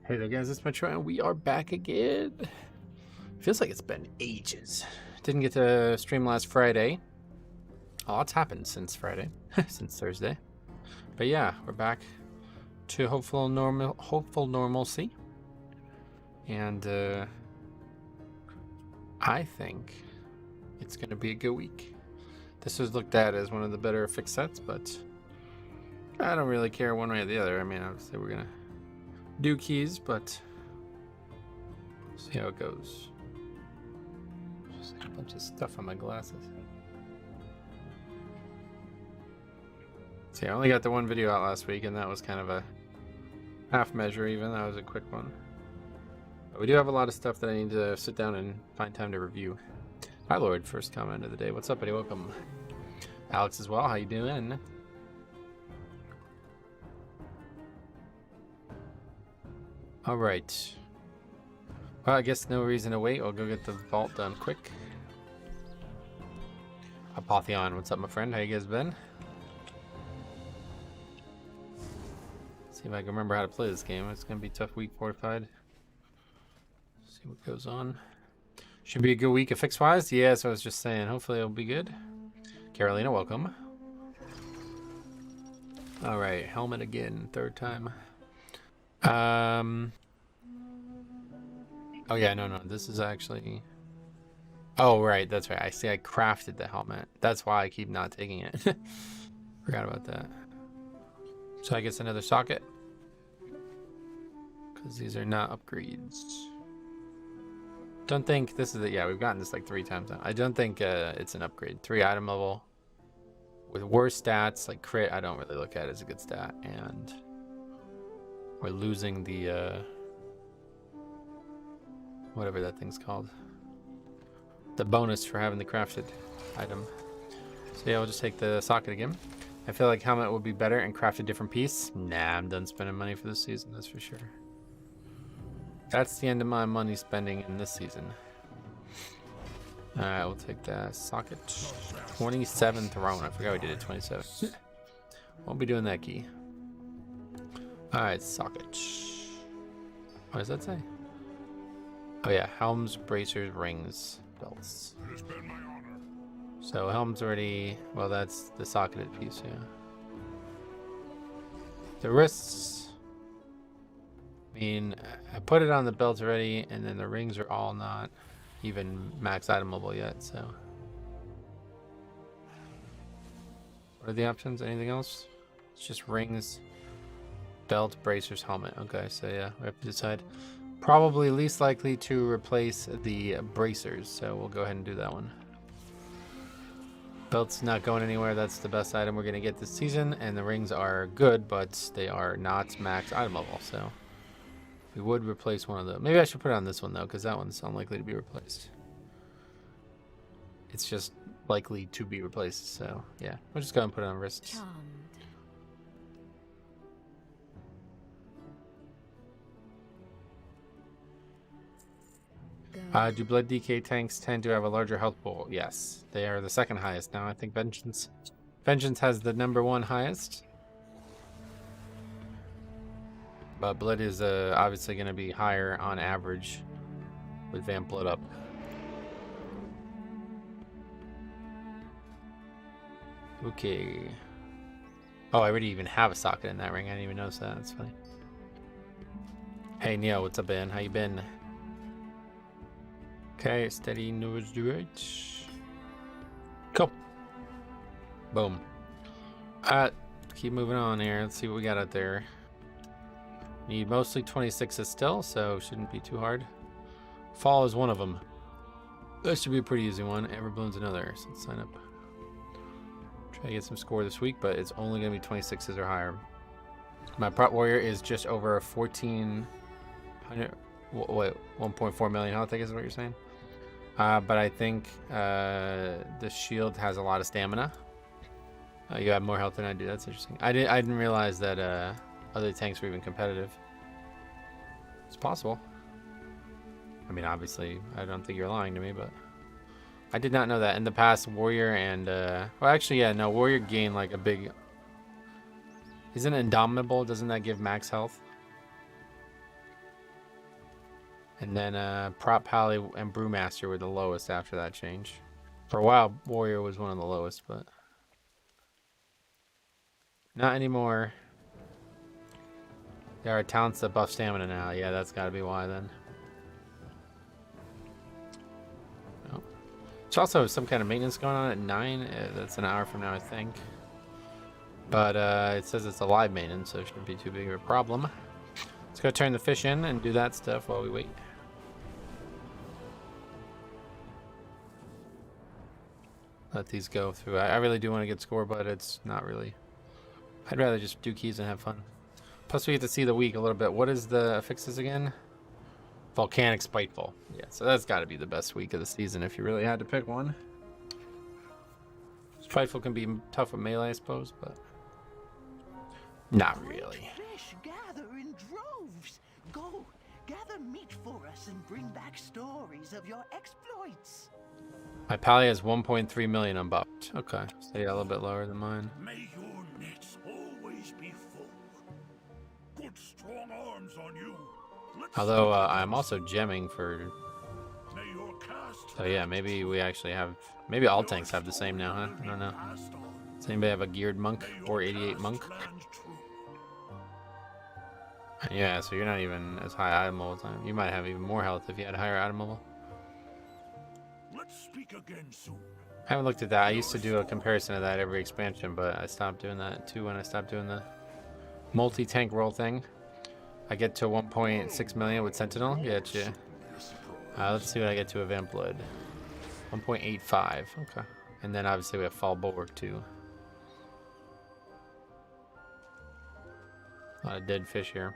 Hey there guys, it's Metro and we are back again. Feels like it's been ages. Didn't get to stream last Friday. A lot's happened since Friday, since Thursday. But yeah, we're back to hopeful normalcy. And I think it's gonna be a good week. This was looked at as one of the better fixed sets, but I don't really care one way or the other. I mean, obviously we're gonna do keys, but see how it goes. Just a bunch of stuff on my glasses. See, I only got the one video out last week, and that was kind of a half measure even. That was a quick one. But we do have a lot of stuff that I need to sit down and find time to review. Hi, Lord. First comment of the day. What's up, buddy? Welcome. Alex as well. How you doing? All right. Well, I guess no reason to wait. I'll go get the vault done quick. Apotheon, what's up, my friend? How you guys been? See if I can remember how to play this game. It's gonna be tough week fortified. See what goes on. Should be a good week of fix-wise. Yeah, so I was just saying. Hopefully it'll be good. Carolina, welcome. All right, helmet again, third time. Oh yeah, no, this is actually... Oh, right, that's right. I see I crafted the helmet. That's why I keep not taking it. Forgot about that. So I guess another socket. Because these are not upgrades. Don't think this is it. Yeah, we've gotten this like 3 times now. I don't think it's an upgrade. 3 item level. With worse stats, like crit, I don't really look at it as a good stat. And we're losing the... whatever that thing's called. The bonus for having the crafted item. So yeah, we'll just take the socket again. I feel like helmet would be better and craft a different piece. Nah, I'm done spending money for this season, that's for sure. That's the end of my money spending in this season. Alright, we'll take that socket. 27 throne. I forgot we did it 27. Won't be doing that key. Alright, socket. What does that say? Oh yeah, helms, bracers, rings, belts. So helm's already, well, that's the socketed piece, yeah. The wrists, I mean, I put it on the belt already, and then the rings are all not even max itemable yet, so. What are the options? Anything else? It's just rings, belt, bracers, helmet. Okay, so yeah, we have to decide. Probably least likely to replace the bracers, so we'll go ahead and do that one. Belt's not going anywhere. That's the best item we're going to get this season, and the rings are good, but they are not max item level, so we would replace one of them. Maybe I should put it on this one, though, because that one's unlikely to be replaced. It's just likely to be replaced, so yeah. We'll just go and put it on wrists. Do blood DK tanks tend to have a larger health pool? Yes, they are the second highest now. I think Vengeance has the #1 highest, but blood is obviously going to be higher on average with Vamp Blood up. Okay. Oh, I already even have a socket in that ring. I didn't even notice that. That's funny. Hey Neo, what's up, Ben? How you been? Okay, steady nose do it. Cool. Boom. Keep moving on here. Let's see what we got out there. Need mostly 26s still, so shouldn't be too hard. Fall is one of them. That should be a pretty easy one. Everbloom's another, so let's sign up. Try to get some score this week, but it's only going to be 26s or higher. My prop warrior is just over 1,400. Wait, 1.4 million health, I guess is what you're saying. But I think the shield has a lot of stamina. You have more health than I do. That's interesting. I didn't realize that other tanks were even competitive. It's possible. I mean, obviously, I don't think you're lying to me, but I did not know that. In the past, warrior and well, actually, yeah, no, warrior gained like a big. Isn't it indomitable? Doesn't that give max health? And then Prop Pally and Brewmaster were the lowest after that change. For a while, Warrior was one of the lowest, but not anymore. There are talents that buff stamina now. Yeah, that's got to be why then. Oh. There's also some kind of maintenance going on at 9. That's an hour from now, I think. But it says it's a live maintenance, so it shouldn't be too big of a problem. Let's go turn the fish in and do that stuff while we wait. Let these go through. I really do want to get score, but it's not really. I'd rather just do keys and have fun. Plus, we get to see the week a little bit. What is the affixes again? Volcanic Spiteful. Yeah, so that's got to be the best week of the season if you really had to pick one. Spiteful can be tough with melee, I suppose, but not really. Fish gather in droves. Go, gather meat for us and bring back stories of your exploits. My pally has 1.3 million unbuffed. Okay, so yeah, a little bit lower than mine. May your nets always be full. Good strong arms on you. Although I'm also gemming for. May your cast. So yeah, maybe we actually have. Maybe all tanks have the same now, huh? I don't know. Does anybody have a geared monk or 88 monk? Yeah, so you're not even as high item level time. You might have even more health if you had a higher item level. Let's speak again soon. I haven't looked at that. I used to do a comparison of that every expansion, but I stopped doing that too when I stopped doing the multi-tank roll thing. I get to 1.6 million with Sentinel. Getcha. Let's see what I get to with Vamp Blood. 1.85. Okay. And then obviously we have Fall Bulwark too. A lot of dead fish here.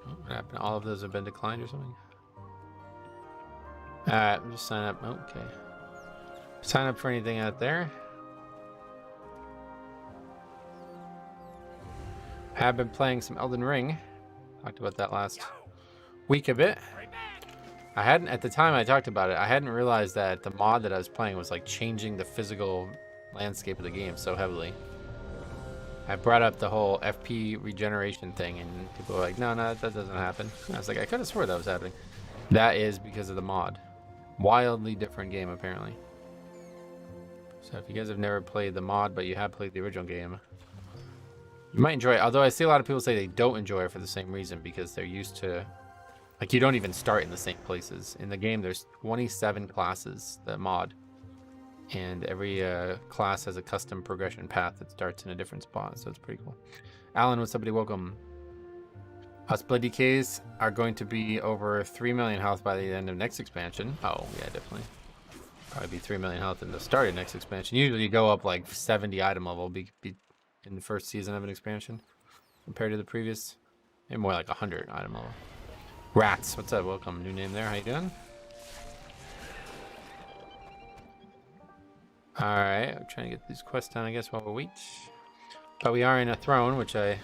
What happened? All of those have been declined or something? Alright, just sign up. Okay. Sign up for anything out there. I have been playing some Elden Ring. Talked about that last week a bit. I hadn't, at the time I talked about it, I hadn't realized that the mod that I was playing was like changing the physical landscape of the game so heavily. I brought up the whole FP regeneration thing and people were like, no, that doesn't happen. And I was like, I could have swore that was happening. That is because of the mod. Wildly different game apparently. So if you guys have never played the mod but you have played the original game, you might enjoy it. Although I see a lot of people say they don't enjoy it for the same reason, because they're used to, like, you don't even start in the same places. In the game there's 27 classes, the mod, and every class has a custom progression path that starts in a different spot, so it's pretty cool. Alan, what's up, buddy? Welcome. Us blood DKs are going to be over 3 million health by the end of next expansion. Oh yeah, definitely. Probably be 3 million health in the start of next expansion. Usually you go up like 70 item level be in the first season of an expansion compared to the previous. Maybe more like 100 item level. Rats, what's up? Welcome. New name there. How you doing? Alright, I'm trying to get these quests done, I guess, while we wait. But we are in a throne, which I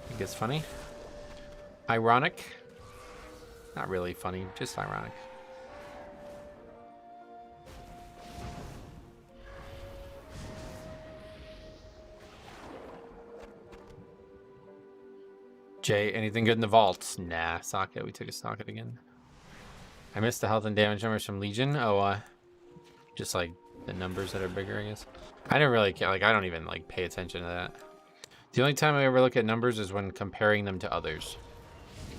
think is funny. Ironic. Not really funny, just ironic. Jay, anything good in the vaults? Nah, socket. We took a socket again. I missed the health and damage numbers from Legion. Oh, just like the numbers that are bigger, I guess. I don't really care. Like, I don't even like pay attention to that. The only time I ever look at numbers is when comparing them to others.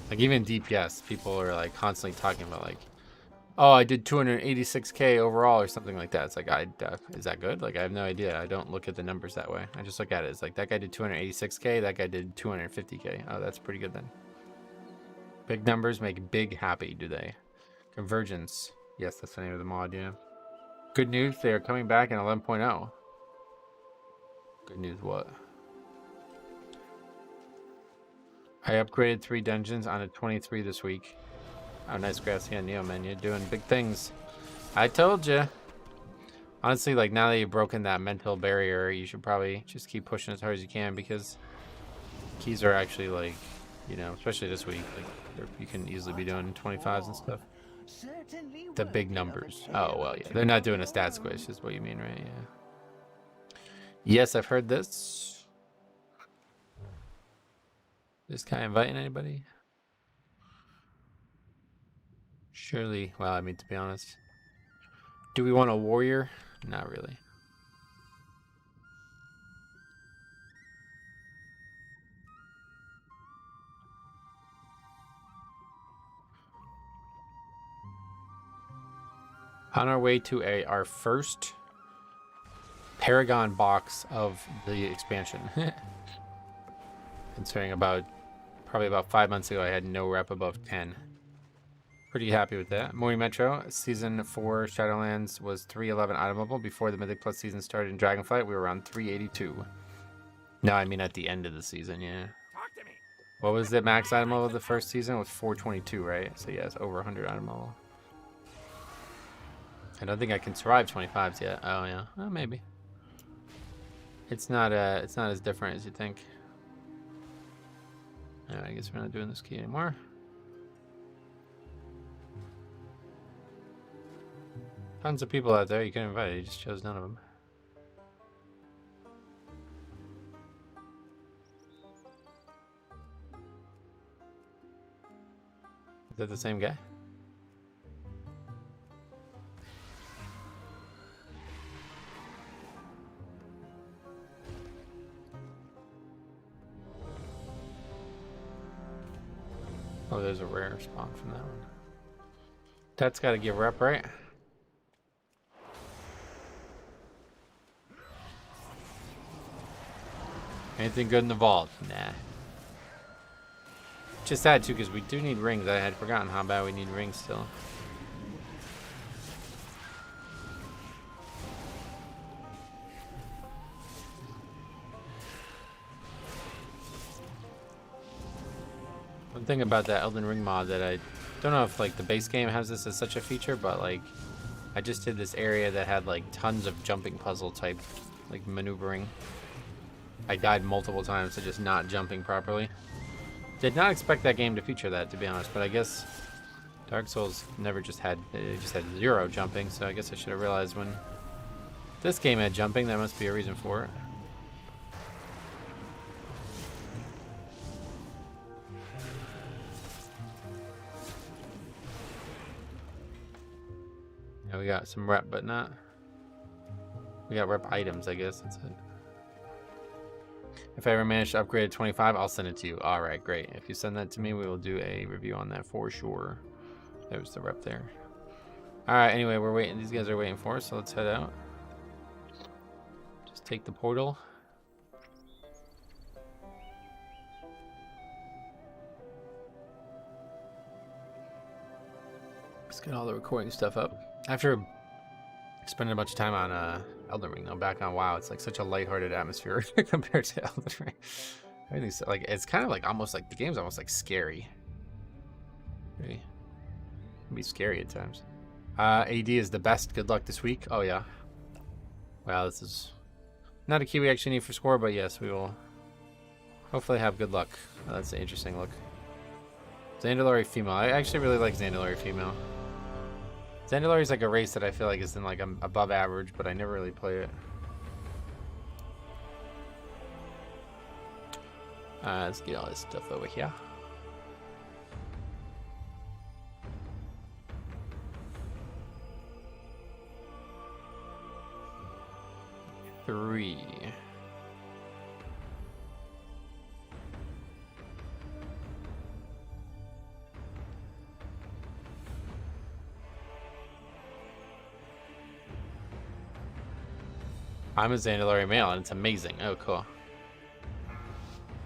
Like even DPS, people are like constantly talking about like, oh, I did 286k overall or something like that. It's like, is that good? Like, I have no idea. I don't look at the numbers that way. I just look at it. It's like, that guy did 286k, that guy did 250k. Oh, that's pretty good then. Big numbers make big happy, do they? Convergence. Yes, that's the name of the mod, yeah. Good news, they are coming back in 11.0. Good news what? I upgraded 3 dungeons on a 23 this week. Oh, nice grassy on Neo, man. You're doing big things. I told you. Honestly, like, now that you've broken that mental barrier, you should probably just keep pushing as hard as you can, because keys are actually, like, you know, especially this week, like, you can easily be doing 25s and stuff. The big numbers. Oh, well, yeah. They're not doing a stat squish, is what you mean, right? Yeah. Yes, I've heard this. This guy inviting anybody? Surely. Well, I mean, to be honest. Do we want a warrior? Not really. On our way to our first Paragon box of the expansion. Considering probably about 5 months ago I had no rep above 10. Pretty happy with that. Mori Metro, Season 4 Shadowlands was 311 itemable. Before the Mythic Plus season started in Dragonflight, we were around 382. No, I mean at the end of the season, yeah. What was the max itemable of the first season? It was 422, right? So yeah, it's over 100 itemable. I don't think I can survive 25s yet. Oh yeah, well, maybe. It's not as different as you think. Alright, I guess we're not doing this key anymore. Tons of people out there you can invite. You just chose none of them. Is that the same guy? Oh, there's a rare spawn from that one. That's got to give rep, right? Anything good in the vault? Nah. Just sad too, because we do need rings. I had forgotten how bad we need rings still. One thing about that Elden Ring mod that I don't know if like the base game has this as such a feature, but like I just did this area that had like tons of jumping puzzle type like maneuvering. I died multiple times to just not jumping properly. Did not expect that game to feature that, to be honest, but I guess Dark Souls never just had, it just had 0 jumping, so I guess I should have realized when this game had jumping, there must be a reason for it. Yeah, we got some rep, but not, we got rep items, I guess, that's it. If I ever manage to upgrade to 25, I'll send it to you. All right, great. If you send that to me, we will do a review on that for sure. There's the rep there. All right, anyway, we're waiting. These guys are waiting for us, so let's head out. Just take the portal. Let's get all the recording stuff up. After spending a bunch of time on Elden Ring, though, back on WoW, it's like such a lighthearted atmosphere compared to Elden Ring. Everything's like, it's kind of like almost like the game's almost like scary. Really, it can be scary at times. AD is the best. Good luck this week. Oh yeah. Wow, this is not a key we actually need for score, but yes, we will hopefully have good luck. Oh, that's an interesting look. Zandalari female. I actually really like Zandalari female. Zandalari is like a race that I feel like is in like above average, but I never really play it. Let's get all this stuff over here. Three. I'm a Zandalari male, and it's amazing. Oh, cool.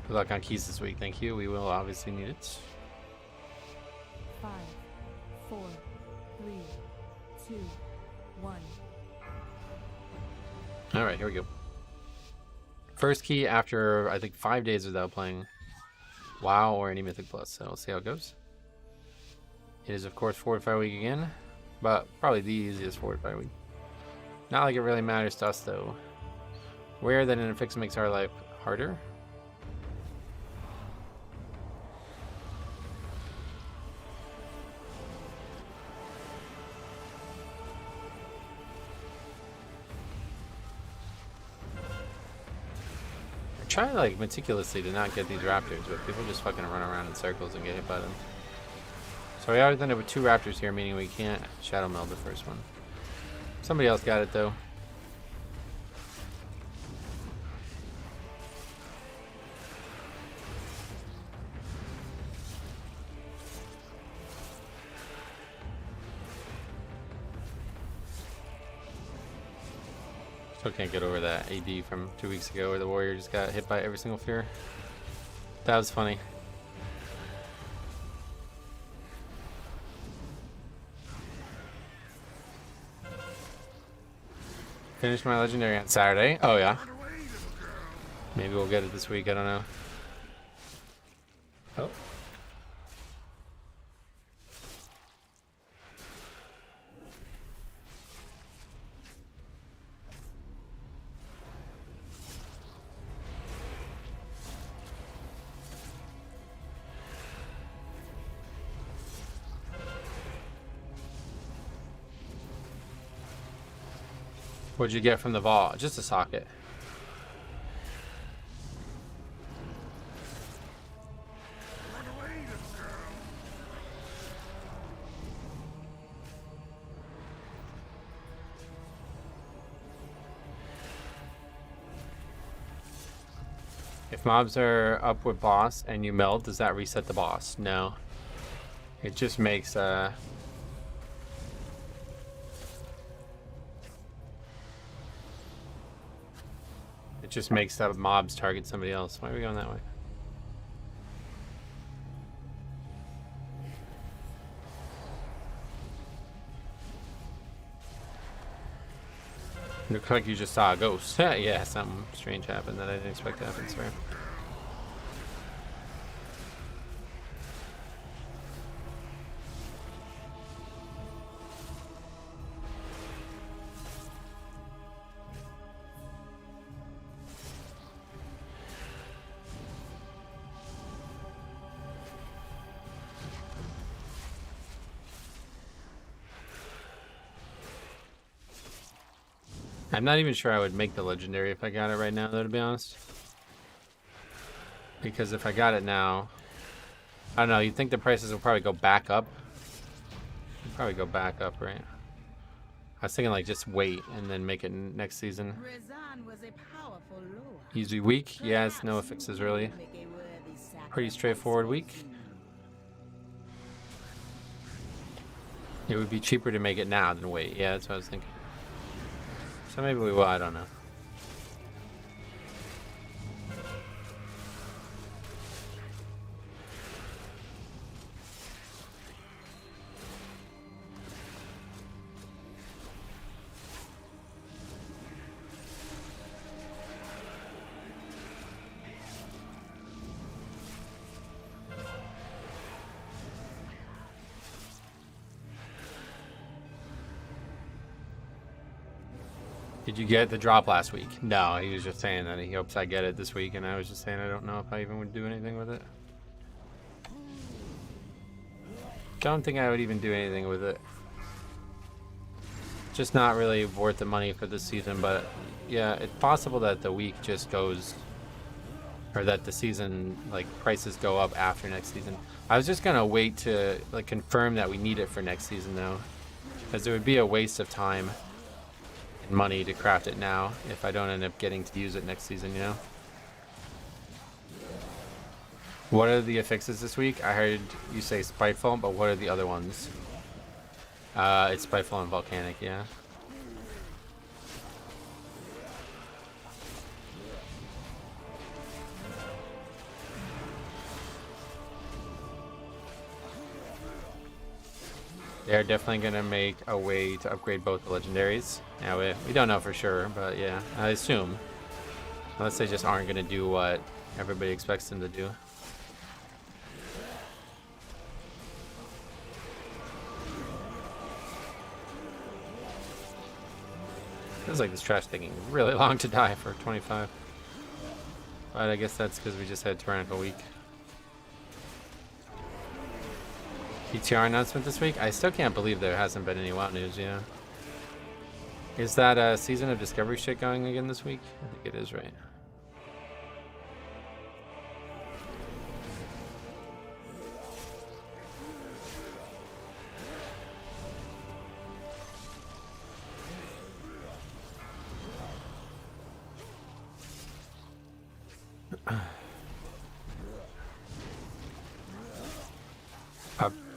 Good luck on keys this week. Thank you. We will obviously need it. 5, 4, 3, 2, 1. All right, here we go. First key after, I think, 5 days without playing WoW or any Mythic Plus. So we'll see how it goes. It is, of course, Fortify Week again, but probably the easiest Fortify Week. Not like it really matters to us, though. Aware that an affix makes our life harder. try like meticulously to not get these raptors, but people just fucking run around in circles and get hit by them. So we always end up with 2 raptors here, meaning we can't shadow meld the first one. Somebody else got it though. Still can't get over that AD from 2 weeks ago where the warrior just got hit by every single fear. That was funny. Finished my legendary on Saturday. Oh yeah. Maybe we'll get it this week. I don't know. Oh. What'd you get from the vault? Just a socket. If mobs are up with boss and you meld, does that reset the boss? No. It just makes it just makes that mobs target somebody else. Why are we going that way? Looks like you just saw a ghost. Yeah, something strange happened that I didn't expect to happen, sorry. I'm not even sure I would make the legendary if I got it right now, though, to be honest. Because if I got it now, I don't know, you'd think the prices will probably go back up. They'll probably go back up, right? I was thinking, like, just wait and then make it next season. Easy week? Yes, no fixes, really. Pretty straightforward week. It would be cheaper to make it now than wait. Yeah, that's what I was thinking. So maybe we will, I don't know. Did you get the drop last week? No, he was just saying that he hopes I get it this week, and I was just saying I don't know if I even would do anything with it. Don't think I would even do anything with it. Just not really worth the money for this season, but yeah, it's possible that the week just goes, or that the season, like, prices go up after next season. I was just gonna wait to, like, confirm that we need it for next season, though, because it would be a waste of time money to craft it now if I don't end up getting to use it next season, you know? What are the affixes this week? I heard you say Spiteful, but what are the other ones? It's Spiteful and Volcanic, yeah. They're definitely going to make a way to upgrade both the legendaries. Now, we don't know for sure, but yeah, I assume. Unless they just aren't going to do what everybody expects them to do. Feels like this trash taking really long to die for 25. But I guess that's because we just had Tyrannical Week. PTR announcement this week? I still can't believe there hasn't been any WoW news, yeah. Is that Season of Discovery shit going again this week? I think it is, right?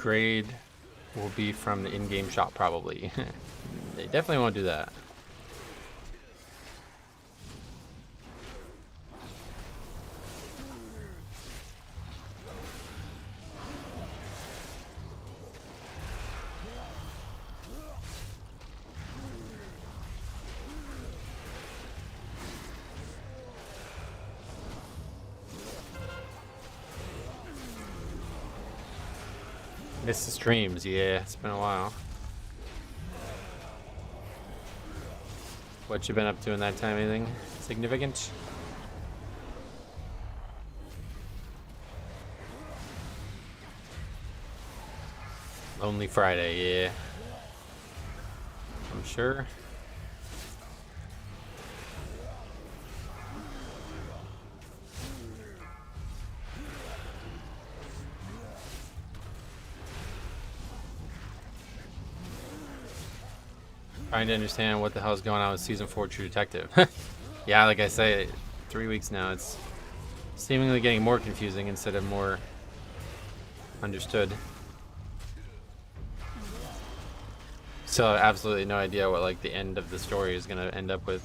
upgrade will be from the in-game shop, probably. They definitely won't do that. Missed the streams, yeah, it's been a while. What you been up to in that time? Anything significant? Lonely Friday, yeah. I'm sure. Trying to understand what the hell's going on with season 4 True Detective. Yeah, like I say, 3 weeks now. It's seemingly getting more confusing instead of more understood. So absolutely no idea what like the end of the story is gonna end up with.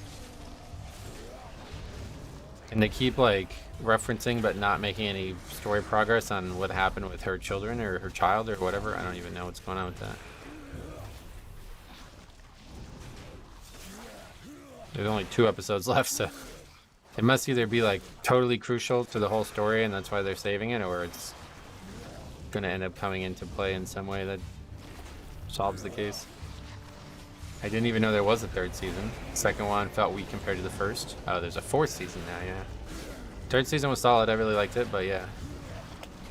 And they keep like referencing but not making any story progress on what happened with her children or her child or whatever. I don't even know what's going on with that. There's only 2 episodes left, so it must either be like totally crucial to the whole story and that's why they're saving it, or it's gonna end up coming into play in some way that solves the case. I didn't even know there was a 3rd season. The 2nd one felt weak compared to the 1st. Oh, there's a 4th season now, yeah. 3rd season was solid, I really liked it, but yeah.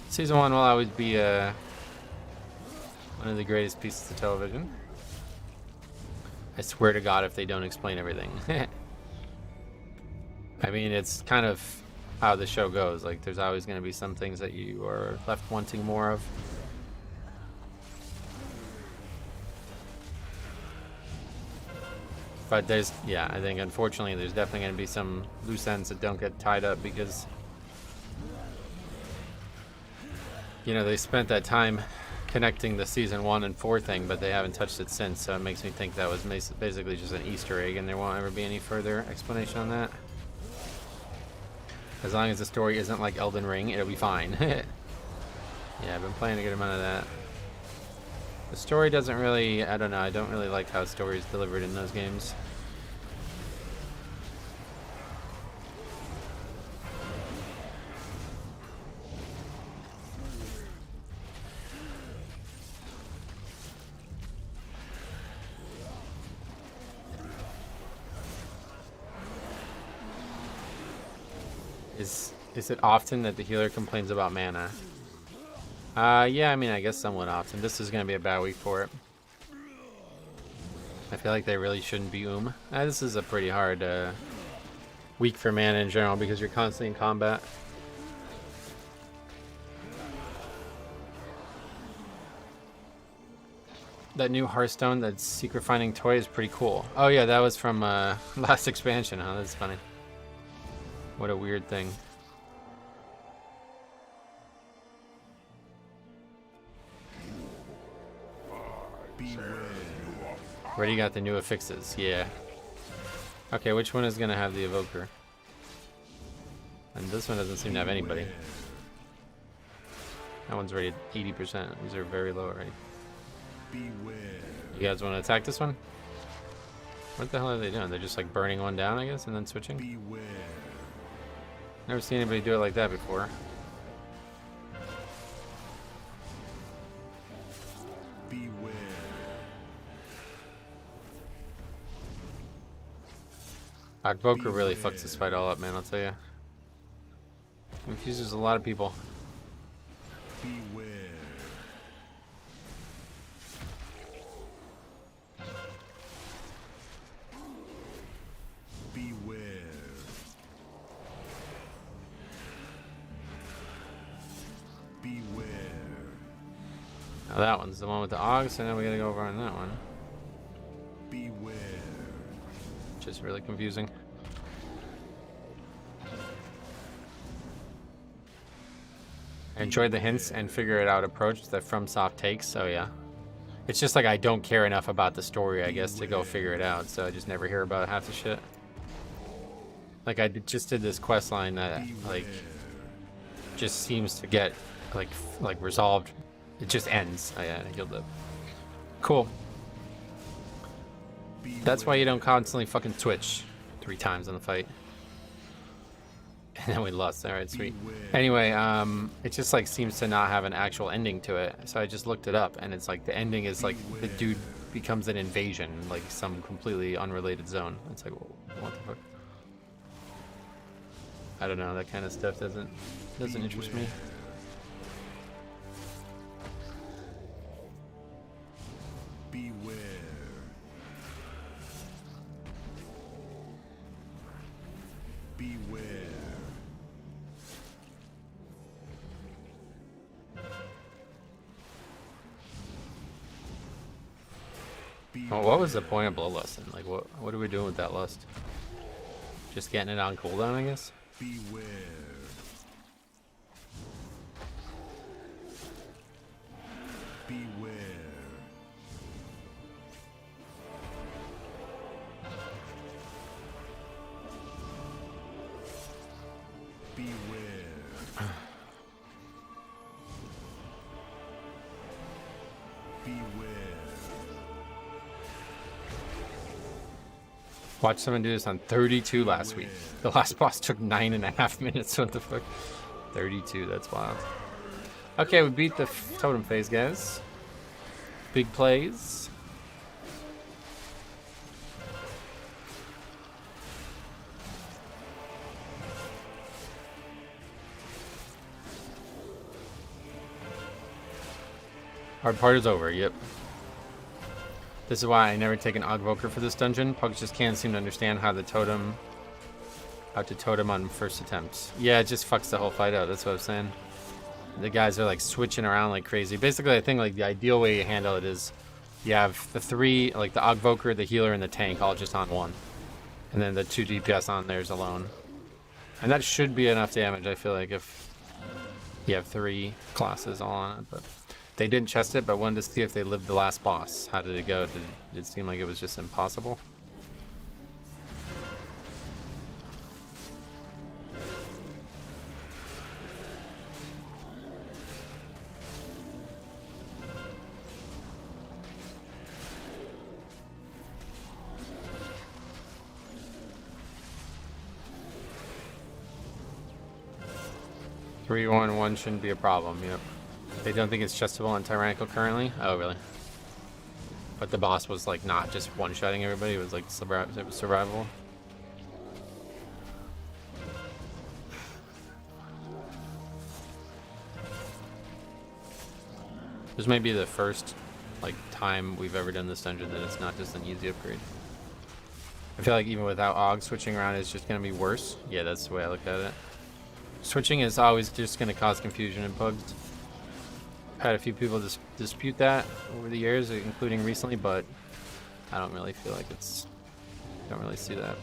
Season 1 will always be one of the greatest pieces of television. I swear to God if they don't explain everything. I mean, it's kind of how the show goes. Like, there's always going to be some things that you are left wanting more of. But there's, yeah, I think unfortunately there's definitely going to be some loose ends that don't get tied up because, you know, they spent that time connecting the season 1 and 4 thing, but they haven't touched it since, so it makes me think that was basically just an Easter egg and there won't ever be any further explanation on that. As long as the story isn't like Elden Ring, it'll be fine. Yeah, I've been playing a good amount of that. The story doesn't really, I don't know, I don't really like how story is delivered in those games. Is it often that the healer complains about mana? Yeah, I mean, I guess somewhat often. This is going to be a bad week for it. I feel like they really shouldn't be This is a pretty hard week for mana in general because you're constantly in combat. That new Hearthstone, that secret finding toy is pretty cool. Oh yeah, that was from last expansion, huh? That's funny. What a weird thing. Already got the new affixes, yeah. Okay, which one is gonna have the evoker? And this one doesn't seem to have anybody. That one's already at 80%. These are very low already. You guys want to attack this one? What the hell are they doing? They're just like burning one down, I guess, and then switching? Never seen anybody do it like that before. Advoker really fucks this fight all up, man, I'll tell you. Confuses a lot of people. Beware. Beware. Beware. Now that one's the one with the Augs, so now we gotta go over on that one. Beware. Just really confusing. I enjoyed the hints and figure it out approach that FromSoft takes, so yeah. It's just like I don't care enough about the story, I guess, to go figure it out, so I just never hear about half the shit. Like, I just did this quest line that, like, just seems to get, like resolved. It just ends. I healed up. Cool. That's why you don't constantly fucking switch 3 times in the fight. And then we lost. Alright, sweet. Anyway, it just, like, seems to not have an actual ending to it. So I just looked it up, and it's like, the ending is, like, the dude becomes an invasion, like, some completely unrelated zone. It's like, what the fuck? I don't know, that kind of stuff doesn't interest me. Beware. Beware. Oh, what was the point of Bloodlust? Like, what are we doing with that lust? Just getting it on cooldown, I guess? Beware. Beware. Beware. Beware. Watched someone do this on 32 last week. The last boss took 9.5 minutes. What the fuck? 32, that's wild. Okay, we beat the totem phase, guys. Big plays. Hard part is over, yep. This is why I never take an Ogvoker for this dungeon. Pugs just can't seem to understand how to totem on first attempts. Yeah, it just fucks the whole fight out, that's what I'm saying. The guys are like switching around like crazy. Basically, I think like the ideal way you handle it is you have the 3, like the Ogvoker, the healer, and the tank all just on one. And then the 2 DPS on theirs alone. And that should be enough damage, I feel like, if you have 3 classes all on it, but... They didn't chest it, but wanted to see if they lived the last boss. How did it go? Did it seem like it was just impossible? Three, 1, shouldn't be a problem. Yep. They don't think it's chestable on Tyrannical currently? Oh, really? But the boss was, like, not just one-shotting everybody. It was, like, survival. This may be the first, like, time we've ever done this dungeon that it's not just an easy upgrade. I feel like even without Og, switching around is just going to be worse. Yeah, that's the way I look at it. Switching is always just going to cause confusion in Pugs. Had a few people dispute that over the years, including recently, but I don't really feel like it's... don't really see that.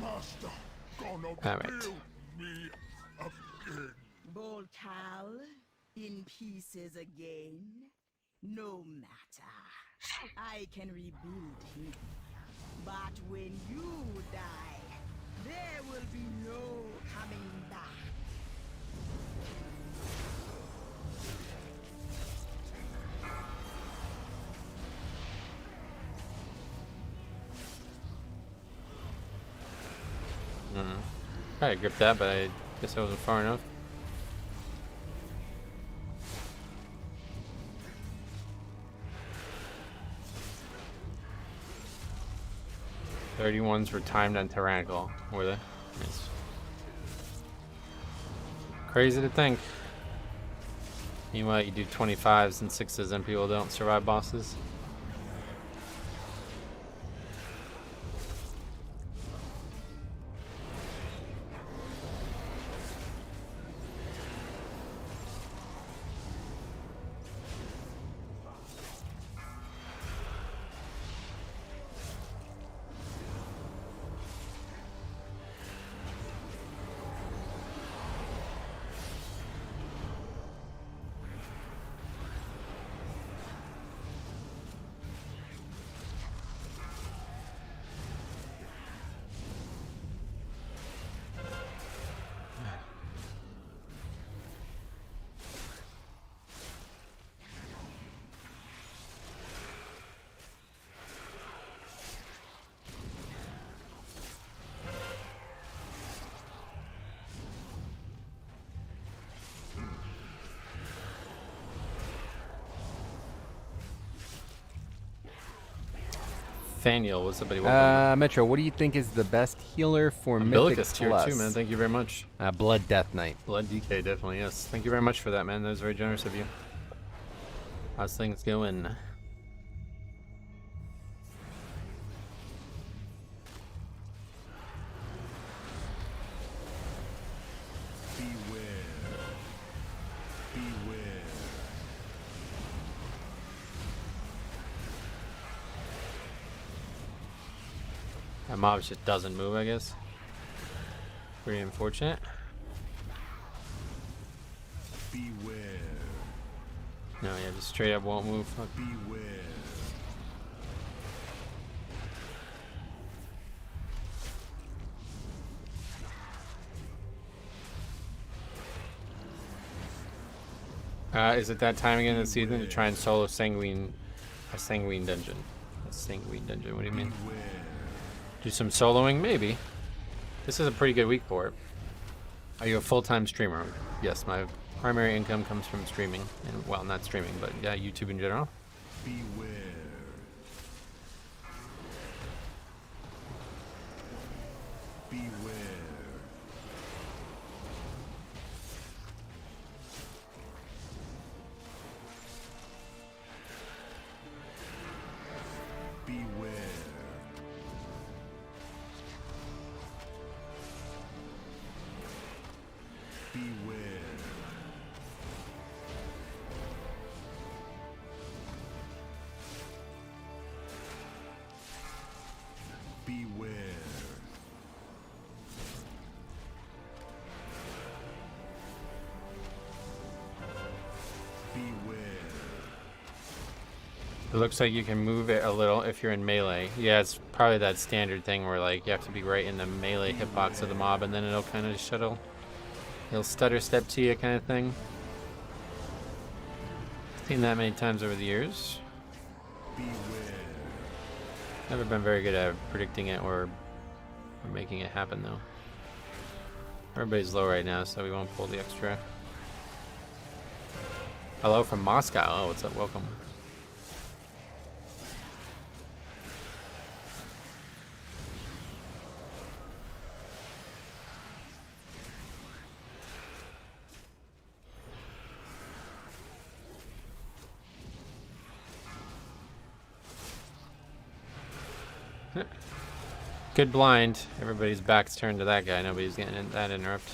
Master, gonna All right. build me again. Boltal, in pieces again? No matter. I can rebuild him. But when you die, there will be no coming back. I gripped that, but I guess I wasn't far enough. .31s were timed on Tyrannical, were they? Nice. Crazy to think. Meanwhile, you do 25s and 6s and people don't survive bosses. Nathaniel, what's up, buddy? Welcome. Metro, what do you think is the best healer for Mythic Umbilicus tier Plus? 2, man. Thank you very much. Blood Death Knight. Blood DK, definitely, yes. Thank you very much for that, man. That was very generous of you. How's things going? That mob just doesn't move, I guess. Pretty unfortunate. Beware. No, yeah, just straight up won't move. Fuck. Beware. Is it that time again in the season to try and solo a sanguine dungeon? A sanguine dungeon, what do you mean? Do some soloing? Maybe. This is a pretty good week for it. Are you a full-time streamer? Yes, my primary income comes from streaming. And, well, not streaming, but yeah, YouTube in general. Beware. Beware. Beware. Beware. Beware. Beware. It looks like you can move it a little if you're in melee. Yeah, it's probably that standard thing where like you have to be right in the melee hitbox of the mob and then it'll kind of shuttle. He'll stutter step to you kind of thing. Seen that many times over the years. Beware. Never been very good at predicting it or making it happen though. Everybody's low right now, so we won't pull the extra. Hello from Moscow. Oh, what's up? Welcome. Good blind. Everybody's back's turned to that guy. Nobody's getting that interrupt.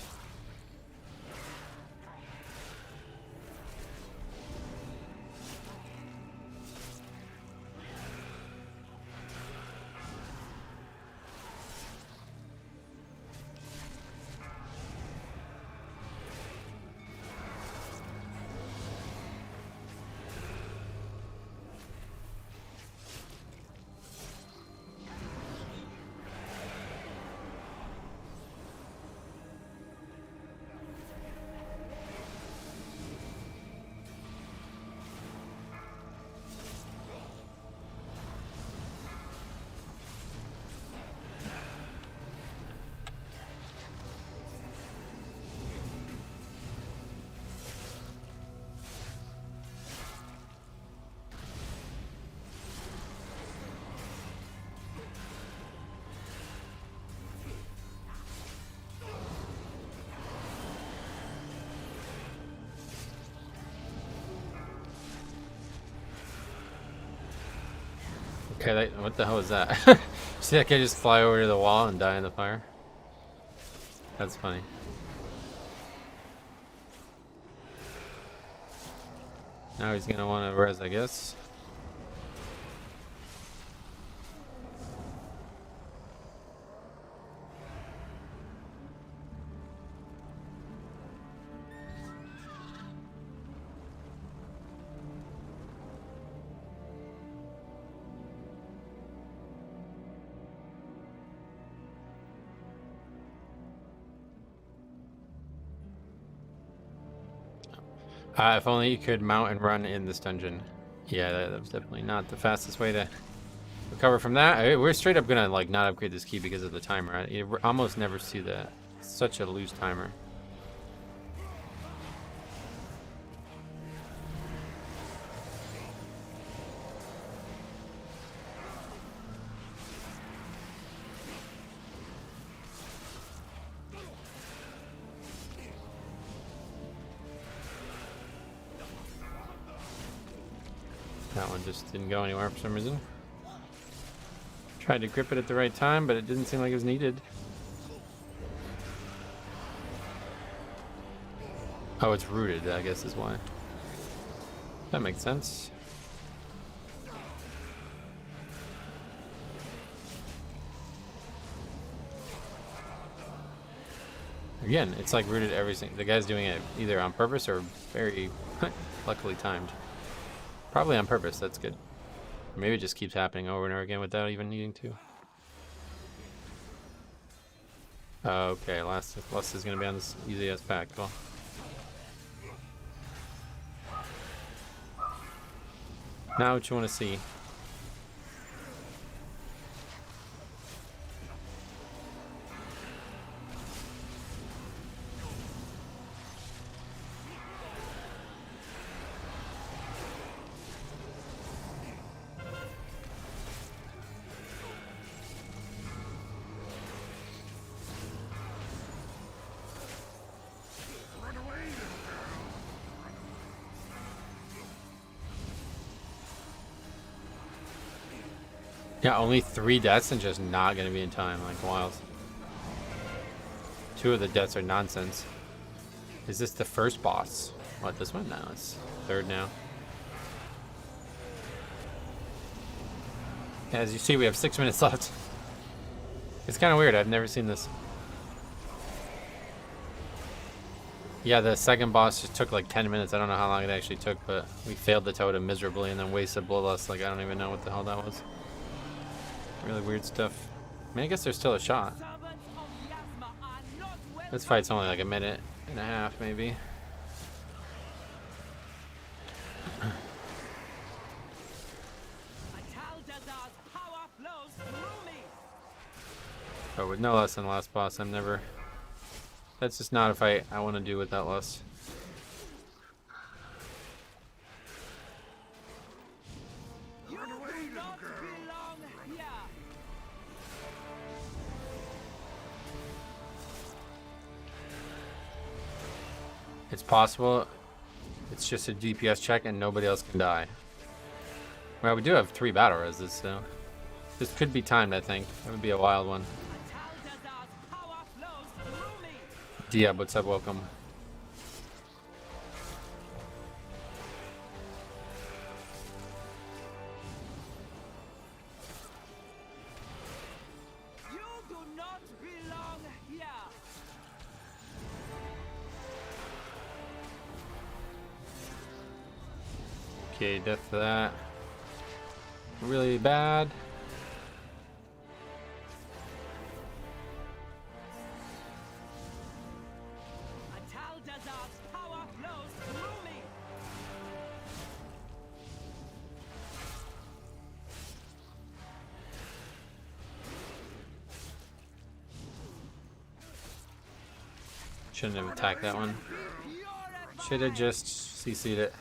Okay, what the hell is that? See that guy just fly over to the wall and die in the fire? That's funny. Now he's gonna want to res, I guess. If only you could mount and run in this dungeon. Yeah, that was definitely not the fastest way to recover from that. We're straight up gonna like not upgrade this key because of the timer. You almost never see that. It's such a loose timer. That one just didn't go anywhere for some reason. Tried to grip it at the right time, but it didn't seem like it was needed. Oh, it's rooted, I guess is why. That makes sense. Again, it's like rooted every single. The guy's doing it either on purpose or very luckily timed. Probably on purpose. That's good. Maybe it just keeps happening over and over again without even needing to. Okay, last is gonna be on this easy ass pack. Cool. Now what you want to see? Yeah, only 3 deaths and just not gonna be in time, like wild. 2 of the deaths are nonsense. Is this the first boss? What, this one? No, it's 3rd now. Yeah, as you see, we have 6 minutes left. It's kind of weird, I've never seen this. Yeah, the second boss just took like 10 minutes. I don't know how long it actually took, but we failed the totem miserably and then wasted bloodlust. Like, I don't even know what the hell that was. Really weird stuff. I mean, I guess there's still a shot. This fight's only like a minute and a half, maybe. But with no less than the last boss, I'm never... That's just not a fight I want to do without less. It's possible it's just a DPS check and nobody else can die. Well, we do have 3 battle reses, so this could be timed, I think. That would be a wild one. Diab, what's up? Welcome. You do not belong here. Okay, death for that. Really bad. Power flows through me. Shouldn't have attacked that one. Should have just CC'd it.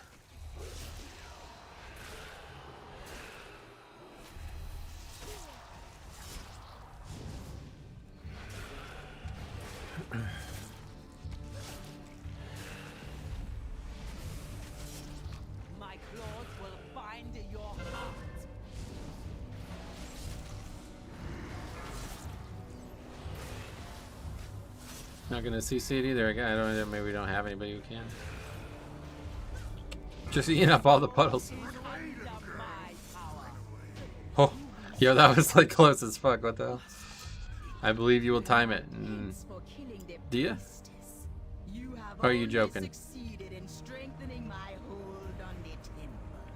My claws will bind your heart. Not gonna CC it either. I don't know. Maybe we don't have anybody who can. Just eating up all the puddles. Oh, yo, that was like close as fuck. What the hell? I believe you will time it. Do you? Or are you joking?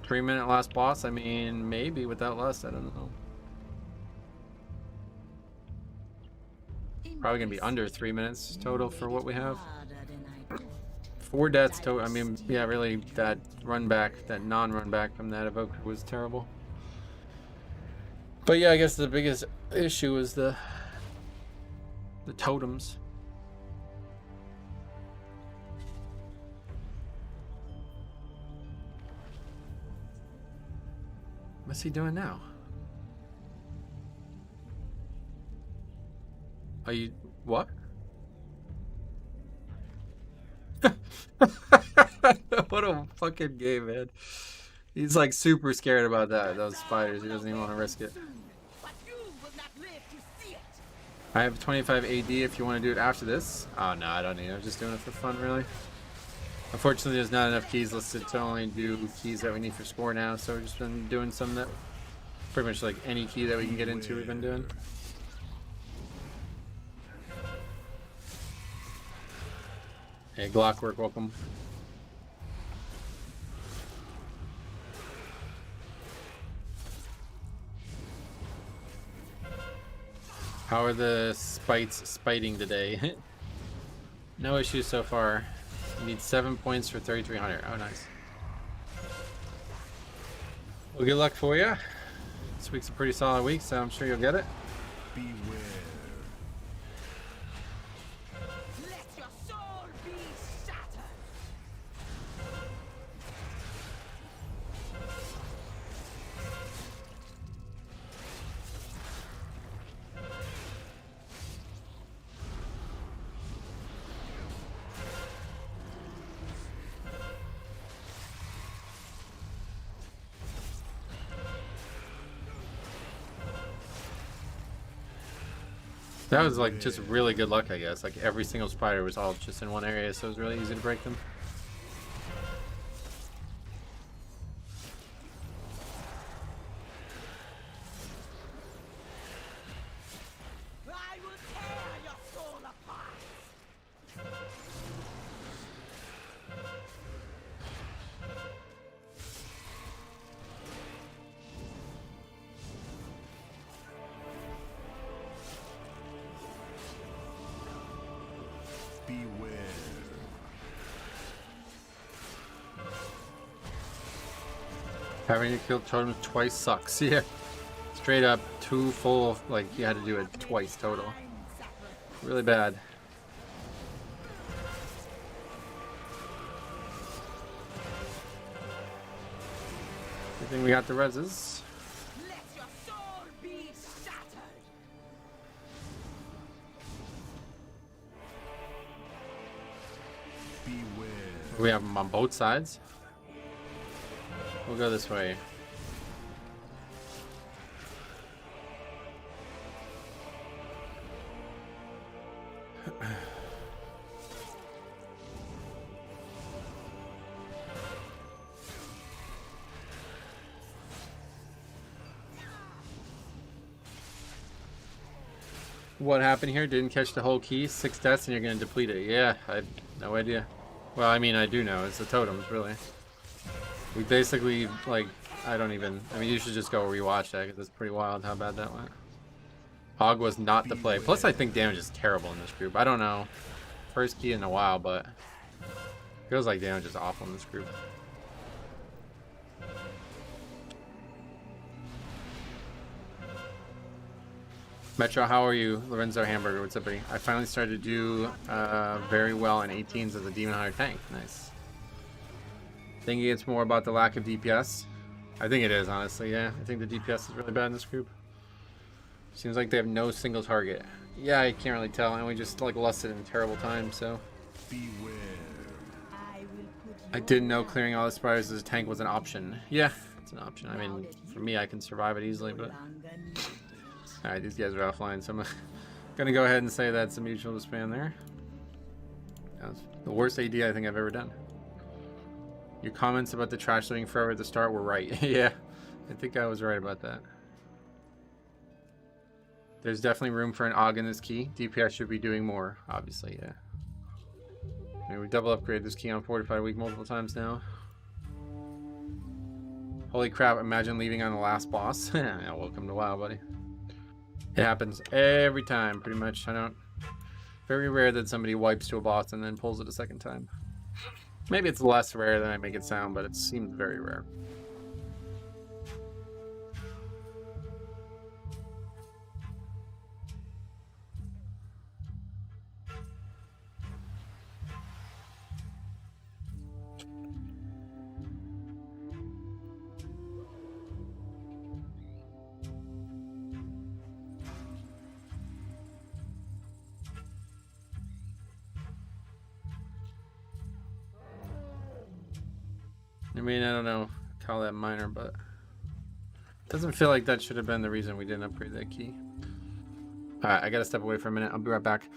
3-minute last boss? I mean, maybe without less. I don't know. Probably gonna be under 3 minutes total for what we have. 4 deaths total. I mean, yeah, really, that run back, that non-run back from that evoker was terrible. But yeah, I guess the biggest issue is the totems. What's he doing now? Are you... what? What a fucking game, man. He's like super scared about that. Those spiders. He doesn't even want to risk it. But you will not live to see it. I have 25 AD if you want to do it after this. Oh no, I don't need it. I'm just doing it for fun, really. Unfortunately, there's not enough keys listed to only do keys that we need for score now, so we've just been doing some that pretty much like any key that we can get into we've been doing. Hey, Glockwork, welcome. How are the spites spiting today? No issues so far. You need 7 points for 3,300. Oh, nice. Well, good luck for you. This week's a pretty solid week, so I'm sure you'll get it. Beware. Let your soul be shattered. That was like just really good luck, I guess. Like every single spider was all just in one area, so it was really easy to break them. I will tear your soul apart. Beware. Having to kill totems twice sucks. Yeah. Straight up, two full, like you had to do it twice total. Really bad. Good thing we got the reses. Let your soul be shattered. Beware. We have them on both sides. We'll go this way. What happened here? Didn't catch the whole key. 6 deaths and you're gonna deplete it. Yeah, I have no idea. Well, I mean, I do know. It's the totems, really. We basically, like, I mean, you should just go rewatch that because it's pretty wild how bad that went. Hog was not the play. Plus, I think damage is terrible in this group. I don't know. First key in a while, but feels like damage is awful in this group. Metro, how are you? Lorenzo Hamburger, what's up, buddy? I finally started to do very well in 18s as a Demon Hunter tank. Nice. Thinking it's more about the lack of DPS. I think it is, honestly, yeah. I think the DPS is really bad in this group. Seems like they have no single target. Yeah, I can't really tell, and we just like lusted in terrible time, so. Beware. I didn't know clearing all the spiders as a tank was an option. Yeah, it's an option. I mean, for me, I can survive it easily, but. Alright, these guys are offline, so I'm gonna go ahead and say that's a mutual disband there. That was the worst AD I think I've ever done. Your comments about the trash living forever at the start were right. Yeah, I think I was right about that. There's definitely room for an AUG in this key. DPS should be doing more, obviously, yeah. I mean, we double upgraded this key on 45 week multiple times now. Holy crap, imagine leaving on the last boss. Yeah, welcome to WoW, buddy. It happens every time, pretty much. Very rare that somebody wipes to a boss and then pulls it a second time. Maybe it's less rare than I make it sound, but it seems very rare. I mean, I don't know. call that minor, but doesn't feel like that should have been the reason we didn't upgrade that key. All right, I gotta step away for a minute. I'll be right back.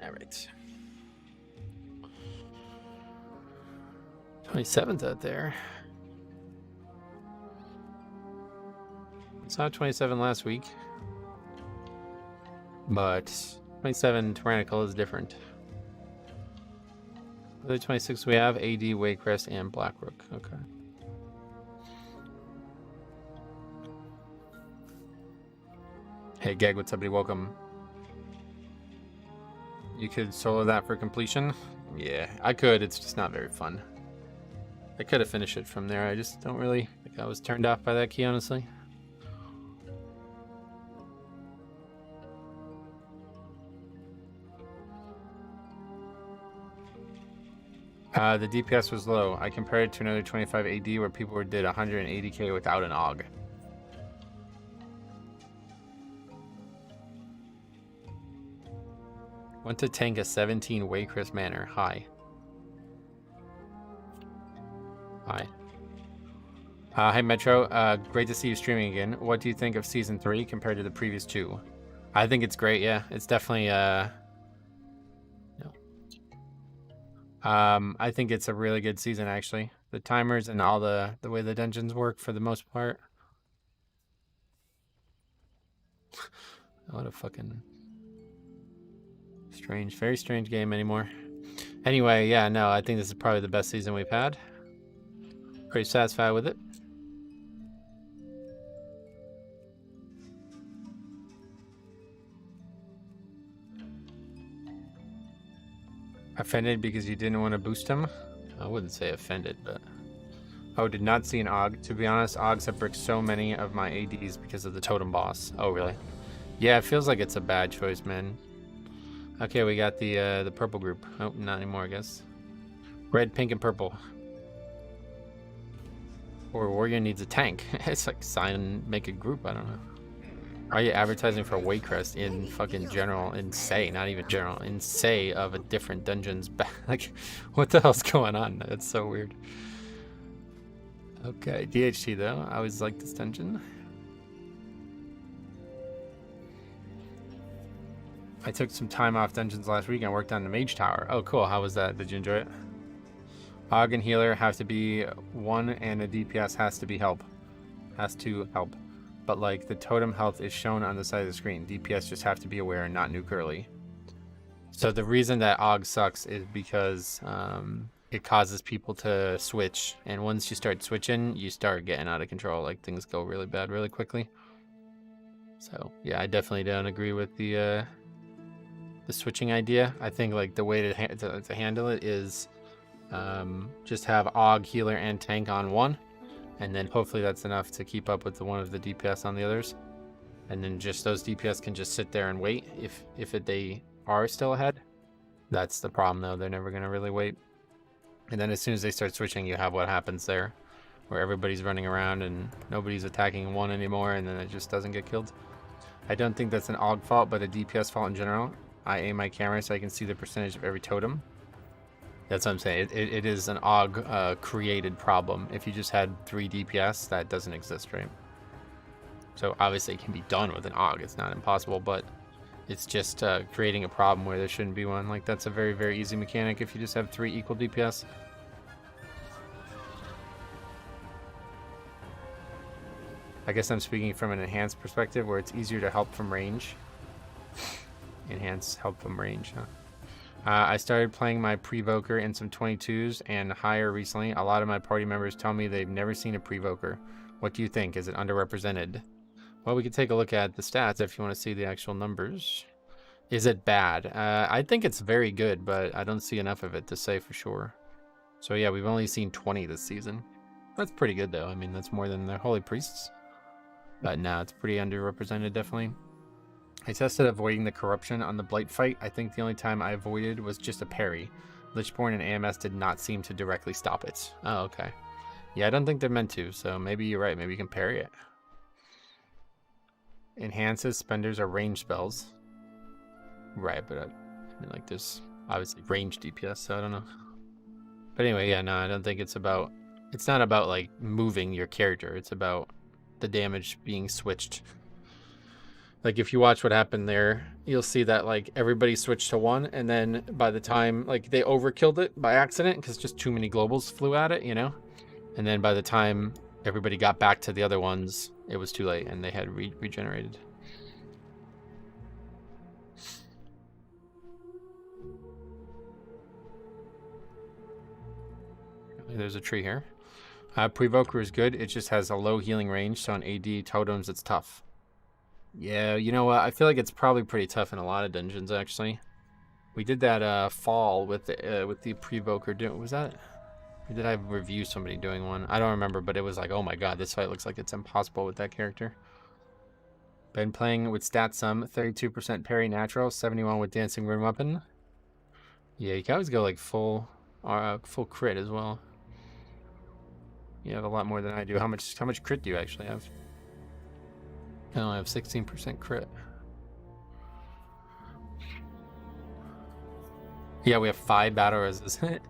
All right. 27th out there. It's not 27 last week, but 27 Tyrannical is different. The other 26 we have AD, Waycrest, and Blackrook. Okay. Hey, Gag, what's up, buddy? Welcome. You could solo that for completion? Yeah, I could. It's just not very fun. I could have finished it from there. I just don't really think I was turned off by that key, honestly. The DPS was low. I compared it to another 25 AD where people did 180k without an AUG. Want to tank a 17 Waycrest Manor. Hi. Hi. Hi Metro. Great to see you streaming again. What do you think of season 3 compared to the previous 2? I think it's great. Yeah, it's definitely no. I think it's a really good season actually. The timers and all the way the dungeons work for the most part. What a fucking strange, very strange game anymore. Anyway, yeah, no, I think this is probably the best season we've had. Pretty satisfied with it. Offended because you didn't want to boost him? I wouldn't say offended, but... Oh, did not see an AUG. To be honest, AUGs have bricked so many of my ADs because of the totem boss. Oh, really? Yeah, it feels like it's a bad choice, man. Okay, we got the purple group. Oh, not anymore, I guess. Red, pink, and purple. Or warrior needs a tank. It's like sign and make a group, I don't know. Are you advertising for Waycrest in fucking general, in say, not even general, in say of a different dungeon's back? Like, what the hell's going on? That's so weird. Okay, DHT though. I always like this dungeon. I took some time off dungeons last week and worked on the Mage Tower. Oh, cool. How was that? Did you enjoy it? AUG and healer have to be one, and a DPS has to be help. Has to help. But like the totem health is shown on the side of the screen. DPS just have to be aware and not nuke early. So the reason that AUG sucks is because it causes people to switch, and once you start switching, you start getting out of control. Like things go really bad really quickly. So yeah, I definitely don't agree with the switching idea. I think like the way to handle it is just have AUG, healer, and tank on one. And then hopefully that's enough to keep up with the one of the DPS on the others. And then just those DPS can just sit there and wait if they are still ahead. That's the problem though, they're never gonna really wait. And then as soon as they start switching, you have what happens there, where everybody's running around and nobody's attacking one anymore, and then it just doesn't get killed. I don't think that's an AUG fault, but a DPS fault in general. I aim my camera so I can see the percentage of every totem. That's what I'm saying. It is an AUG created problem. If you just had 3 DPS, that doesn't exist, right? So obviously it can be done with an AUG. It's not impossible, but it's just creating a problem where there shouldn't be one. Like that's a very, very easy mechanic if you just have 3 equal DPS. I guess I'm speaking from an enhanced perspective where it's easier to help from range. Enhance help from range, huh? I started playing my Prevoker in some 22s and higher recently. A lot of my party members tell me they've never seen a Prevoker. What do you think? Is it underrepresented? Well, we could take a look at the stats if you want to see the actual numbers. Is it bad? I think it's very good, but I don't see enough of it to say for sure. So yeah, we've only seen 20 this season. That's pretty good though. I mean, that's more than the Holy Priests. But no, it's pretty underrepresented, definitely. I tested avoiding the corruption on the Blight fight. I think the only time I avoided was just a parry. Lichborn and AMS did not seem to directly stop it. Oh, okay. Yeah, I don't think they're meant to, so maybe you're right. Maybe you can parry it. Enhances spenders are range spells. Right, but I mean, like, there's obviously range DPS, so I don't know. But anyway, yeah, no, I don't think it's about... It's not about, like, moving your character. It's about the damage being switched. Like, if you watch what happened there, you'll see that, like, everybody switched to one, and then by the time, like, they overkilled it by accident, because just too many globals flew at it, you know? And then by the time everybody got back to the other ones, it was too late, and they had regenerated. There's a tree here. Prevoker is good. It just has a low healing range, so on AD totems, it's tough. Yeah, you know what? I feel like it's probably pretty tough in a lot of dungeons, actually. We did that fall with the Prevoker. Was that? Or did I review somebody doing one? I don't remember, but it was like, oh my god, this fight looks like it's impossible with that character. Been playing with stat sum, 32% parry natural, 71 with dancing rune weapon. Yeah, you can always go like full crit as well. You have a lot more than I do. How much crit do you actually have? I only have 16% crit. Yeah, we have 5 battle reses.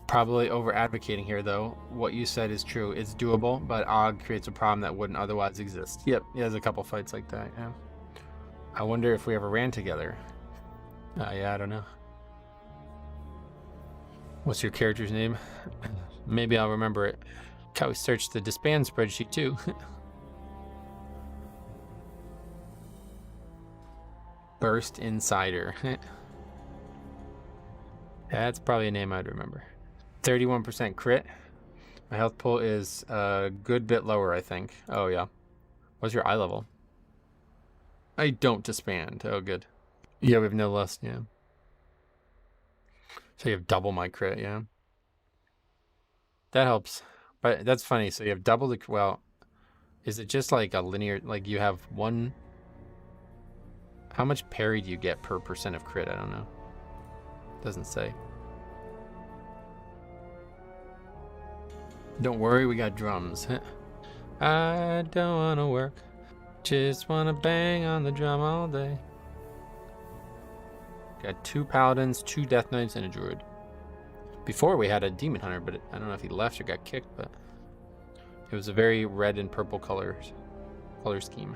Probably over advocating here though. What you said is true. It's doable, but Og creates a problem that wouldn't otherwise exist. Yep, he has a couple fights like that, yeah. I wonder if we ever ran together. Yeah, I don't know. What's your character's name? Maybe I'll remember it. Can we search the disband spreadsheet too? Burst Insider. That's probably a name I'd remember. 31% crit. My health pool is a good bit lower, I think. Oh, yeah. What's your eye level? I don't disband. Oh, good. Yeah, we have no lust, yeah. So you have double my crit, yeah. That helps. But that's funny. So you have double the... Well, is it just like a linear... Like you have one... How much parry do you get per % of crit? I don't know. Doesn't say. Don't worry, we got drums. I don't want to work. Just want to bang on the drum all day. Got 2 paladins, 2 death knights, and a druid. Before we had a demon hunter, but I don't know if he left or got kicked, but it was a very red and purple color scheme.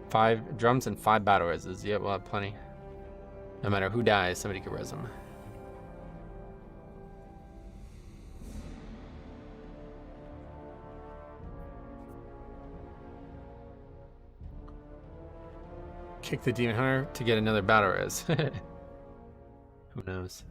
5 drums and 5 battle reses. Yeah, we'll have plenty. No matter who dies, somebody can res them. Kick the demon hunter to get another battle res. Who knows?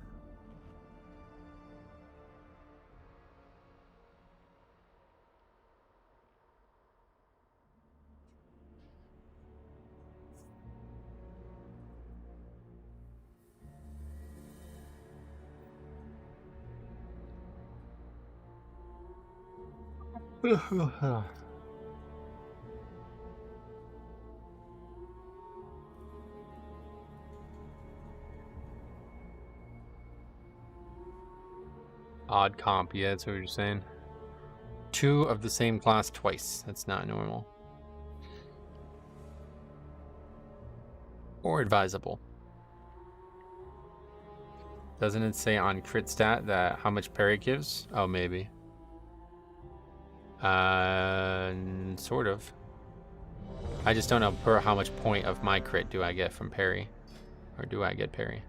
Odd comp, yeah, that's what you're saying. 2 of the same class twice. That's not normal. Or advisable. Doesn't it say on crit stat that how much parry gives? Oh, maybe. Sort of. I just don't know per how much point of my crit do I get from parry. Or do I get parry?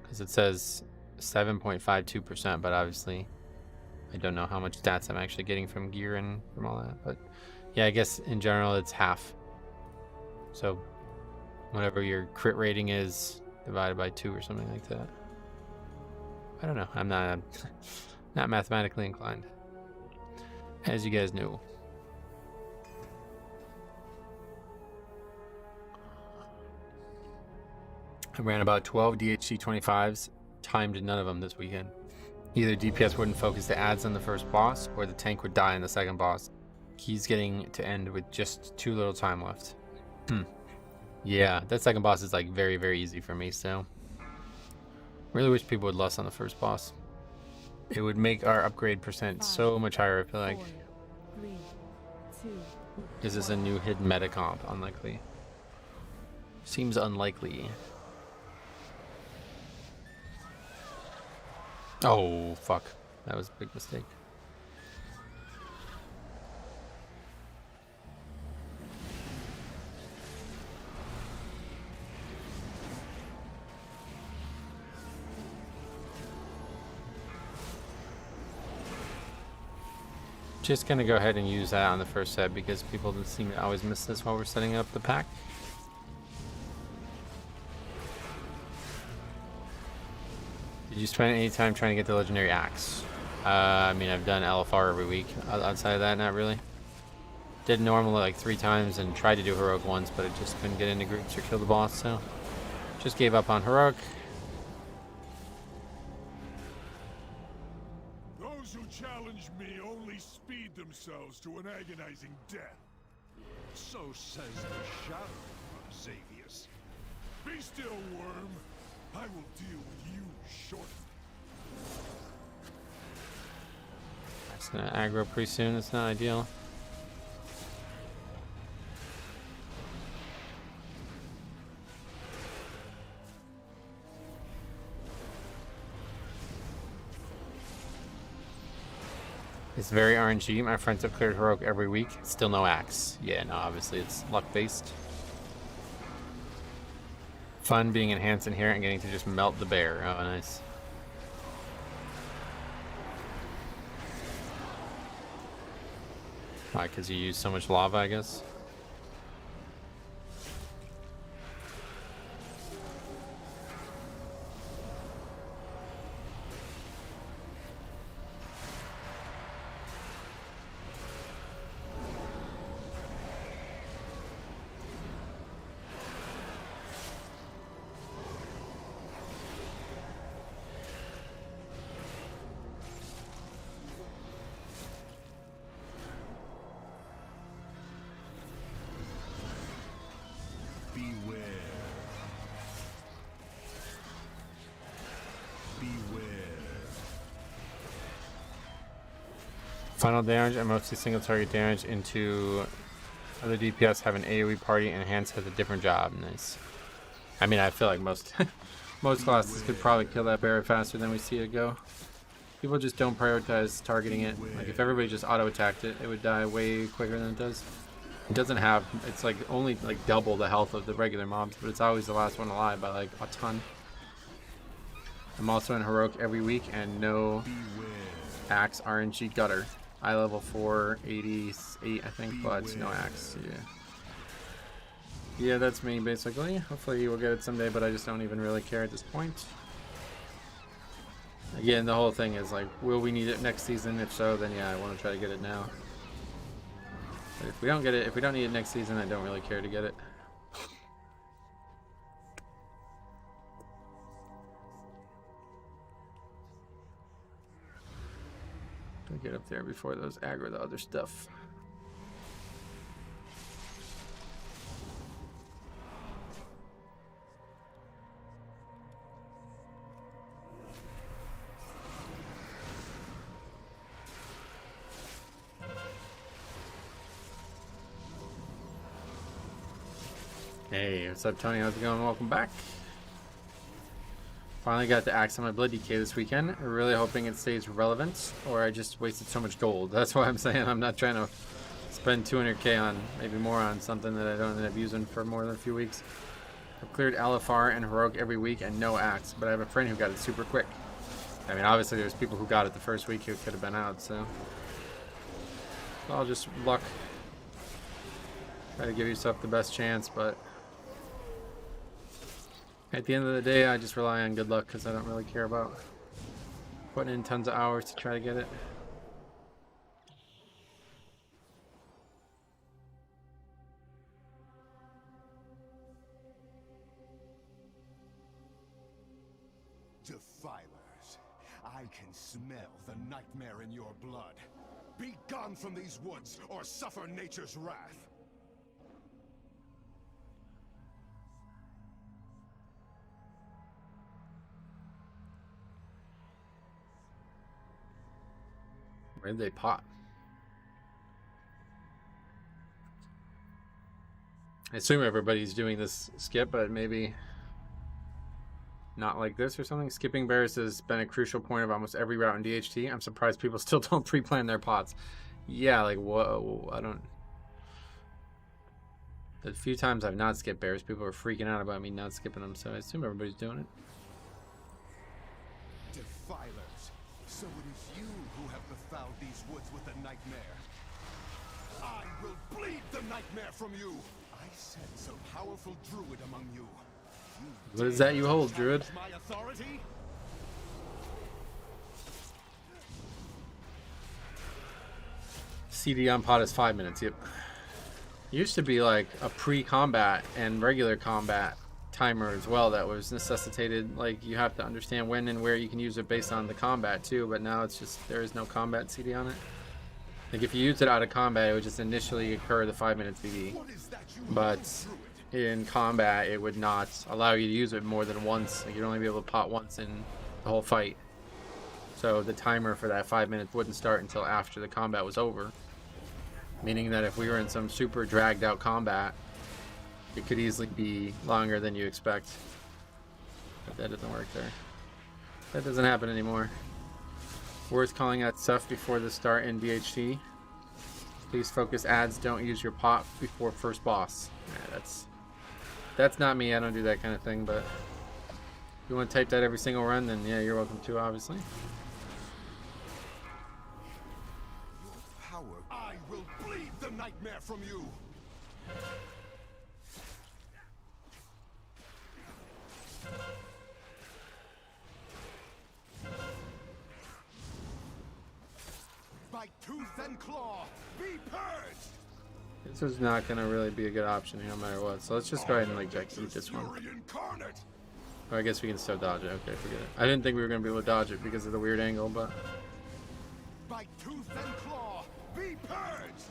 Because it says 7.52%, but obviously I don't know how much stats I'm actually getting from gear and from all that. But yeah, I guess in general it's half. So whatever your crit rating is, divided by 2 or something like that. I don't know. I'm not not mathematically inclined, as you guys know. I ran about 12 DHC 25s, timed none of them this weekend. Either DPS wouldn't focus the ads on the first boss, or the tank would die in the second boss. He's getting to end with just too little time left. Yeah, that second boss is like very, very easy for me, so really wish people would less on the first boss. It would make our upgrade percent so much higher, I feel like. 4, 3, 2, Is this a new hidden meta comp? Unlikely. Seems unlikely. Oh, fuck. That was a big mistake. Just gonna go ahead and use that on the first set because people seem to always miss this while we're setting up the pack. Did you spend any time trying to get the legendary axe? I mean, I've done LFR every week. Outside of that, not really. Did normal like 3 times and tried to do heroic once, but I just couldn't get into groups or kill the boss, so just gave up on heroic. Those who challenge me only speed themselves to an agonizing death. So says the shadow, Xavius. Be still, worm. I will deal with you shortly. It's gonna aggro pretty soon. It's not ideal. It's very RNG. My friends have cleared heroic every week. Still no axe. Yeah, no, obviously it's luck based. Fun being enhanced in here and getting to just melt the bear. Oh, nice. Why? Because you use so much lava, I guess. Final damage and mostly single target damage into other DPS have an AoE party and Enhance has a different job. Nice. I mean, I feel like most most classes could probably kill that bear faster than we see it go. People just don't prioritize targeting it. Like if everybody just auto attacked it, it would die way quicker than it does. It doesn't have, it's like only like double the health of the regular mobs, but it's always the last one alive by like a ton. I'm also in heroic every week and no axe RNG gutter. Eye level 488, I think, but no axe. Yeah, that's me basically. Hopefully we'll get it someday, but I just don't even really care at this point. Again, the whole thing is like, will we need it next season? If so, then yeah, I want to try to get it now. But if we don't get it, if we don't need it next season, I don't really care to get it. Get up there before those aggro the other stuff. Hey, what's up, Tony? How's it going? Welcome back. Finally got the axe on my Blood Decay this weekend. I'm really hoping it stays relevant, or I just wasted so much gold. That's why I'm saying I'm not trying to spend 200k on, maybe more on something that I don't end up using for more than a few weeks. I've cleared LFR and Heroic every week and no axe, but I have a friend who got it super quick. I mean, obviously there's people who got it the first week who could have been out, so it's all just luck. Try to give yourself the best chance, but At the end of the day, I just rely on good luck because I don't really care about putting in tons of hours to try to get it. Defilers, I can smell the nightmare in your blood. Be gone from these woods, or suffer nature's wrath. Where did they pop? I assume everybody's doing this skip, but maybe not like this or something. Skipping bears has been a crucial point of almost every route in DHT. I'm surprised people still don't pre-plan their pots. Yeah, like, whoa, I don't... The few times I've not skipped bears, people are freaking out about me not skipping them, so I assume everybody's doing it. Defilers, so it is you who have befouled these woods with the nightmare. I will bleed the nightmare from you. I sense a powerful druid among you. What is that you hold, druid? My authority? CD on pot is 5 minutes, yep. Used to be like a pre-combat and regular combat timer as well that was necessitated. Like, you have to understand when and where you can use it based on the combat too, but now it's just, there is no combat CD on it. Like, if you use it out of combat, it would just initially occur the 5 minute CD. But in combat, it would not allow you to use it more than once. Like, you'd only be able to pot once in the whole fight. So the timer for that 5 minutes wouldn't start until after the combat was over. Meaning that if we were in some super dragged out combat, it could easily be longer than you expect. But that doesn't work there. That doesn't happen anymore. Worth calling out stuff before the start in DHT. Please focus ads, don't use your pot before first boss. Yeah, that's not me, I don't do that kind of thing, but if you want to type that every single run, then yeah, you're welcome to, obviously. I will bleed the nightmare from you. By tooth and claw, be purged. This is not gonna really be a good option here no matter what. So let's just go ahead and like eat this one. Or I guess we can still dodge it. Okay, forget it. I didn't think we were gonna be able to dodge it because of the weird angle, but by tooth and claw, be purged.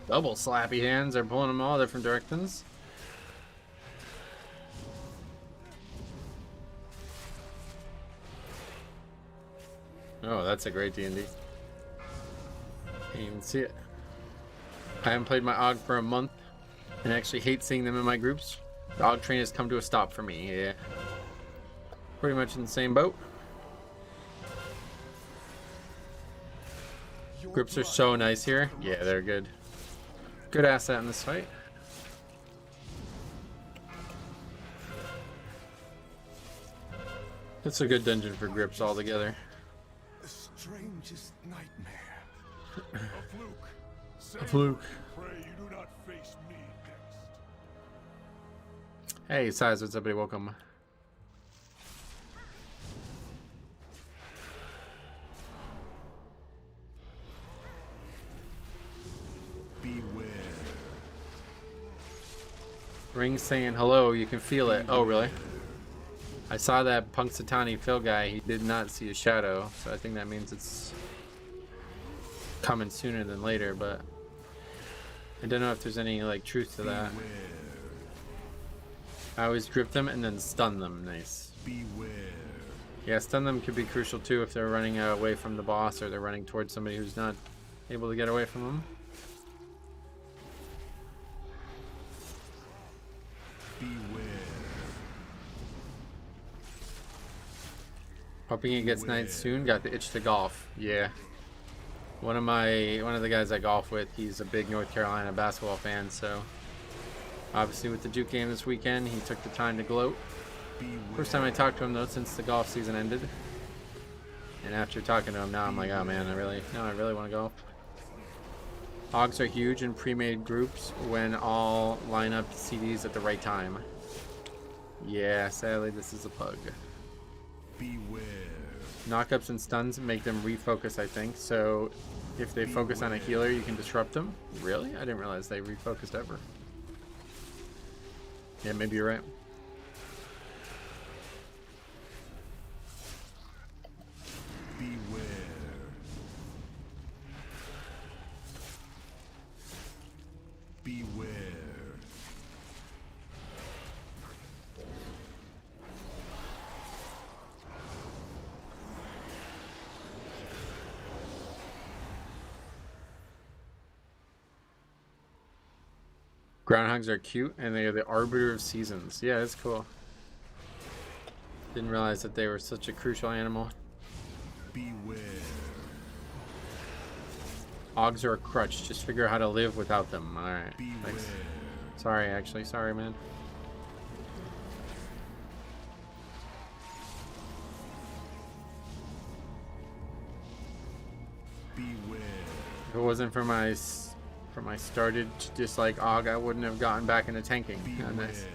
double slappy hands are pulling them all different directions. Oh, that's a great D&D. Can't even see it. I haven't played my AUG for a month and actually hate seeing them in my groups. The AUG train has come to a stop for me, yeah. Pretty much in the same boat. Grips are so nice here. Yeah, they're good. Good asset in this fight. It's a good dungeon for grips altogether. The strangest nightmare. A fluke. A fluke. Pray you do not face me next. Hey, Size, what's up, buddy? Welcome. Beware. Ring saying hello, you can feel it. Oh, really? I saw that Punxsutawney Phil guy. He did not see a shadow, so I think that means it's coming sooner than later, but I don't know if there's any like truth to that. Beware. I always grip them and then stun them. Nice. Beware. Yeah, stun them could be crucial too if they're running away from the boss or they're running towards somebody who's not able to get away from them. Beware. Hoping it gets night soon. Got the itch to golf. Yeah. One of the guys I golf with, he's a big North Carolina basketball fan, so obviously with the Duke game this weekend, he took the time to gloat. First time I talked to him though since the golf season ended. And after talking to him now I'm like, oh man, I really want to golf. Hogs are huge in pre-made groups when all line up CDs at the right time. Yeah, sadly this is a pug. Beware. Knockups and stuns make them refocus, I think. So if they focus on a healer, you can disrupt them. Really? I didn't realize they refocused ever. Yeah, maybe you're right. Beware. Beware. Groundhogs are cute, and they are the arbiter of seasons. Yeah, that's cool. Didn't realize that they were such a crucial animal. Beware. Hogs are a crutch. Just figure out how to live without them. Alright, thanks. Sorry, actually. Sorry, man. Beware. If it wasn't for my started dislike Og, I wouldn't have gotten back into tanking. Oh, nice.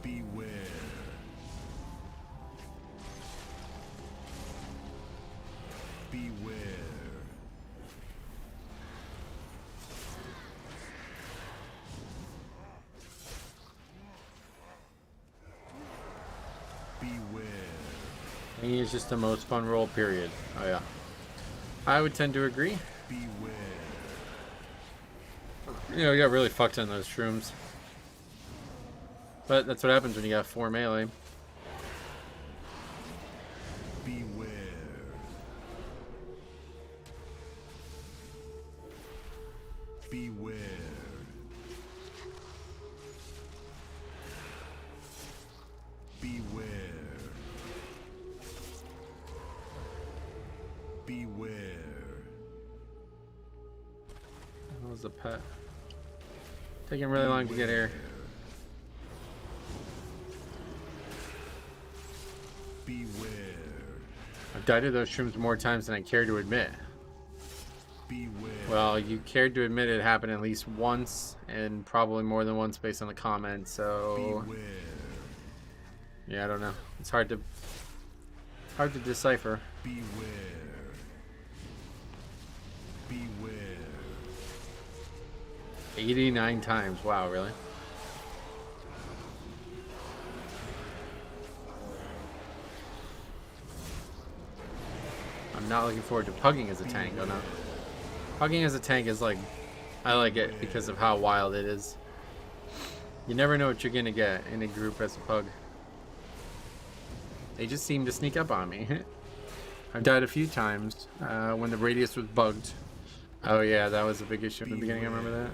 Beware. Beware. Beware. He is just the most fun role, period. Oh yeah. I would tend to agree. Beware. You know, you got really fucked on those shrooms. But that's what happens when you got 4 melee. Beware. Beware. Beware. Beware. That was a pet. Taking really long to get here. Beware. I've died to those shrooms more times than I care to admit. Beware. Well, you cared to admit it happened at least once, and probably more than once based on the comments, so... Beware. Yeah, I don't know. It's hard to decipher. Beware. Beware. 89 times. Wow, really? I'm not looking forward to pugging as a tank, oh no. Pugging as a tank is like... I like it because of how wild it is. You never know what you're gonna get in a group as a pug. They just seem to sneak up on me. I've died a few times when the radius was bugged. Oh yeah, that was a big issue in the beginning, I remember that.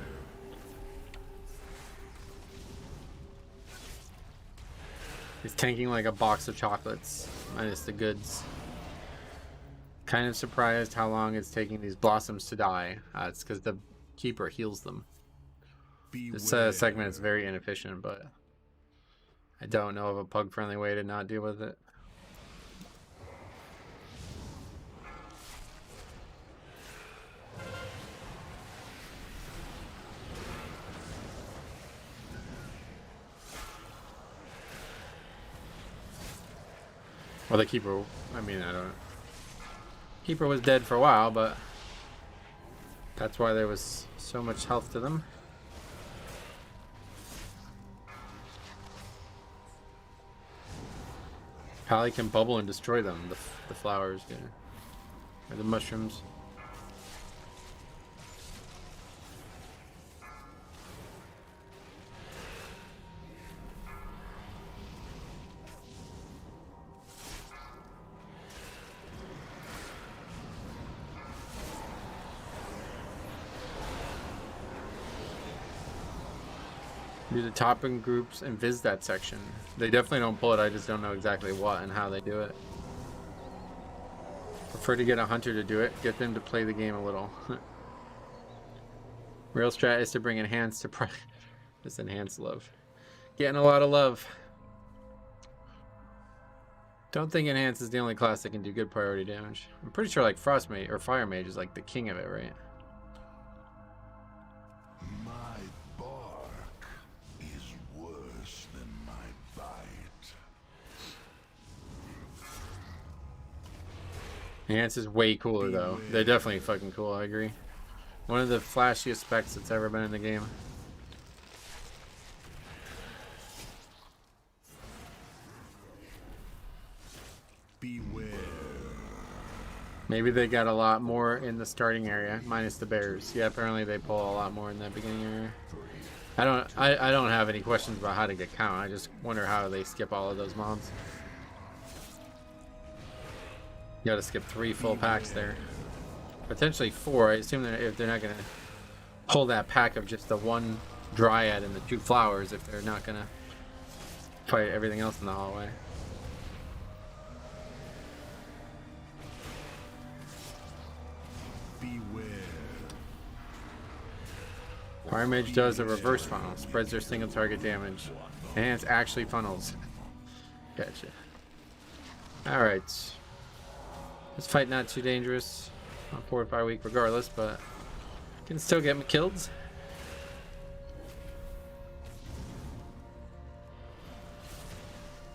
It's tanking like a box of chocolates, minus the goods. Kind of surprised how long it's taking these blossoms to die. It's because the keeper heals them. This segment is very inefficient, but I don't know of a pug-friendly way to not deal with it. Well, the keeper, I mean, I don't know. Keeper was dead for a while, but that's why there was so much health to them. Pally can bubble and destroy them, the flowers, yeah. Or the mushrooms. Do the topping groups and viz that section. They definitely don't pull it, I just don't know exactly what and how they do it. Prefer to get a hunter to do it, get them to play the game a little. Real strat is to bring enhance to this enhanced love. Getting a lot of love. Don't think enhance is the only class that can do good priority damage. I'm pretty sure like frost mage or fire mage is like the king of it, right? My bark is worse than my bite. Enhance is way cooler though. They're definitely fucking cool, I agree. One of the flashiest specs that's ever been in the game. Beware. Maybe they got a lot more in the starting area, minus the bears. Yeah, apparently they pull a lot more in that beginning area. I don't have any questions about how to get count. I just wonder how they skip all of those mobs. You gotta skip 3 full packs there. Potentially 4. I assume that if they're not gonna pull that pack of just the 1 dryad and the 2 flowers, if they're not gonna fight everything else in the hallway. Beware. Fire Mage does a reverse funnel, spreads their single target damage. Enhance actually funnels. Gotcha. Alright. This fight not too dangerous. On 4 or 5 week regardless, but can still get me killed.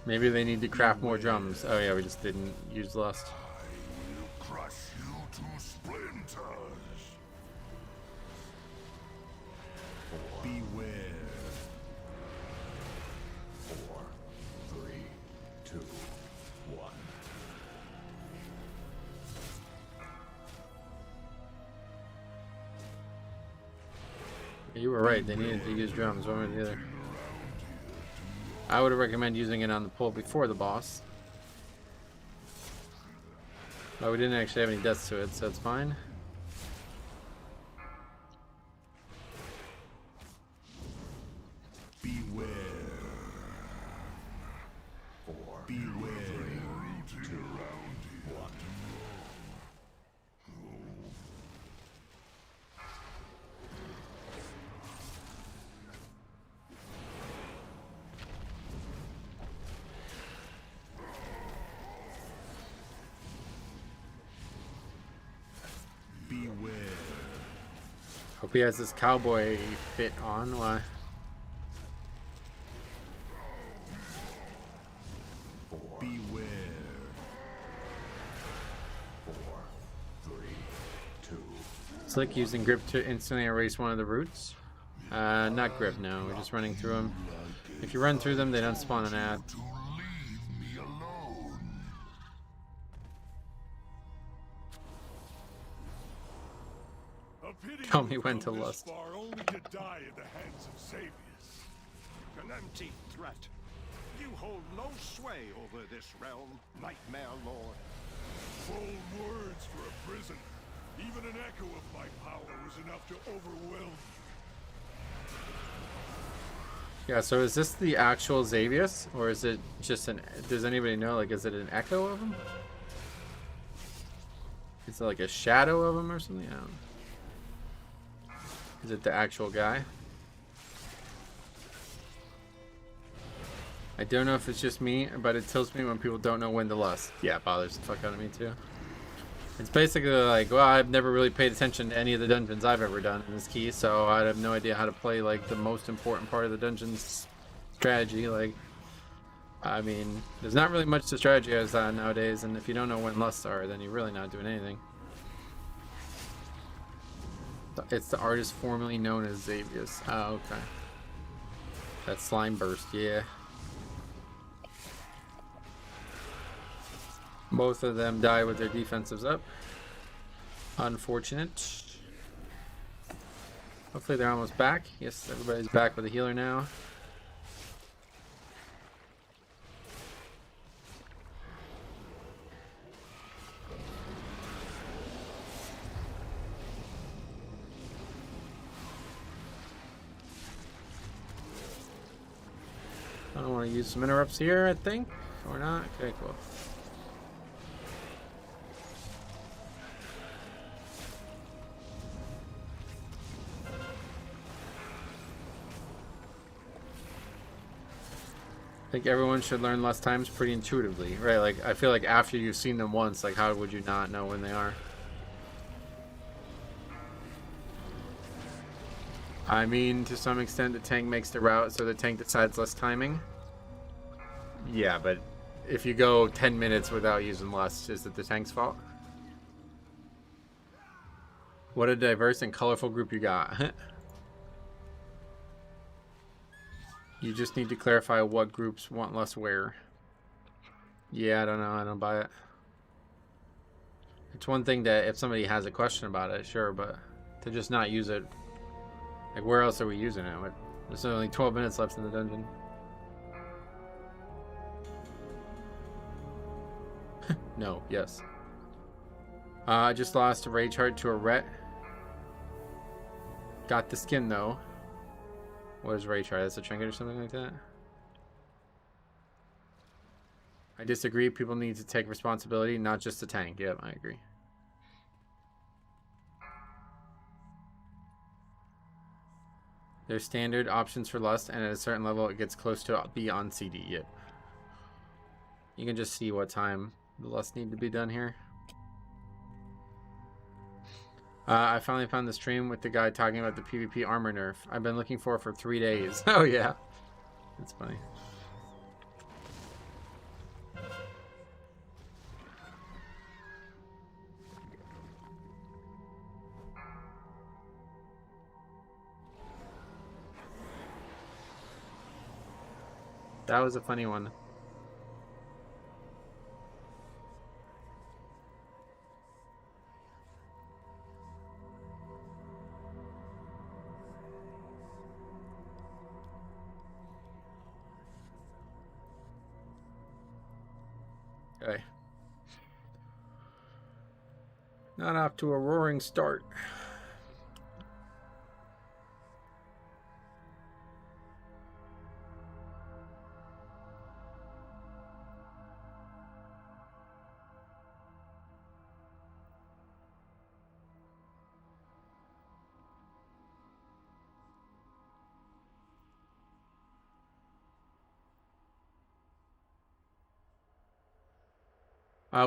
Maybe they need to craft more drums. Oh yeah, we just didn't use lust. I will crush you to splinters. Beware. 4, 3, 2, 1. You were right, they needed to use drums, one or the other. I would recommend using it on the pull before the boss. But we didn't actually have any deaths to it, so it's fine. Beware. 4, Beware. 3, 2, 1. Beware. Hope he has this cowboy fit on. Why? Beware. 4, 3, 2. It's like using grip to instantly erase one of the roots. Not grip, no. We're just running through them. If you run through them, they don't spawn an ad. To leave me alone. A pity Tell me you when come to this lust. far only to die in the hands of Xavius. An empty threat. You hold no sway over this realm, Nightmare Lord. Bold words for a prisoner. Even an echo of my power was enough to overwhelm you. Yeah, so is this the actual Xavius? Or is it just an... Does anybody know? Like, is it an echo of him? Is it like a shadow of him or something? I don't know. Is it the actual guy? I don't know if it's just me, but it tilts me when people don't know when to lust. Yeah, it bothers the fuck out of me too. It's basically like, well, I've never really paid attention to any of the dungeons I've ever done in this key, so I have no idea how to play like the most important part of the dungeon's strategy. Like, I mean, there's not really much to strategize on nowadays, and if you don't know when lusts are, then you're really not doing anything. It's the artist formerly known as Xavius. Oh, okay. That slime burst, yeah. Both of them die with their defensives up. Unfortunate. Hopefully they're almost back. Yes, everybody's back with a healer now. I don't want to use some interrupts here, I think. Or not? Okay, cool. I think everyone should learn less times pretty intuitively, right? Like, I feel like after you've seen them once, like, how would you not know when they are? I mean, to some extent, the tank makes the route, so the tank decides less timing. Yeah, but if you go 10 minutes without using lust, is it the tank's fault? What a diverse and colorful group you got. You just need to clarify what groups want less wear. Yeah, I don't know. I don't buy it. It's one thing that if somebody has a question about it, sure, but to just not use it, like, where else are we using it? There's only 12 minutes left in the dungeon. No, yes. I just lost a rage heart to a ret. Got the skin though. What is rage heart? That's a trinket or something like that? I disagree. People need to take responsibility, not just the tank. Yep, I agree. There's standard options for lust, and at a certain level it gets close to be on CD. Yep. You can just see what time the lust need to be done here. I finally found the stream with the guy talking about the PvP armor nerf. I've been looking for it for 3 days. Oh yeah, that's funny. That was a funny one. Okay. Not off to a roaring start.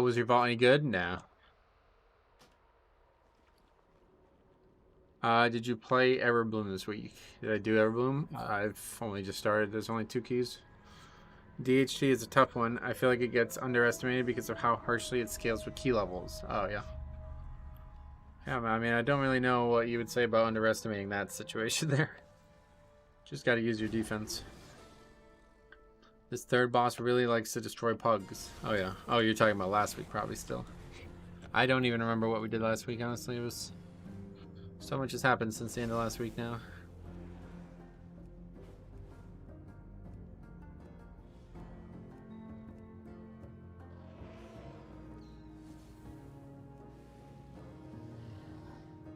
Was your vault any good? No. Did you play Everbloom this week? Did I do Everbloom? I've only just started. There's only 2 keys. DHT is a tough one. I feel like it gets underestimated because of how harshly it scales with key levels. Oh, yeah. Yeah, I mean, I don't really know what you would say about underestimating that situation there. Just got to use your defense. This third boss really likes to destroy pugs. Oh, yeah. Oh, you're talking about last week, probably still. I don't even remember what we did last week, honestly. It was... so much has happened since the end of last week now.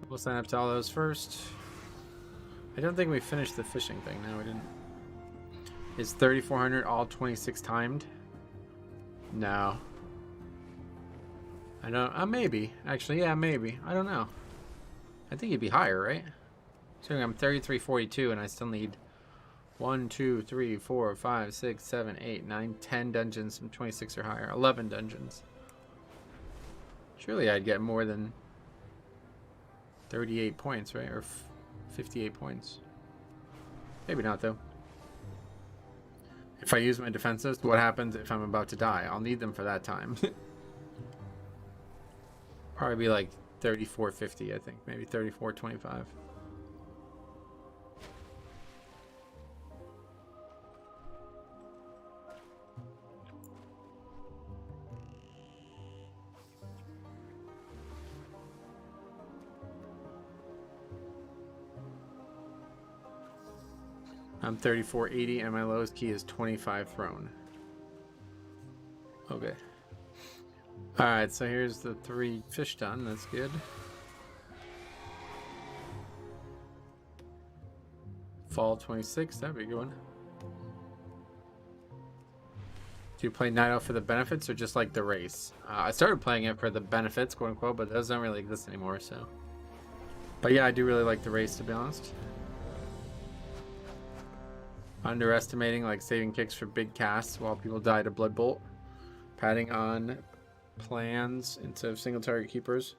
We'll sign up to all those first. I don't think we finished the fishing thing. No, we didn't. Is 3,400 all 26 timed? No. I don't... maybe. Actually, yeah, maybe. I don't know. I think it'd be higher, right? So I'm 3342 and I still need 1, 2, 3, 4, 5, 6, 7, 8, 9, 10 dungeons from 26 or higher. 11 dungeons. Surely I'd get more than 38 points, right? Or 58 points. Maybe not, though. If I use my defenses, what happens if I'm about to die? I'll need them for that time. Probably be like 34.50, I think. Maybe 34.25. I'm 34.80 and my lowest key is 25 thrown. Okay. Alright, so here's the 3 fish done. That's good. Fall 26, that'd be a good one. Do you play Night Elf for the benefits or just like the race? I started playing it for the benefits, quote unquote, but those don't really exist anymore, so. But yeah, I do really like the race, to be honest. Underestimating, like saving kicks for big casts while people die to Blood Bolt. Padding on plans instead of single target keepers.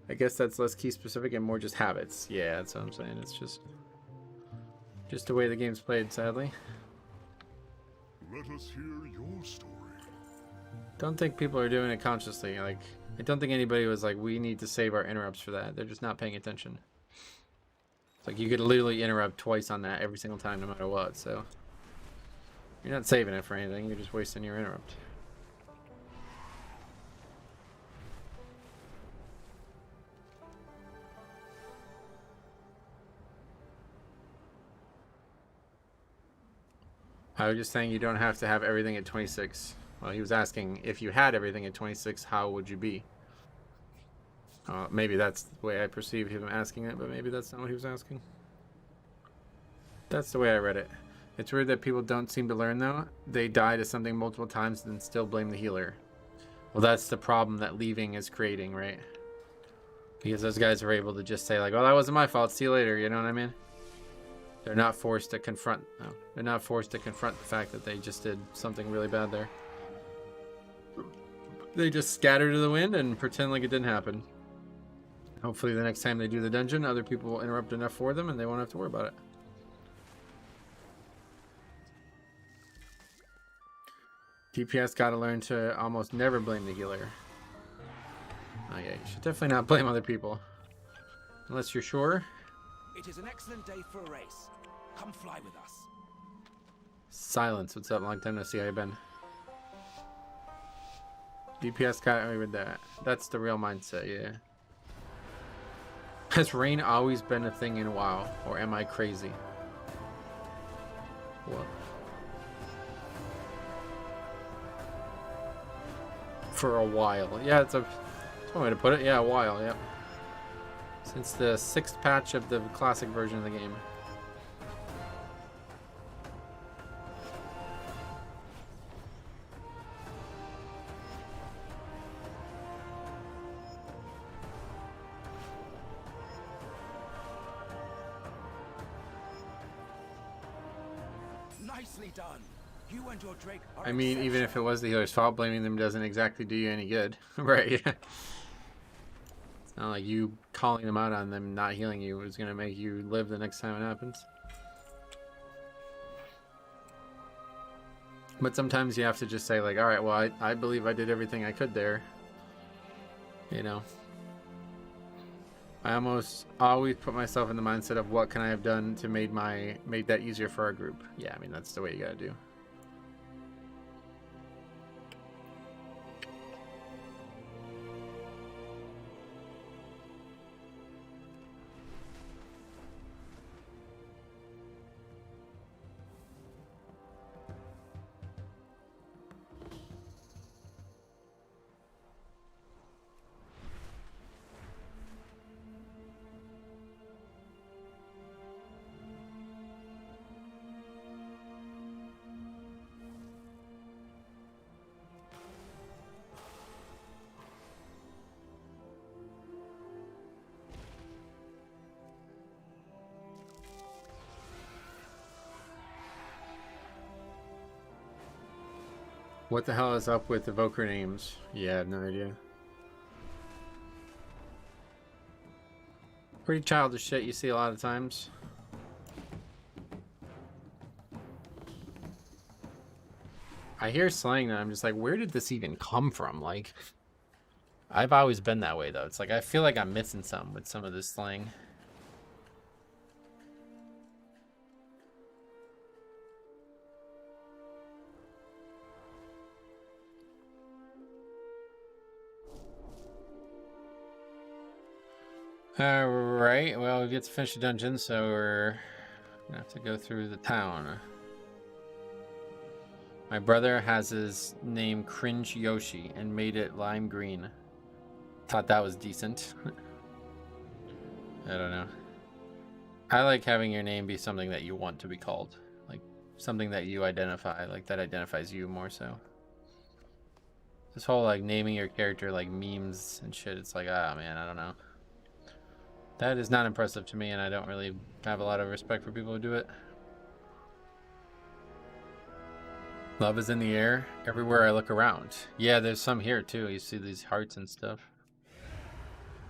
I guess that's less key specific and more just habits. Yeah, that's what I'm saying. It's just the way the game's played, sadly. Let us hear your story. Don't think people are doing it consciously. Like, I don't think anybody was like, we need to save our interrupts for that. They're just not paying attention. It's like you could literally interrupt twice on that every single time, no matter what. So you're not saving it for anything. You're just wasting your interrupt. I was just saying you don't have to have everything at 26. Well, he was asking if you had everything at 26, how would you be? Maybe that's the way I perceived him asking it, but maybe that's not what he was asking. That's the way I read it. It's weird that people don't seem to learn, though. They die to something multiple times and then still blame the healer. Well, that's the problem that leaving is creating, right? Because those guys are able to just say, like, well, that wasn't my fault. See you later. You know what I mean? They're not forced to confront. No, they're not forced to confront the fact that they just did something really bad there. They just scatter to the wind and pretend like it didn't happen. Hopefully the next time they do the dungeon, other people will interrupt enough for them and they won't have to worry about it. DPS gotta learn to almost never blame the healer. Oh yeah, you should definitely not blame other people. Unless you're sure. It is an excellent day for a race. Come fly with us. Silence. What's up? Long time no see. How you been? DPS got away with that. That's the real mindset, yeah. Has rain always been a thing in WoW? Or am I crazy? What? For a while. Yeah, that's one way to put it. Yeah, a while, yep. Since the 6th patch of the classic version of the game. Nicely done. You and your Drake are I mean, even if it was the healer's fault, blaming them doesn't exactly do you any good. Right, yeah. It's not like you calling them out on them not healing you is going to make you live the next time it happens. But sometimes you have to just say, like, alright, well, I believe I did everything I could there. You know. I almost always put myself in the mindset of what can I have done to make that easier for our group. Yeah, I mean, that's the way you gotta do. What the hell is up with evoker names? Yeah, I have no idea. Pretty childish shit you see a lot of times. I hear slang that I'm just like, where did this even come from? Like, I've always been that way though. It's like I feel like I'm missing something with some of this slang. Alright, well, we get to finish the dungeon, so we're gonna have to go through the town. My brother has his name Cringe Yoshi and made it lime green. Thought that was decent. I don't know. I like having your name be something that you want to be called. Like, something that you identify, like that identifies you more so. This whole like naming your character like memes and shit, it's like, ah man, I don't know. That is not impressive to me, and I don't really have a lot of respect for people who do it. Love is in the air everywhere I look around. Yeah, there's some here too. You see these hearts and stuff.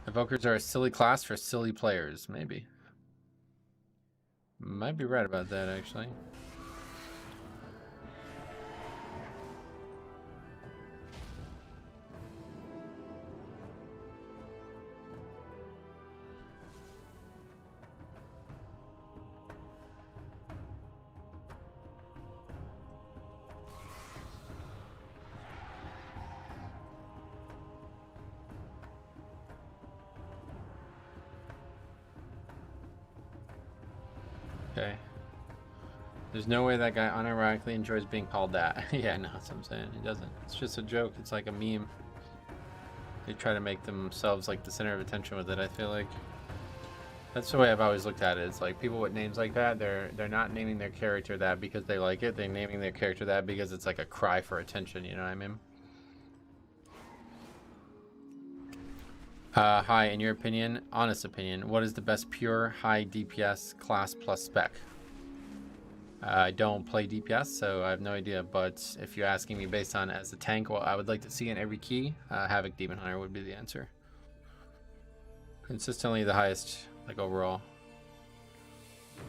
Evokers are a silly class for silly players, maybe. Might be right about that, actually. Okay. There's no way that guy unironically enjoys being called that. Yeah, no, that's what I'm saying. He doesn't. It's just a joke. It's like a meme. They try to make themselves like the center of attention with it, I feel like. That's the way I've always looked at it. It's like people with names like that, they're not naming their character that because they like it. They're naming their character that because it's like a cry for attention, you know what I mean? Hi, in your opinion, honest opinion, what is the best pure high DPS class plus spec? I don't play DPS, so I have no idea, but if you're asking me based on as a tank, well, I would like to see in every key, Havoc Demon Hunter would be the answer. Consistently the highest, like overall.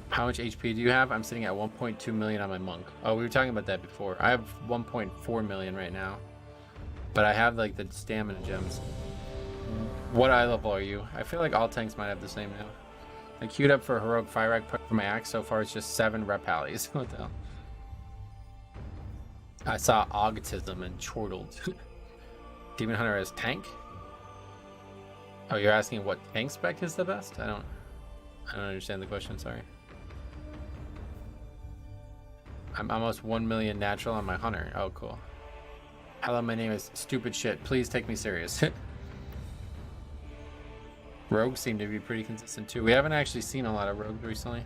How much HP do you have? I'm sitting at 1.2 million on my monk. Oh, we were talking about that before. I have 1.4 million right now, but I have like the stamina gems. What eye level are you? I feel like all tanks might have the same now. I queued up for a heroic fire rack for my axe. So far it's just 7 rep-allies. What the hell? I saw autism and chortled. Demon Hunter as tank? Oh, you're asking what tank spec is the best? I don't understand the question, sorry. I'm almost 1 million natural on my hunter. Oh, cool. Hello, my name is Stupid Shit. Please take me serious. Rogues seem to be pretty consistent too. We haven't actually seen a lot of rogues recently.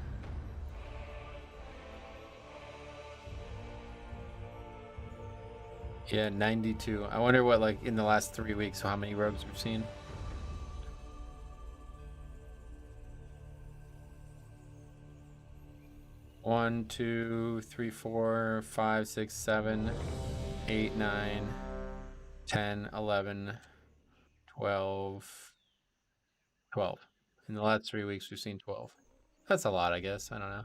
Yeah, 92. I wonder what, like, in the last 3 weeks, how many rogues we've seen. One, 2, 3, 4, 5, 6, 7, 8, 9, 10, 11, 12. 12. In the last 3 weeks, we've seen 12. That's a lot, I guess. I don't know.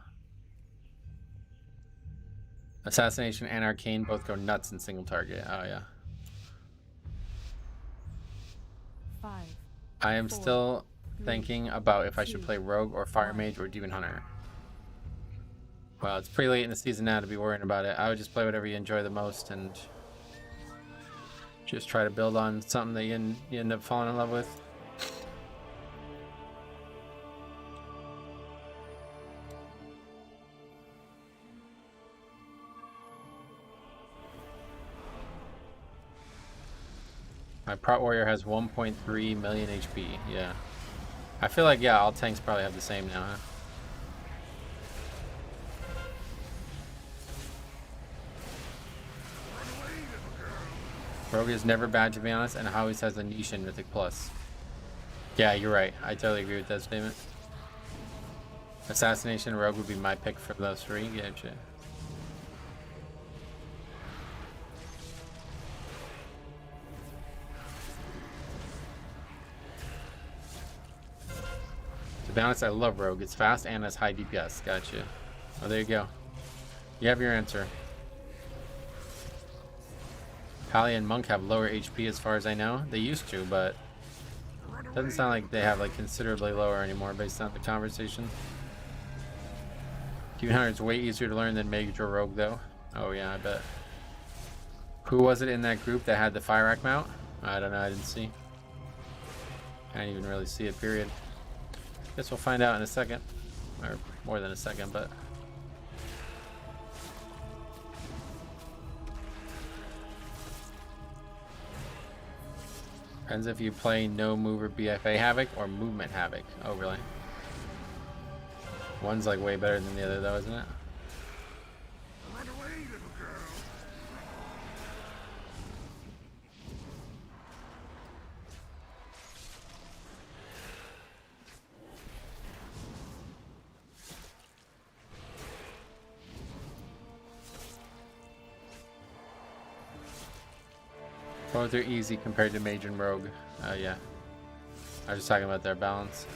Assassination and Arcane both go nuts in single target. Oh, yeah. 5. I am still thinking about if I should play Rogue or Fire Mage or Demon Hunter. Well, it's pretty late in the season now to be worrying about it. I would just play whatever you enjoy the most and just try to build on something that you end up falling in love with. My Prot Warrior has 1.3 million HP, yeah. I feel like, yeah, all tanks probably have the same now, huh? Rogue is never bad, to be honest, and always has a niche in Mythic Plus. Yeah, you're right. I totally agree with that statement. Assassination Rogue would be my pick for those 3. Gotcha. To be honest, I love Rogue. It's fast and has high DPS. Gotcha. Oh, there you go. You have your answer. Pally and Monk have lower HP as far as I know. They used to, but it doesn't sound like they have like considerably lower anymore based on the conversation. Demon Hunter is way easier to learn than Major Rogue though. Oh yeah, I bet. Who was it in that group that had the fire rack mount? I don't know, I didn't see. I didn't even really see it, period. Guess we'll find out in a second. Or more than a second, but... Depends if you play no mover BFA Havoc or movement Havoc. Oh, really? One's like way better than the other though, isn't it? Both are easy compared to Mage and Rogue. Yeah. I was just talking about their balance.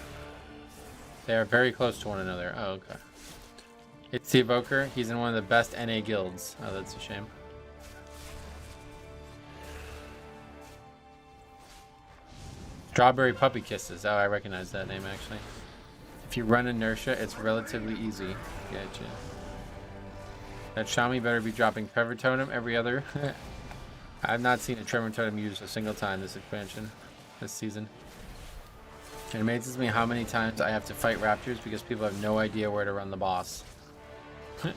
They are very close to one another. Oh, okay. It's the Evoker. He's in one of the best NA guilds. Oh, that's a shame. Strawberry Puppy Kisses. Oh, I recognize that name, actually. If you run Inertia, it's relatively easy. Gotcha. That Shami better be dropping Trevor Totem every other. I've not seen a Trevor Totem used a single time this expansion, this season. It amazes me how many times I have to fight Raptors because people have no idea where to run the boss. Okay,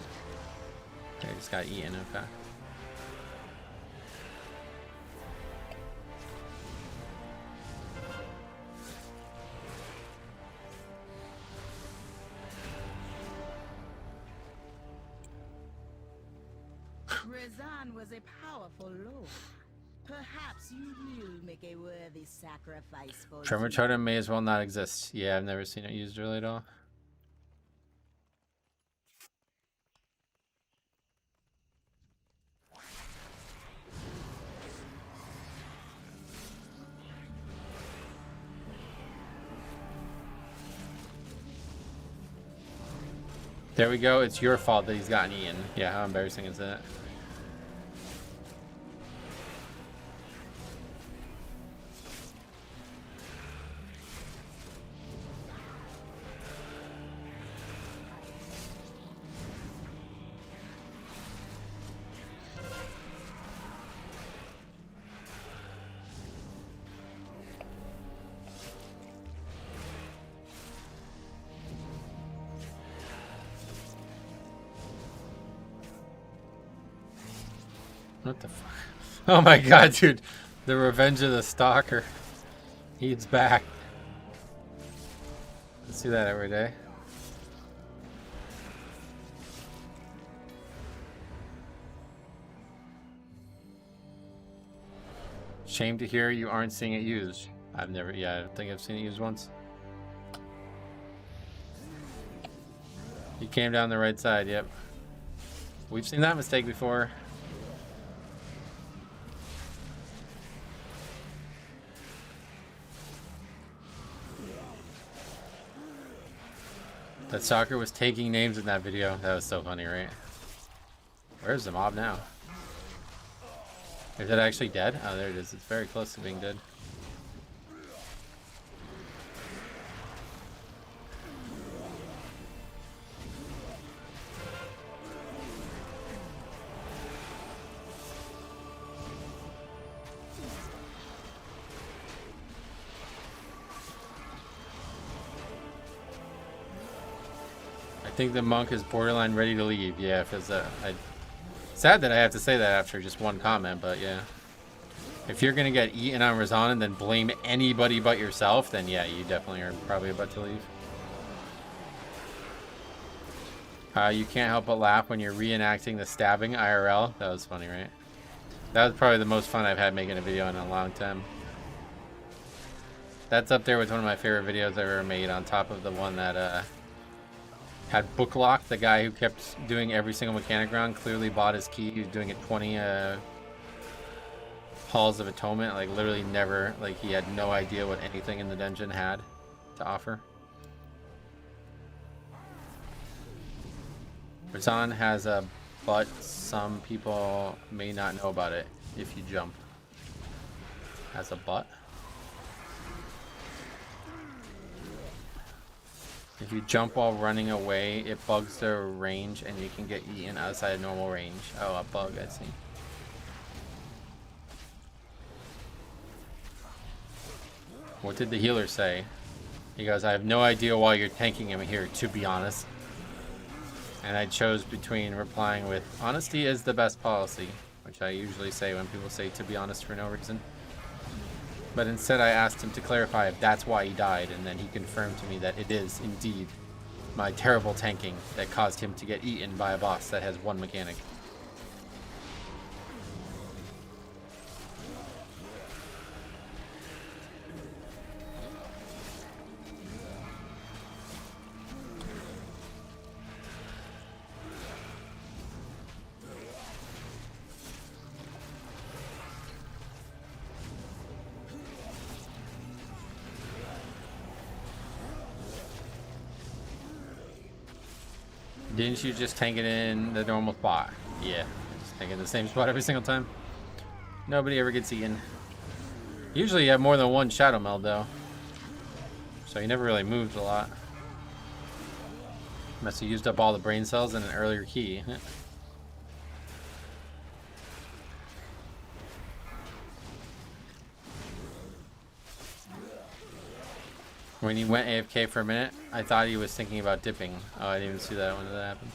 just got eaten, okay. Rezan was a powerful lord. Perhaps you will make a worthy sacrifice for Tremor you. Totem may as well not exist. Yeah, I've never seen it used really at all. There we go. It's your fault that he's gotten eaten. Yeah, how embarrassing is that? What the fuck? Oh my god, dude. The Revenge of the Stalker. He's back. I see that every day. Shame to hear you aren't seeing it used. I've never, yeah, I don't think I've seen it used once. He came down the right side, yep. We've seen that mistake before. That stalker was taking names in that video. That was so funny, right? Where's the mob now? Is it actually dead? Oh, there it is. It's very close to being dead. I think the monk is borderline ready to leave. Yeah, because sad that I have to say that after just one comment, but yeah. If you're gonna get eaten on Razan and then blame anybody but yourself, then yeah, you definitely are probably about to leave. You can't help but laugh when you're reenacting the stabbing IRL. That was funny, right? That was probably the most fun I've had making a video in a long time. That's up there with one of my favorite videos I've ever made, on top of the one that had Booklock, the guy who kept doing every single mechanic round, clearly bought his key. He was doing it 20 Halls of Atonement, like literally never, like he had no idea what anything in the dungeon had to offer. Razan has a butt. Some people may not know about it if you jump. Has a butt? If you jump while running away, it bugs the range and you can get eaten outside normal range. Oh, a bug, I see. What did the healer say? He goes, I have no idea why you're tanking him here, to be honest. And I chose between replying with, honesty is the best policy, which I usually say when people say to be honest for no reason. But instead I asked him to clarify if that's why he died, and then he confirmed to me that it is indeed my terrible tanking that caused him to get eaten by a boss that has one mechanic. Didn't you just tank it in the normal spot? Yeah, just tank it in the same spot every single time. Nobody ever gets eaten. Usually you have more than one shadow meld though, so you never really moved a lot. Must have used up all the brain cells in an earlier key. When he went AFK for a minute, I thought he was thinking about dipping. Oh, I didn't even see that when that happened.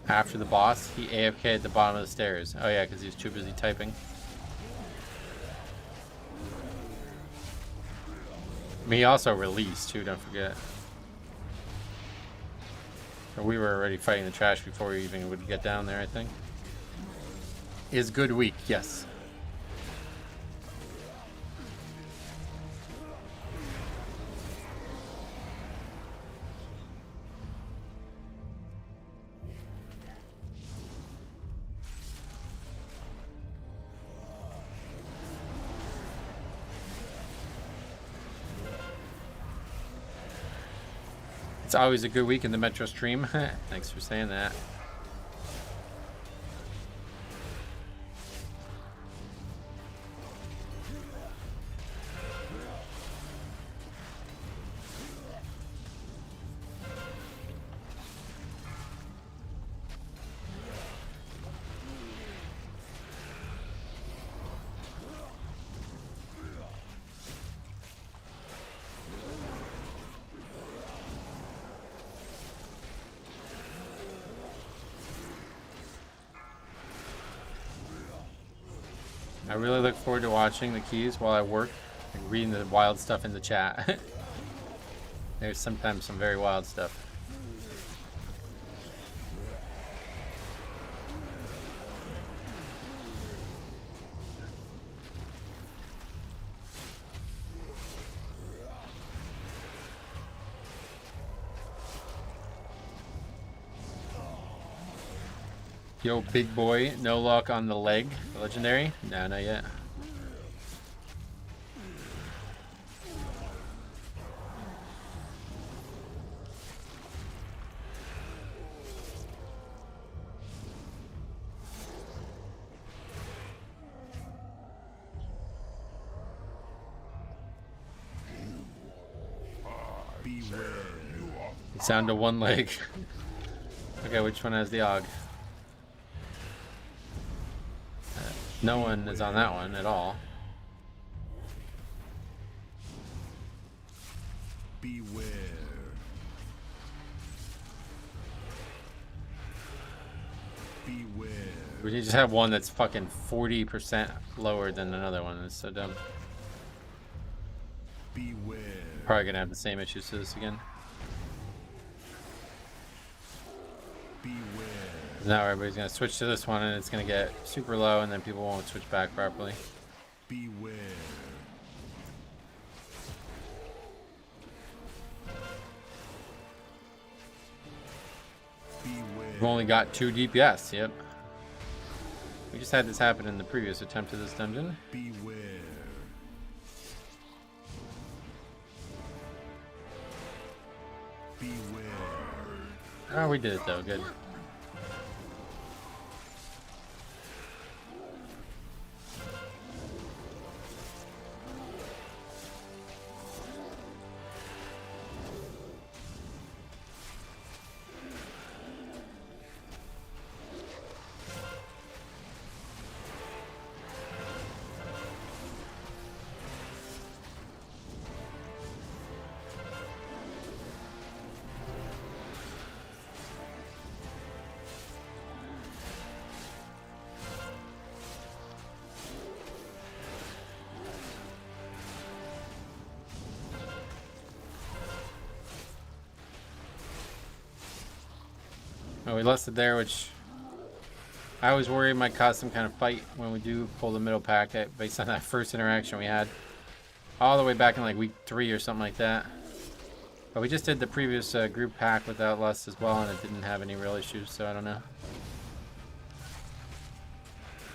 After the boss, he AFK at the bottom of the stairs. Oh yeah, because he was too busy typing. I mean, he also released too, don't forget. So we were already fighting the trash before we even would get down there, I think. Is good week, yes. It's always a good week in the Metro stream. Thanks for saying that. I really look forward to watching the keys while I work and reading the wild stuff in the chat. There's sometimes some very wild stuff. Yo, big boy, no luck on the leg. Legendary? No, not yet. It's down to one leg. Okay, which one has the AUG? No one is on that one at all. Beware. Beware. We just have one that's fucking 40% lower than another one. It's so dumb. Beware. Probably gonna have the same issues to this again. Beware. Now everybody's gonna switch to this one and it's gonna get super low and then people won't switch back properly. Beware. Beware. We've only got 2 DPS, yep. We just had this happen in the previous attempt to this dungeon. Beware. Beware. Oh, we did it though, good. Oh, we lost it there, which I always worry might cause some kind of fight when we do pull the middle pack based on that first interaction we had. All the way back in like week 3 or something like that. But we just did the previous group pack without Lust as well, and it didn't have any real issues, so I don't know.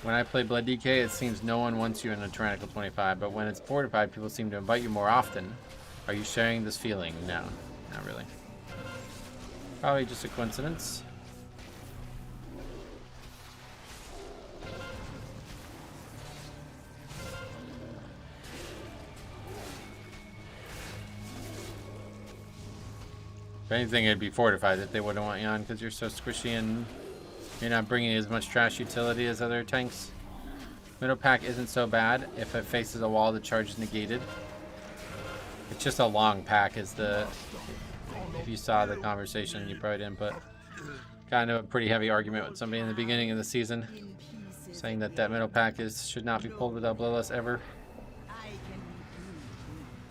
When I play Blood DK, it seems no one wants you in a Tyrannical 25, but when it's fortified, people seem to invite you more often. Are you sharing this feeling? No, not really. Probably just a coincidence. If anything, it'd be fortified that they wouldn't want you on because you're so squishy and you're not bringing as much trash utility as other tanks. Middle pack isn't so bad if it faces a wall, the charge is negated. It's just a long pack is the... If you saw the conversation, you probably didn't, but kind of a pretty heavy argument with somebody in the beginning of the season saying that that middle pack should not be pulled without Bloodlust ever.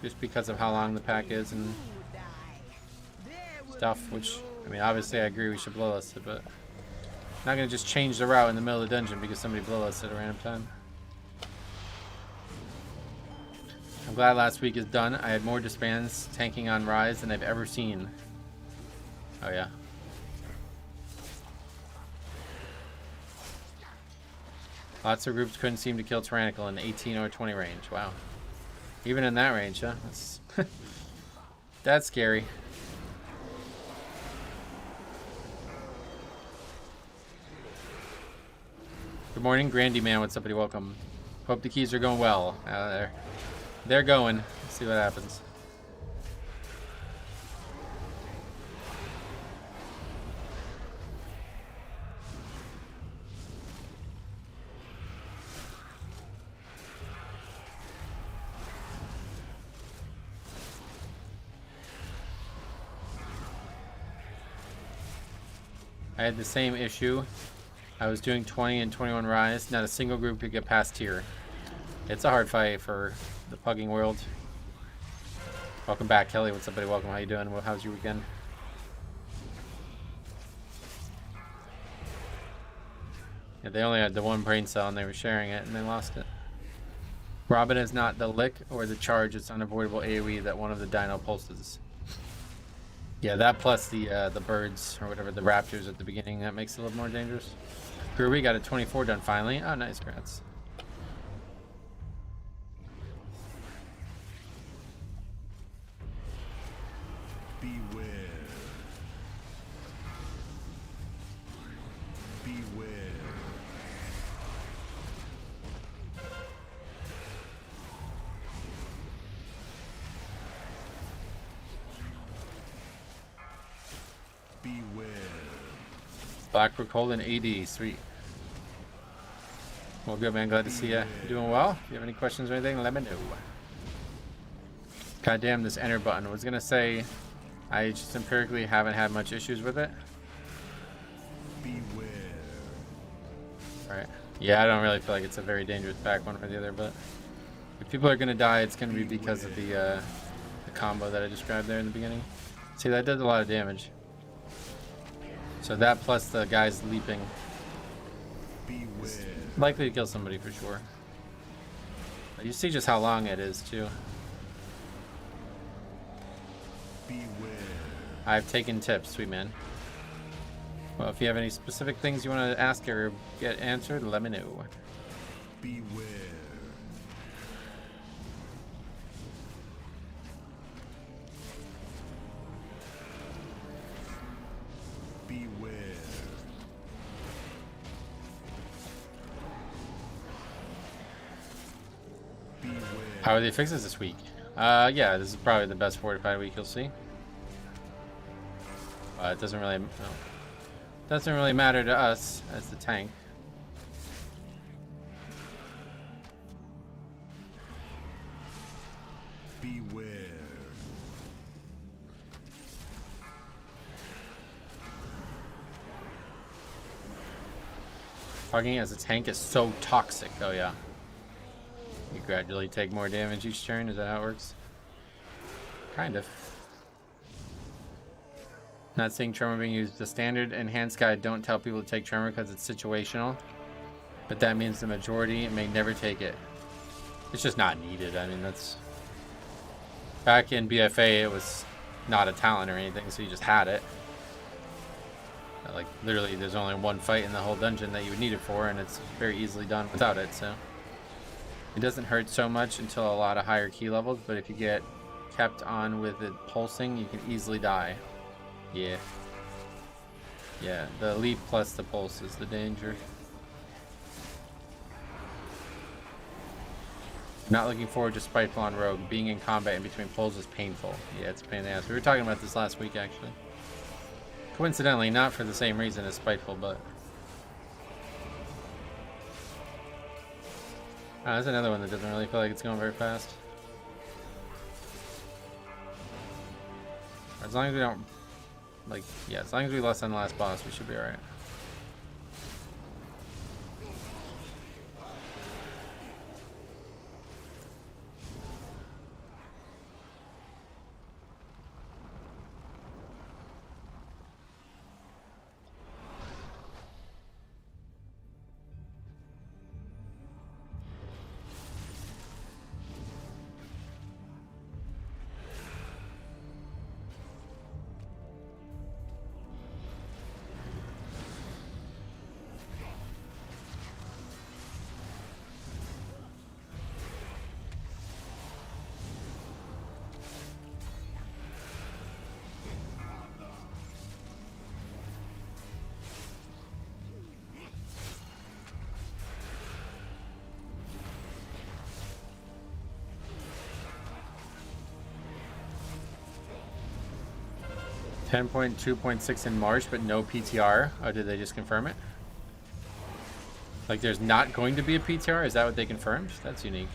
Just because of how long the pack is and stuff, which, I mean, obviously I agree we should Bloodlust it, but I'm not going to just change the route in the middle of the dungeon because somebody Bloodlusted at a random time. I'm glad last week is done. I had more disbands tanking on Rise than I've ever seen. Oh yeah. Lots of groups couldn't seem to kill Tyrannical in 18 or 20 range. Wow. Even in that range, huh? That's, that's scary. Good morning, Grandy Man. What's up, buddy? Welcome. Hope the keys are going well. They're going. Let's see what happens. I had the same issue. I was doing 20 and 21 Rise. Not a single group could get past tier. It's a hard fight for the pugging world. Welcome back, Kelly. What's up, buddy? Welcome. How you doing? How's your weekend? Yeah, they only had the one brain cell and they were sharing it and they lost it. Robin is not the lick or the charge. It's unavoidable AoE that one of the dino pulses. Yeah, that plus the birds or whatever, the raptors at the beginning, that makes it a little more dangerous. Groovy got a 24 done finally. Oh, nice, congrats. Beware. Beware. Beware. Blackbrook holding AD, sweet. Well, good, man. Glad to see you doing well. If you have any questions or anything, let me know. God damn this enter button. I was gonna say I just empirically haven't had much issues with it. Beware. Alright. Yeah, I don't really feel like it's a very dangerous pack one or the other, but if people are gonna die, it's gonna be because of the combo that I described there in the beginning. See, that does a lot of damage. So that plus the guys leaping. Beware. Likely to kill somebody for sure. But you see just how long it is too. Beware. I've taken tips, sweet man. Well, if you have any specific things you want to ask or get answered, let me know. Beware. Beware. Beware. How are the fixes this week? Yeah, this is probably the best fortified week you'll see. It doesn't really matter to us as the tank. Beware. Pugging as a tank is so toxic. Oh yeah. You gradually take more damage each turn. Is that how it works? Kind of. Not seeing Tremor being used. The standard enhanced guide don't tell people to take Tremor because it's situational. But that means the majority may never take it. It's just not needed. I mean, that's... Back in BFA, it was not a talent or anything, so you just had it. Like, literally, there's only one fight in the whole dungeon that you would need it for, and it's very easily done without it, so. It doesn't hurt so much until a lot of higher key levels, but if you get kept on with it pulsing, you can easily die. Yeah. Yeah, the leap plus the pulse is the danger. Not looking forward to Spiteful on Rogue. Being in combat in between pulls is painful. Yeah, it's a pain in the ass. We were talking about this last week, actually. Coincidentally, not for the same reason as Spiteful, but... Ah, there's another one that doesn't really feel like it's going very fast. As long as we don't... Like, yeah, as long as we less than the last boss, we should be alright. .2.6 in March, but no PTR. Oh, did they just confirm it? Like, there's not going to be a PTR? Is that what they confirmed? That's unique.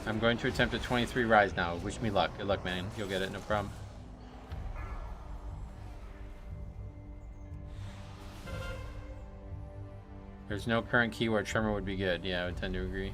I'm going to attempt a 23 rise now. Wish me luck. Good luck, man. You'll get it, no problem. There's no current keyword. Tremor would be good. Yeah, I would tend to agree.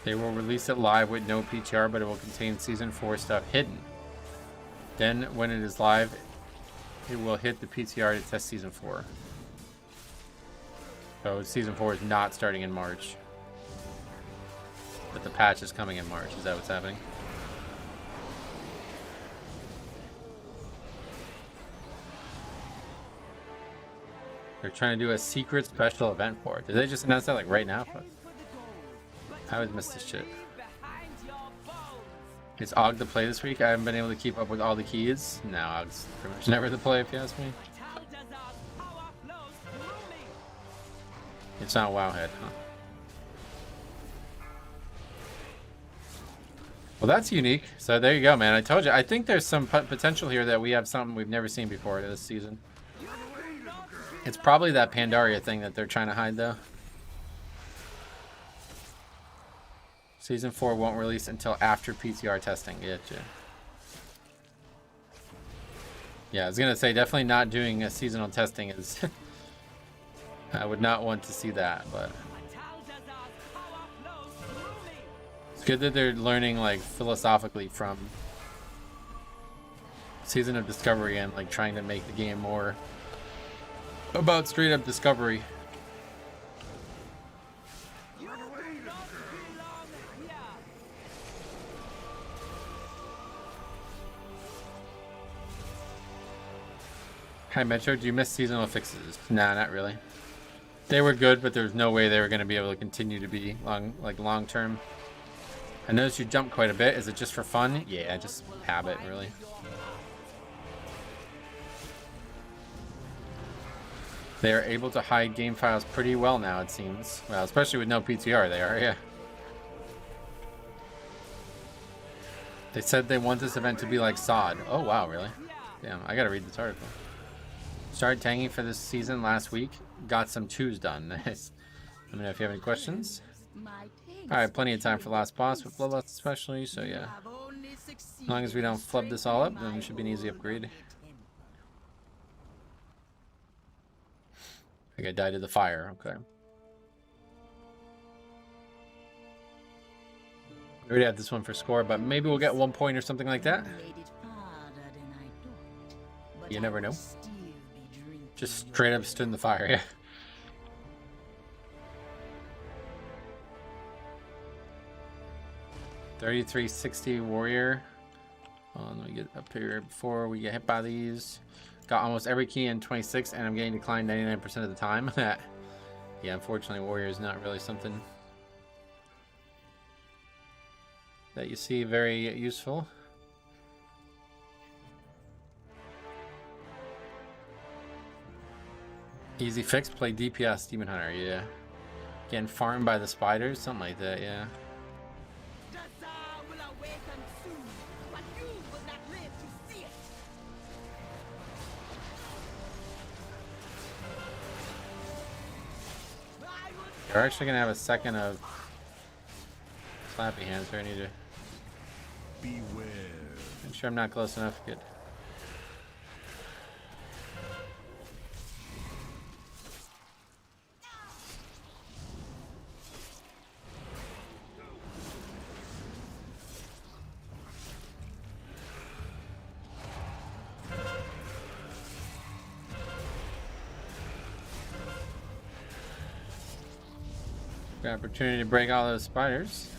They will release it live with no PTR, but it will contain Season 4 stuff hidden. Then, when it is live, it will hit the PTR to test Season 4. So, Season 4 is not starting in March. But the patch is coming in March. Is that what's happening? They're trying to do a secret special event for it. Did they just announce that like right now? I always miss this shit. Is Og the play this week? I haven't been able to keep up with all the keys. No, Og's pretty much never the play if you ask me. It's not Wowhead, huh? Well, that's unique. So there you go, man. I told you. I think there's some potential here that we have something we've never seen before this season. It's probably that Pandaria thing that they're trying to hide, though. Season 4 won't release until after PTR testing. Yeah, I was going to say, definitely not doing a seasonal testing is... I would not want to see that, but... It's good that they're learning, like, philosophically from Season of Discovery and, like, trying to make the game more about straight-up discovery. Hi Metro, do you miss seasonal fixes? Nah, not really. They were good, but there's no way they were going to be able to continue to be long term. I noticed you jumped quite a bit. Is it just for fun? Yeah, just habit, really. They are able to hide game files pretty well now, it seems. Well, especially with no PTR, they are, yeah. They said they want this event to be like SOD. Oh wow, really? Damn, I gotta read this article. Started tanking for this season last week. Got some 2s done. Nice. Let me know if you have any questions. Alright, plenty of time for last boss with Bloodlust especially, so yeah. As long as we don't flub this all up, then it should be an easy upgrade. I think I died to the fire, okay. We already had this one for score, but maybe we'll get 1 point or something like that. You never know. Just straight up stood in the fire, yeah. $33.60 warrior. Let me get up here before we get hit by these. Got almost every key in 26, and I'm getting declined 99% of the time. Yeah, unfortunately, warrior is not really something that you see very useful. Easy fix, play DPS, Demon Hunter, yeah. Getting farmed by the spiders, something like that, yeah. We're actually gonna have a second of slappy hands here. I need to Beware. make sure I'm not close enough. Good. Good opportunity to break all those spiders.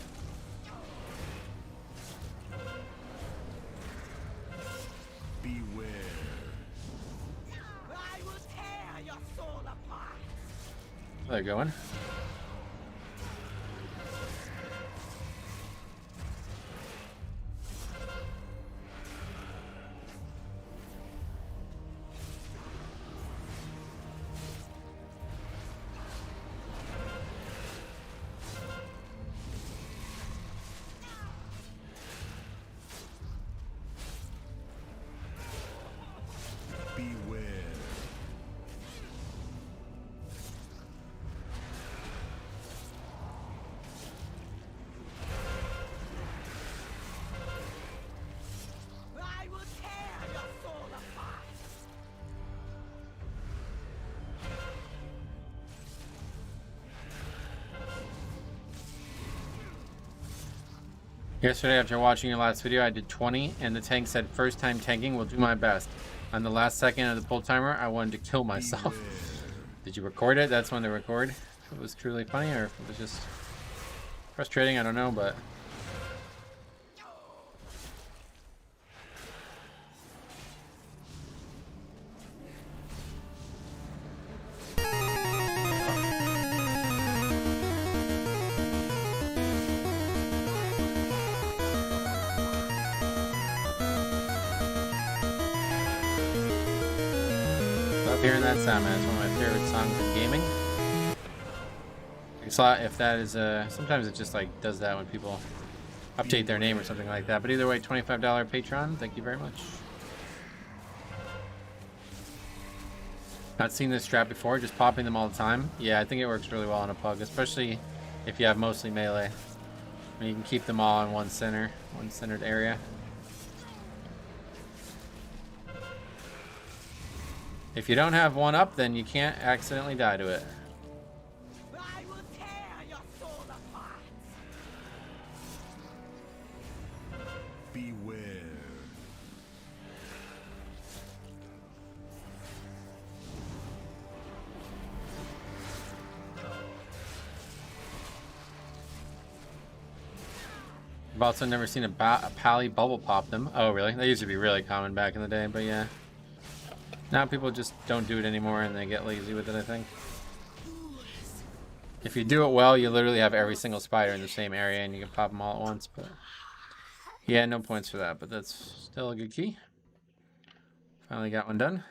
Beware. I will tear your soul apart. They're going. Beware. I will tear your soul apart. Yesterday, after watching your last video, I did 20, and the tank said, "First time tanking, will do my best." On the last second of the pull timer, I wanted to kill myself. Did you record it? That's when they record. If it was truly funny, or if it was just frustrating, I don't know, but... Hearing that sound, man, it's one of my favorite songs in gaming. It's a lot if that is sometimes it just like does that when people update their name or something like that. But either way, $25 Patreon, thank you very much. Not seen this strat before, just popping them all the time. Yeah, I think it works really well on a pug, especially if you have mostly melee. I mean, you can keep them all in one centered area. If you don't have one up, then you can't accidentally die to it. I will tear your soul apart. Beware. I've also never seen a pally bubble pop them. Oh, really? They used to be really common back in the day, but yeah. Now people just don't do it anymore and they get lazy with it, I think. If you do it well, you literally have every single spider in the same area and you can pop them all at once, but... Yeah, no points for that, but that's still a good key. Finally got one done.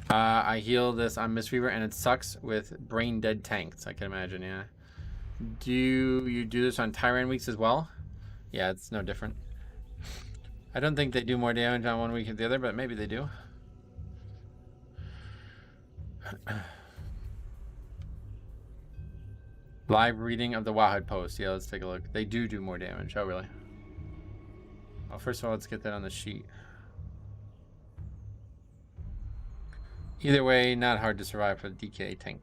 I heal this on Mistweaver and it sucks with brain dead tanks, I can imagine, yeah. Do you do this on Tyrant weeks as well? Yeah, it's no different. I don't think they do more damage on one week than the other, but maybe they do. Live reading of the Wowhead post. Yeah, let's take a look. They do more damage. Oh, really? Well, first of all, let's get that on the sheet. Either way, not hard to survive for the DK tank.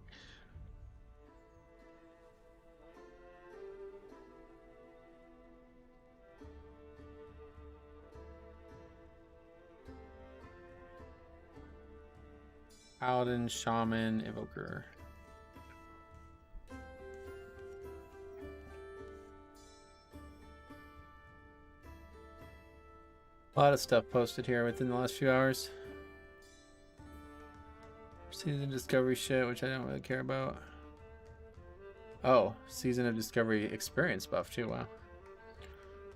Paladin, Shaman, Evoker. A lot of stuff posted here within the last few hours. Season Discovery shit, which I don't really care about. Oh, Season of Discovery experience buff too, wow.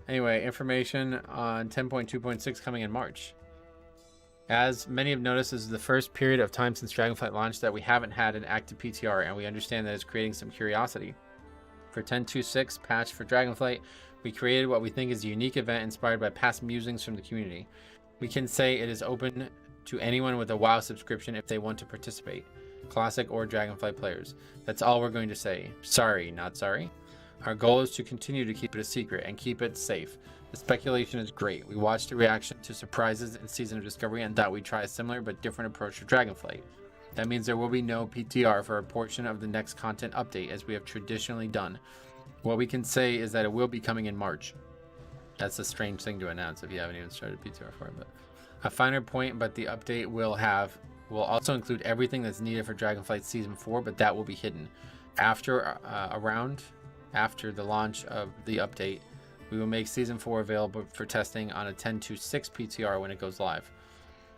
Anyway, information on 10.2.6 coming in March. As many have noticed, this is the first period of time since Dragonflight launched that we haven't had an active PTR, and we understand that it's creating some curiosity. For 10.2.6 patch for Dragonflight, we created what we think is a unique event inspired by past musings from the community. We can say it is open to anyone with a WoW subscription if they want to participate, Classic or Dragonflight players. That's all we're going to say. Sorry, not sorry. Our goal is to continue to keep it a secret and keep it safe. The speculation is great. We watched the reaction to surprises in Season of Discovery and thought we'd try a similar but different approach to Dragonflight. That means there will be no PTR for a portion of the next content update as we have traditionally done. What we can say is that it will be coming in March. That's a strange thing to announce if you haven't even started PTR for it. But a finer point, but the update will also include everything that's needed for Dragonflight Season 4, but that will be hidden. After the launch of the update, we will make Season 4 available for testing on a 10.2.6 PTR when it goes live.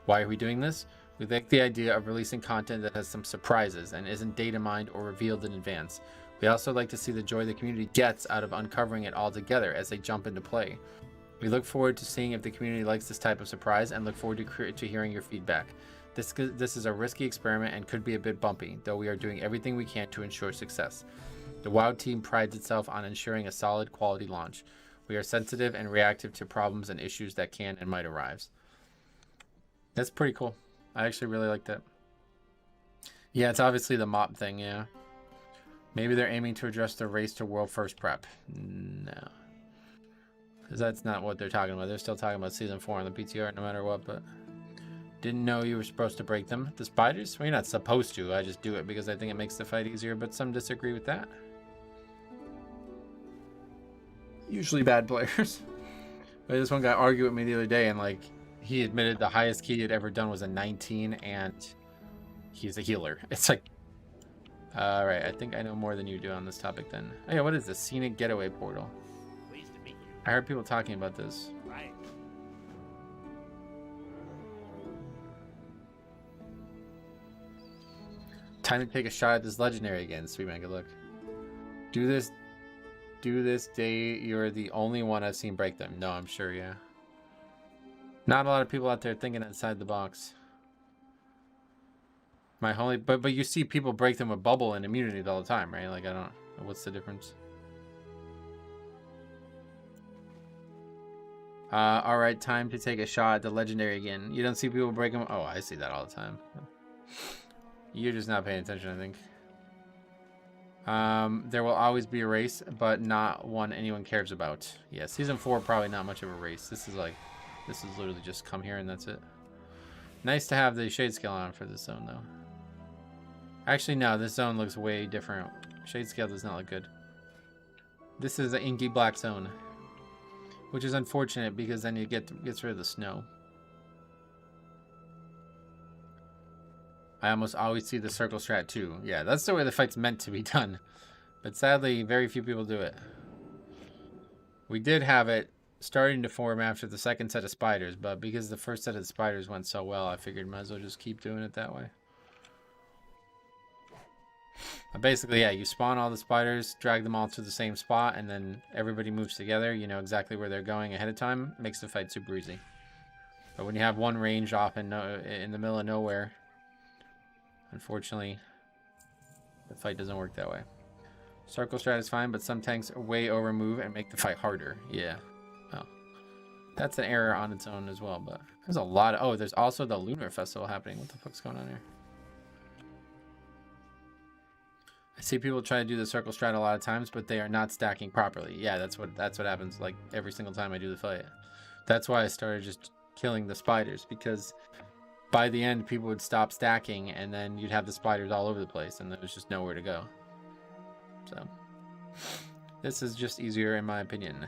Why are we doing this? We like the idea of releasing content that has some surprises and isn't data mined or revealed in advance. We also like to see the joy the community gets out of uncovering it all together as they jump into play. We look forward to seeing if the community likes this type of surprise and look forward to hearing your feedback. This is a risky experiment and could be a bit bumpy, though we are doing everything we can to ensure success. The WoW team prides itself on ensuring a solid quality launch. We are sensitive and reactive to problems and issues that can and might arise. That's pretty cool. I actually really like that. Yeah, it's obviously the mop thing, yeah. Maybe they're aiming to address the race to world first prep. No. Because that's not what they're talking about. They're still talking about Season 4 on the PTR no matter what, but... Didn't know you were supposed to break them. The spiders? Well, you're not supposed to. I just do it because I think it makes the fight easier, but some disagree with that. Usually bad players. But this one guy argued with me the other day, and like, he admitted the highest key he'd ever done was a 19, and he's a healer. It's like... Alright, I think I know more than you do on this topic then. Oh yeah, what is this? Scenic Getaway Portal. Pleased to meet you. I heard people talking about this. Right. Time to take a shot at this legendary again. Sweet man, good luck. Do this day. You're the only one I've seen break them. No, I'm sure, yeah. Not a lot of people out there thinking outside the box. But you see people break them with bubble and immunity all the time, right? Like, I don't know. What's the difference? Alright, time to take a shot at the legendary again. You don't see people break them? Oh, I see that all the time. You're just not paying attention, I think. There will always be a race, but not one anyone cares about. Yeah, Season 4, probably not much of a race. This is literally just come here and that's it. Nice to have the shade scale on for this zone, though. Actually, no, this zone looks way different. Shade scale does not look good. This is an inky black zone, which is unfortunate because then it gets rid of the snow. I almost always see the circle strat too. Yeah, that's the way the fight's meant to be done. But sadly, very few people do it. We did have it starting to form after the second set of spiders, but because the first set of spiders went so well, I figured might as well just keep doing it that way. Basically, yeah, you spawn all the spiders, drag them all to the same spot, and then everybody moves together. You know exactly where they're going ahead of time. Makes the fight super easy. But when you have one range off in the middle of nowhere, unfortunately, the fight doesn't work that way. Circle strat is fine, but some tanks way over move and make the fight harder. Yeah. Oh. That's an error on its own as well, but there's a lot of... Oh, there's also the Lunar Festival happening. What the fuck's going on here? I see people try to do the circle strat a lot of times, but they are not stacking properly. Yeah, that's what happens like every single time I do the fight. That's why I started just killing the spiders, because by the end people would stop stacking and then you'd have the spiders all over the place and there was just nowhere to go. So this is just easier in my opinion.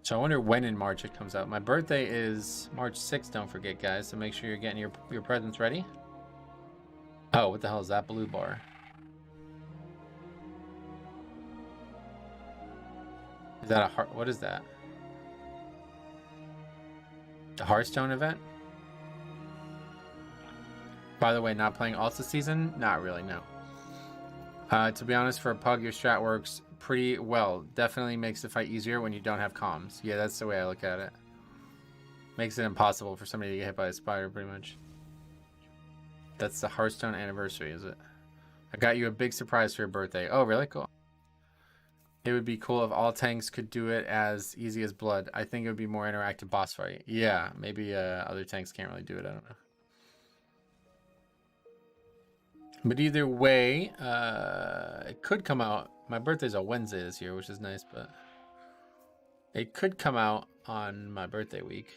So I wonder when in March it comes out. My birthday is March 6th, don't forget, guys. So make sure you're getting your presents ready. Oh, what the hell is that blue bar? Is that a heart? What is that? The Hearthstone event? By the way, not playing Alts this season? Not really, no. To be honest, for a pug, your strat works pretty well. Definitely makes the fight easier when you don't have comms. Yeah, that's the way I look at it. Makes it impossible for somebody to get hit by a spider, pretty much. That's the Hearthstone anniversary, is it? I got you a big surprise for your birthday. Oh, really? Cool. It would be cool if all tanks could do it as easy as blood. I think it would be more interactive boss fight. Yeah, maybe other tanks can't really do it. I don't know. But either way, it could come out. My birthday's a Wednesday this year, which is nice, but it could come out on my birthday week.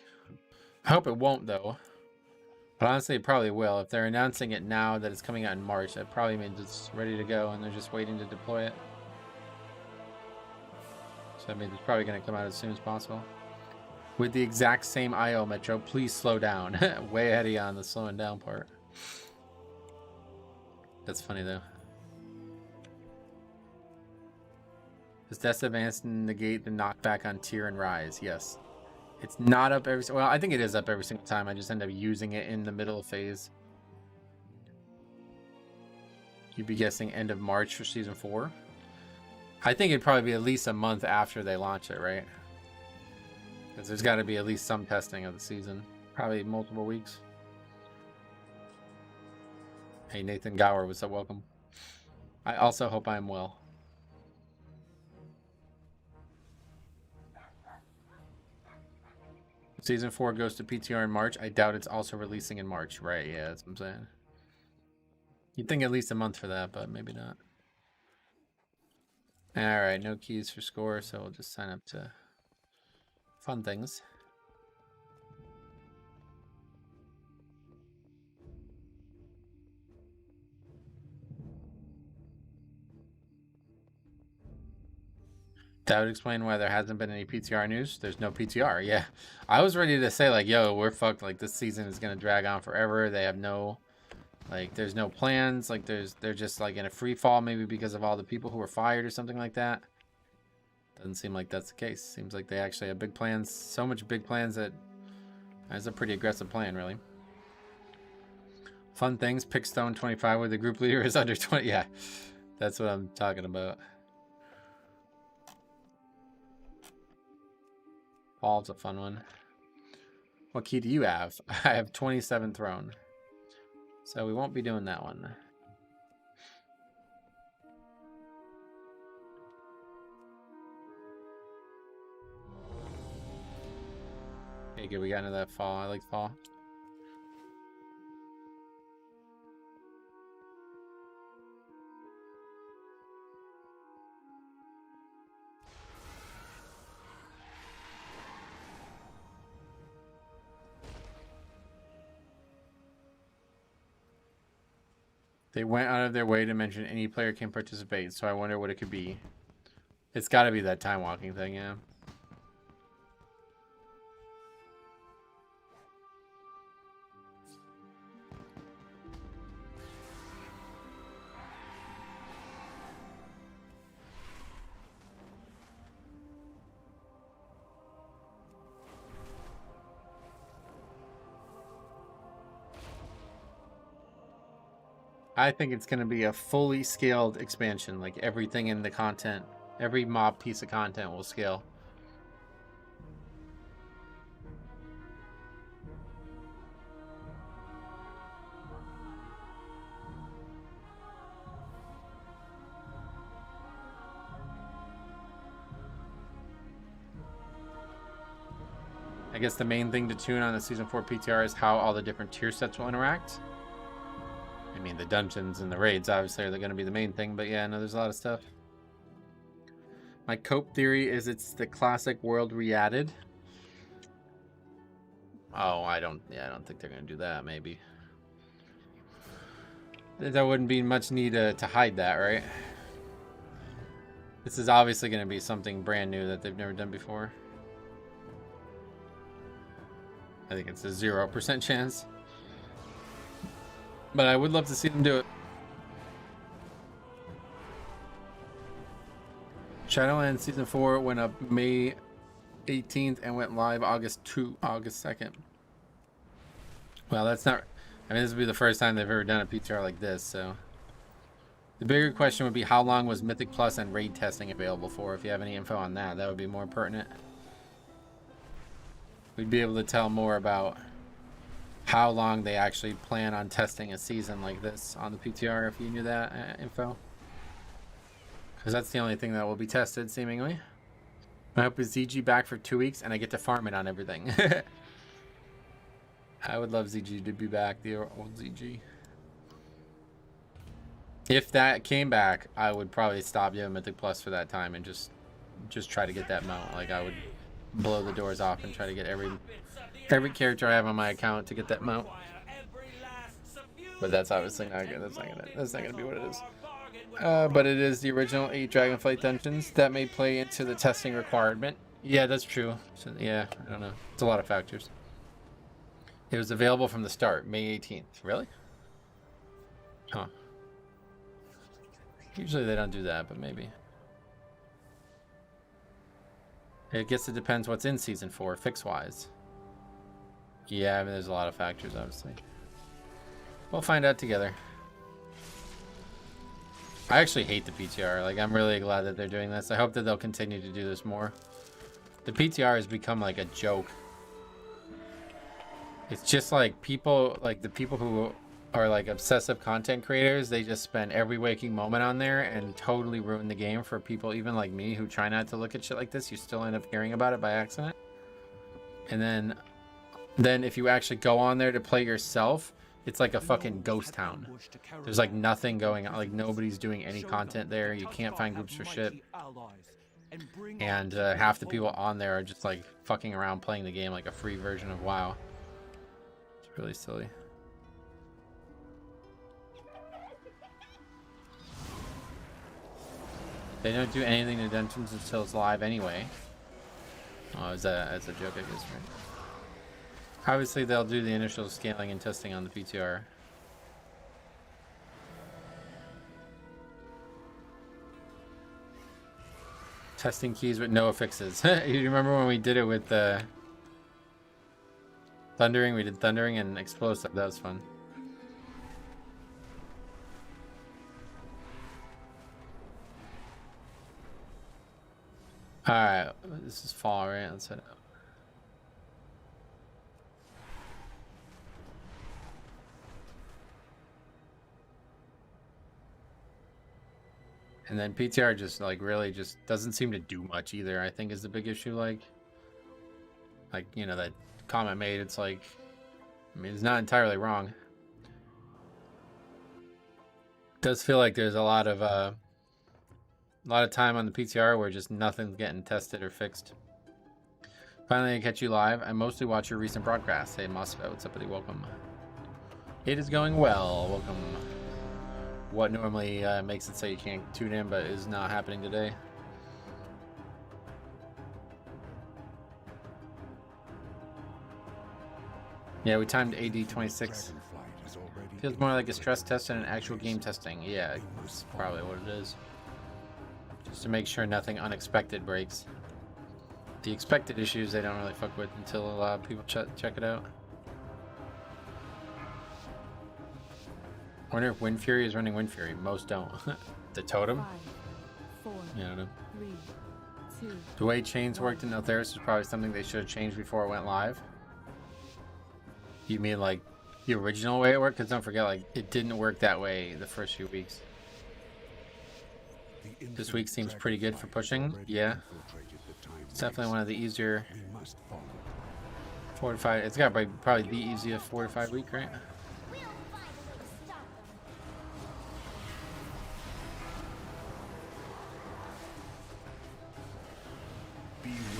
I hope it won't, though. But honestly, it probably will. If they're announcing it now that it's coming out in March, that probably means it's ready to go and they're just waiting to deploy it. So that means it's probably going to come out as soon as possible. With the exact same IO, Metro, please slow down. Way ahead of you on the slowing down part. That's funny, though. Does Death Advance negate the knockback on Tier and Rise? Yes. It's not up every... Well, I think it is up every single time. I just end up using it in the middle of phase. You'd be guessing end of March for Season 4? I think it'd probably be at least a month after they launch it, right? Because there's got to be at least some testing of the season. Probably multiple weeks. Hey, Nathan Gower, what's up? Welcome. I also hope I'm well. Season 4 goes to PTR in March. I doubt it's also releasing in March. Right, yeah, that's what I'm saying. You'd think at least a month for that, but maybe not. Alright, no keys for score, so we'll just sign up to fun things. That would explain why there hasn't been any PTR news. There's no PTR. Yeah, I was ready to say like, yo, we're fucked. Like this season is gonna drag on forever. They have no, like, there's no plans. Like they're just like in a free fall, maybe because of all the people who were fired or something like that. Doesn't seem like that's the case. Seems like they actually have big plans. So much big plans that that's a pretty aggressive plan, really. Fun things. Pickstone 25, where the group leader is under 20. Yeah, that's what I'm talking about. Ball's a fun one. What key do you have? I have 27 Throne. So we won't be doing that one. Okay, good. We got into that fall. I like fall. They went out of their way to mention any player can participate, so I wonder what it could be. It's got to be that time walking thing, yeah. I think it's going to be a fully scaled expansion. Like everything in the content, every mob piece of content will scale. I guess the main thing to tune on the Season 4 PTR is how all the different tier sets will interact. I mean, the dungeons and the raids obviously are going to be the main thing, but yeah, no, there's a lot of stuff. My cope theory is it's the classic world re-added. Oh, I don't think they're going to do that, maybe. There wouldn't be much need to hide that, right? This is obviously going to be something brand new that they've never done before. I think it's a 0% chance. But I would love to see them do it. Shadowlands Season 4 went up May 18th and went live August 2nd. Well, that's not... I mean, this would be the first time they've ever done a PTR like this, so... The bigger question would be how long was Mythic Plus and raid testing available for? If you have any info on that, that would be more pertinent. We'd be able to tell more about how long they actually plan on testing a season like this on the PTR if you knew that info. Because that's the only thing that will be tested, seemingly. I hope is ZG back for 2 weeks and I get to farm it on everything. I would love ZG to be back, the old ZG. If that came back, I would probably stop doing Mythic Plus for that time and just try to get that mount. Like, I would blow the doors off and try to get every character I have on my account to get that mount. But that's obviously not good. That's not gonna be what it is. But it is the original 8 Dragonflight dungeons that may play into the testing requirement. Yeah, that's true. So, yeah, I don't know. It's a lot of factors. It was available from the start, May 18th. Really? Huh. Usually they don't do that, but maybe. I guess it depends what's in Season 4, fix-wise. Yeah, I mean, there's a lot of factors, obviously. We'll find out together. I actually hate the PTR. Like, I'm really glad that they're doing this. I hope that they'll continue to do this more. The PTR has become like a joke. It's just like people, like the people who are like obsessive content creators, they just spend every waking moment on there and totally ruin the game for people even like me who try not to look at shit like this. You still end up hearing about it by accident. And then if you actually go on there to play yourself, it's like a fucking ghost town. There's like nothing going on. Like nobody's doing any content there. You can't find groups for shit. And half the people on there are just like fucking around playing the game like a free version of WoW. It's really silly. They don't do anything to dungeons until it's live anyway. Oh, is that as a joke, I guess, right? Obviously, they'll do the initial scaling and testing on the PTR. Testing keys with no affixes. You remember when we did it with Thundering? We did Thundering and Explosive. That was fun. Alright, this is fall, right? Let's head up. And then PTR just like really just doesn't seem to do much either, I think is the big issue. Like you know, that comment made, it's like, I mean, it's not entirely wrong. It does feel like there's a lot of time on the PTR where just nothing's getting tested or fixed. Finally, I catch you live. I mostly watch your recent broadcasts. Hey, Moscow, what's up, buddy? Welcome. It is going well. Welcome. What normally makes it so you can't tune in, but is not happening today. Yeah, we timed AD 26. Feels more like a stress test than an actual game testing. Yeah, that's probably what it is. Just to make sure nothing unexpected breaks. The expected issues they don't really fuck with until people check it out. I wonder if Wind Fury is running Wind Fury. Most don't. The totem? 5, 4, Yeah, I don't know. 3, 2. The way chains worked in Eltheris is probably something they should have changed before it went live. You mean like the original way it worked? Because don't forget, like, it didn't work that way the first few weeks. This week seems pretty good for pushing. Yeah. It's definitely one of the easier 4 to 5. It's got probably the easiest 4 to 5 week, right?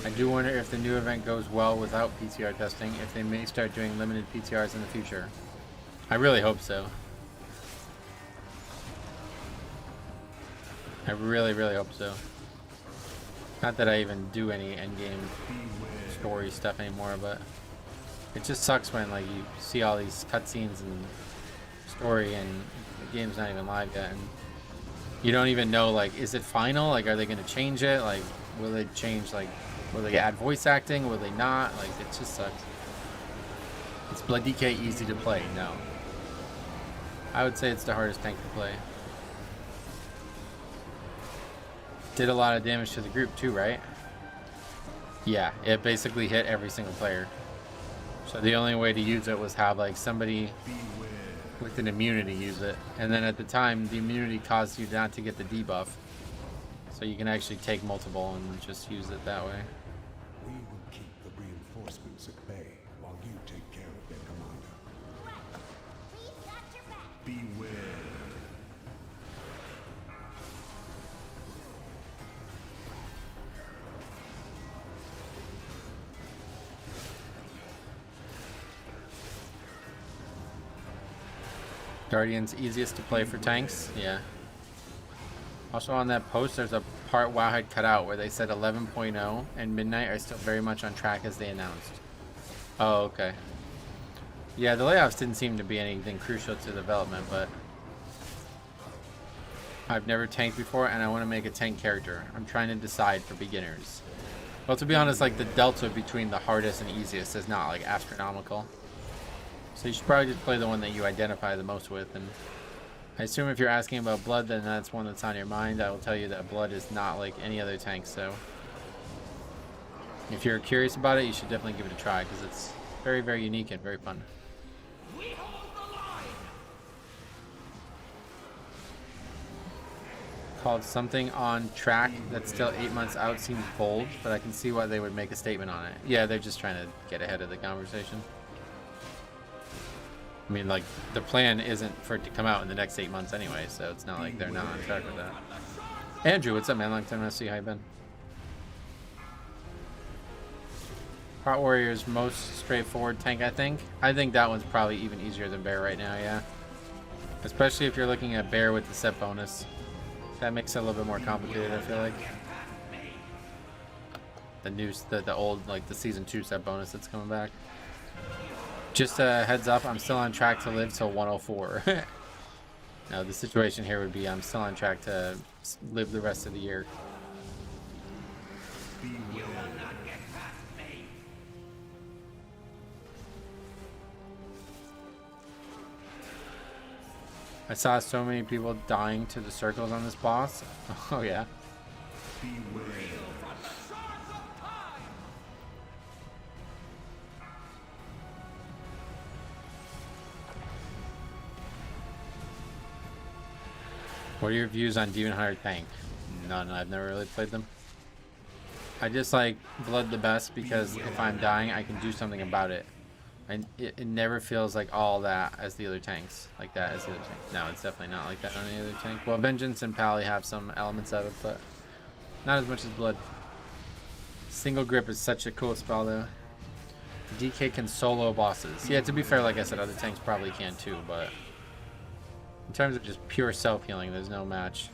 I do wonder if the new event goes well without PTR testing, if they may start doing limited PTRs in the future. I really hope so. I really, really hope so. Not that I even do any endgame story stuff anymore, but it just sucks when like you see all these cutscenes and story and the game's not even live yet, and you don't even know, like, is it final? Like, are they going to change it? Like, will they change, like, will they add voice acting? Will they not? Like, it just sucks. Is Blood DK easy to play? No. I would say it's the hardest tank to play. Did a lot of damage to the group too, right? Yeah, it basically hit every single player. So the only way to use it was have like somebody with an immunity use it. And then at the time, the immunity caused you not to get the debuff. So you can actually take multiple and just use it that way. We will keep the reinforcements at bay while you take care of their commander. We've got your back. Beware. Guardian's easiest to play for tanks, yeah. Also on that post, there's a part WoW had cut out where they said 11.0 and Midnight are still very much on track as they announced. Oh, okay. Yeah, the layoffs didn't seem to be anything crucial to development, but I've never tanked before and I want to make a tank character. I'm trying to decide for beginners. Well, to be honest, like the delta between the hardest and easiest is not like astronomical. So you should probably just play the one that you identify the most with, and I assume if you're asking about Blood, then that's one that's on your mind. I will tell you that Blood is not like any other tank, so if you're curious about it, you should definitely give it a try, because it's very, very unique and very fun. Called something on track that's still 8 months out seems bold, but I can see why they would make a statement on it. Yeah, they're just trying to get ahead of the conversation. I mean, like, the plan isn't for it to come out in the next 8 months anyway, so it's not like they're not on track with that. Andrew, what's up, man? Long time no see. How you been? Heart Warrior's most straightforward tank, I think. I think that one's probably even easier than Bear right now, yeah. Especially if you're looking at Bear with the set bonus. That makes it a little bit more complicated, I feel like. The old, like, the Season 2 set bonus that's coming back. Just a heads up, I'm still on track to live till 104. Now, the situation here would be I'm still on track to live the rest of the year. I saw so many people dying to the circles on this boss. Oh, yeah. What are your views on Demon Hunter Tank? None, I've never really played them. I just like Blood the best because if I'm dying, I can do something about it. And it never feels like all that as the other tanks. Like that as the other tank. No, it's definitely not like that on any other tank. Well, Vengeance and Pally have some elements of it, but not as much as Blood. Single Grip is such a cool spell though. DK can solo bosses. Yeah, to be fair, like I said, other tanks probably can too, but in terms of just pure self-healing, there's no match.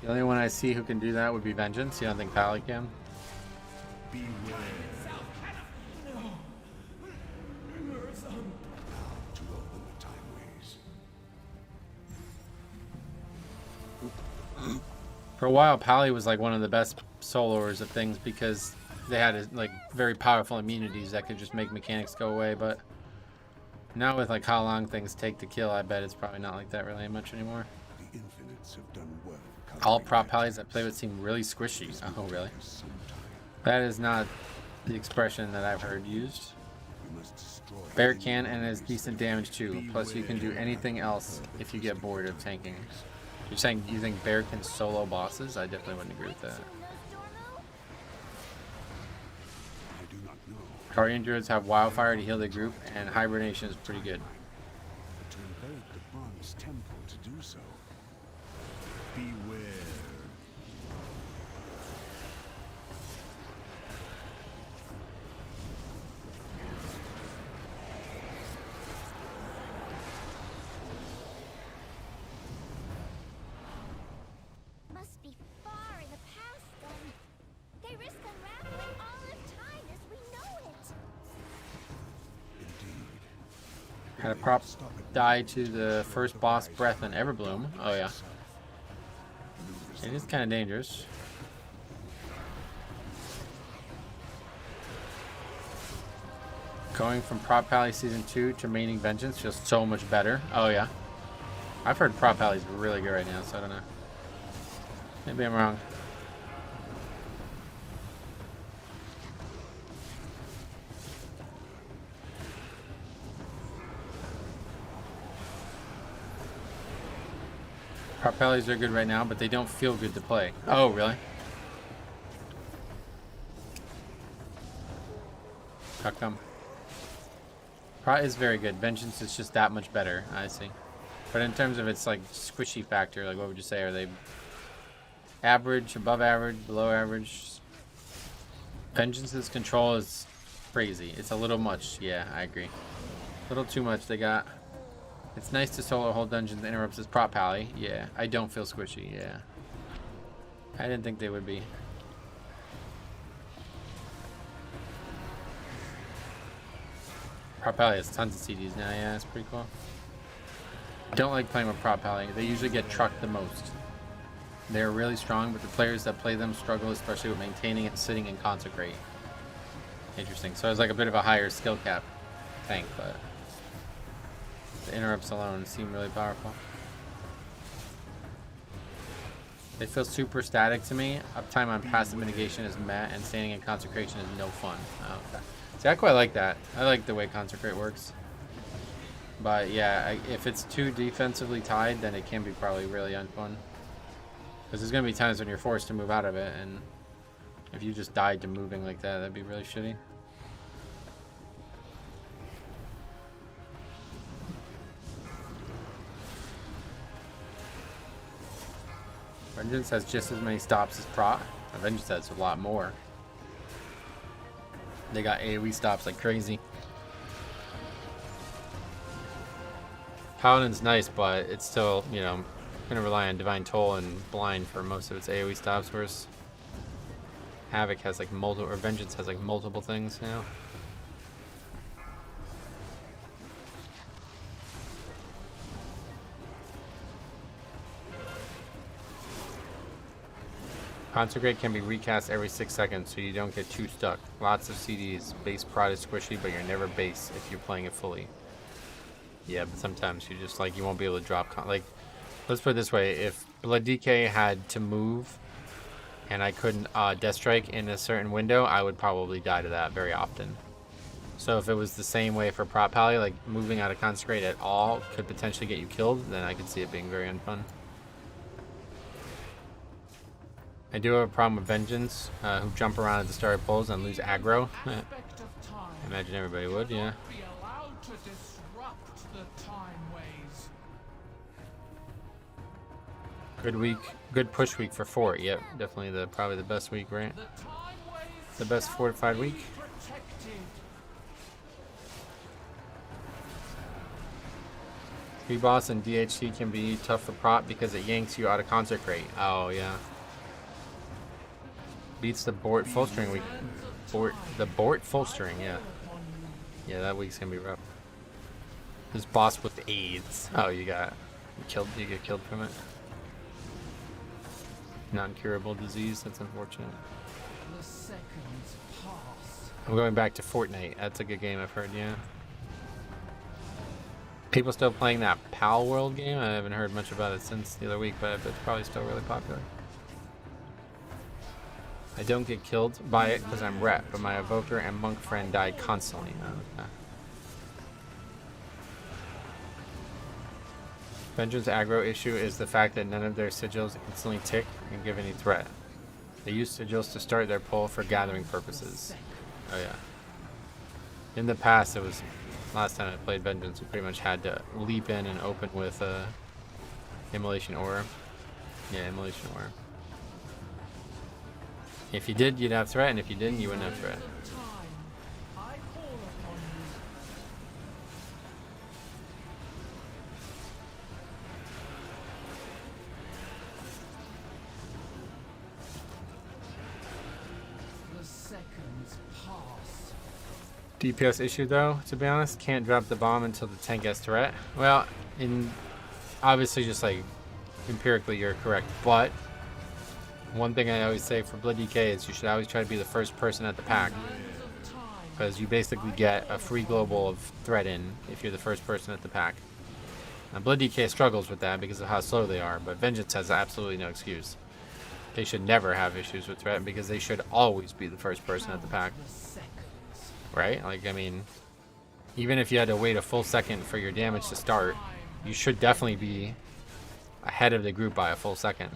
The only one I see who can do that would be Vengeance. You don't think Pally can? For a while, Pally was like one of the best soloers of things because they had like very powerful immunities that could just make mechanics go away. But now with like how long things take to kill, I bet it's probably not like that really much anymore. The Infinites have done well. All prop Pallies I play with seem really squishy. Oh, really? That is not the expression that I've heard used. Bear can and has decent damage too. Plus, you can do anything else if you get bored of tanking. You're saying you think Bear can solo bosses? I definitely wouldn't agree with that. I do not know. Guardian Druids have Wildfire to heal the group, and Hibernation is pretty good. To invade the Bronze Temple to do so. Beware. Must be far in the past then. They risk unraveling all of time as we know it. Indeed. Had a prop die to the first boss breath in Everbloom. Oh yeah. It is kind of dangerous. Going from Prop Pally Season 2 to Maining Vengeance feels so much better. Oh yeah. I've heard Prop Pally's really good right now, so I don't know. Maybe I'm wrong. Prop Pallies are good right now, but they don't feel good to play. Oh, really? How come? Prop is very good. Vengeance is just that much better, I see. But in terms of its like squishy factor, like what would you say? Are they average, above average, below average? Vengeance's control is crazy. It's a little much. Yeah, I agree. A little too much they got. It's nice to solo whole dungeons interrupts his prop pally. Yeah, I don't feel squishy. Yeah. I didn't think they would be. Prop pally has tons of CDs now. Yeah, it's pretty cool. Don't like playing with prop pally. They usually get trucked the most. They're really strong, but the players that play them struggle, especially with maintaining and sitting and consecrate. Interesting. So it's like a bit of a higher skill cap tank, but the interrupts alone seem really powerful. They feel super static to me. Uptime on passive mitigation is met, and standing in consecration is no fun. Oh, okay. See, I quite like that. I like the way consecrate works. But yeah, if it's too defensively tied, then it can be probably really unfun. Because there's going to be times when you're forced to move out of it, and if you just died to moving like that, that'd be really shitty. Vengeance has just as many stops as Prot. Vengeance has a lot more. They got AoE stops like crazy. Paladin's nice, but it's still, you know, gonna rely on Divine Toll and Blind for most of its AoE stops, whereas Havoc has like multiple, or Vengeance has like multiple things now. Consecrate can be recast every 6 seconds, so you don't get too stuck. Lots of CDs. Base prod is squishy, but you're never base if you're playing it fully. Yeah, but sometimes you just like, you won't be able to drop like, let's put it this way, if Blood DK had to move and I couldn't Death Strike in a certain window, I would probably die to that very often. So if it was the same way for Prop Pally, like moving out of Consecrate at all could potentially get you killed, then I could see it being very unfun. I do have a problem with Vengeance, who jump around at the start of pulls and lose aggro. I imagine everybody would, yeah. Good week, good push week for Fort. Yep, definitely probably the best week, right? The best fortified week. Boss and DHC can be tough for prop because it yanks you out of Consecrate. Oh yeah. Beats the Bort full string week. The Bort full string, yeah. Yeah, that week's gonna be rough. This boss with AIDS. Oh, you get killed from it. non-curable disease. That's unfortunate. The seconds pass. I'm going back to Fortnite. That's a good game, I've heard. Yeah. People still playing that Pal World game? I haven't heard much about it since the other week, but it's probably still really popular. I don't get killed by it because I'm rep, but my evoker and monk friend die constantly. Oh, okay. Vengeance aggro issue is the fact that none of their sigils instantly tick and give any threat. They use sigils to start their pull for gathering purposes. Oh yeah. In the past, it was last time I played Vengeance, we pretty much had to leap in and open with Immolation Aura. Yeah, Immolation Aura. If you did, you'd have threat, and if you didn't, you wouldn't have threat. I call upon you. The seconds pass. DPS issue though, to be honest, can't drop the bomb until the tank gets threat. Well, obviously just like empirically you're correct, but one thing I always say for Blood DK is you should always try to be the first person at the pack, because you basically get a free global of threat in if you're the first person at the pack. Now Blood DK struggles with that because of how slow they are, but Vengeance has absolutely no excuse. They should never have issues with threat because they should always be the first person at the pack. Right? Like, I mean, even if you had to wait a full second for your damage to start, you should definitely be ahead of the group by a full second.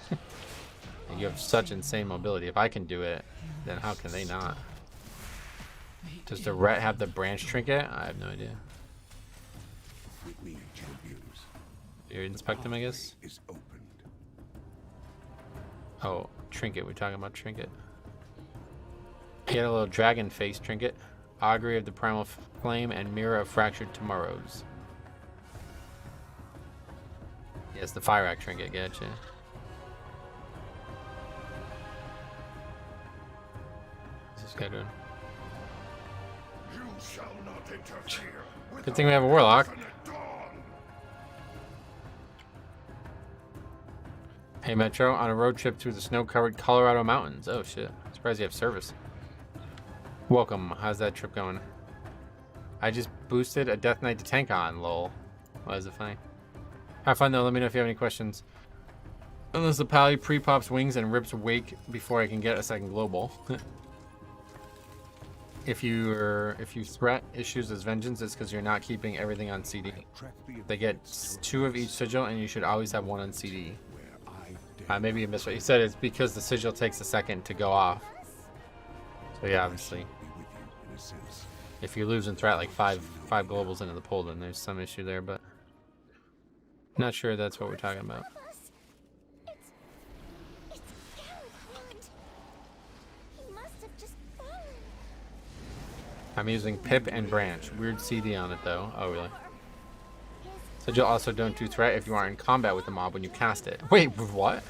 You have such insane mobility. If I can do it, then how can they not? Does the Ret have the branch trinket? I have no idea. With me, champions. You inspect them, I guess? Is opened. Oh, trinket. We're talking about trinket. He had a little dragon face trinket. Augury of the Primal Flame and Mirror of Fractured Tomorrows. Yes, the Fire Act trinket. Gotcha. What's this guy doing? You shall not interfere. Good thing we have a Warlock. Hey Metro, on a road trip through the snow-covered Colorado mountains. Oh shit, surprised you have service. Welcome, how's that trip going? I just boosted a Death Knight to tank on, lol. Why is it funny? Have fun though, let me know if you have any questions. Unless the pally pre-pops wings and rips wake before I can get a second global. If you threat issues as Vengeance, it's because you're not keeping everything on CD. They get 2 of each sigil and you should always have 1 on CD. Maybe you missed what you said. It's because the sigil takes a second to go off. So yeah, obviously, if you lose in threat like five globals into the pool, then there's some issue there. But not sure that's what we're talking about. It's Garrett. He must have just fallen. I'm using Pip and Branch. Weird CD on it though. Oh really? Sigil also don't do threat if you are in combat with the mob when you cast it. Wait, what?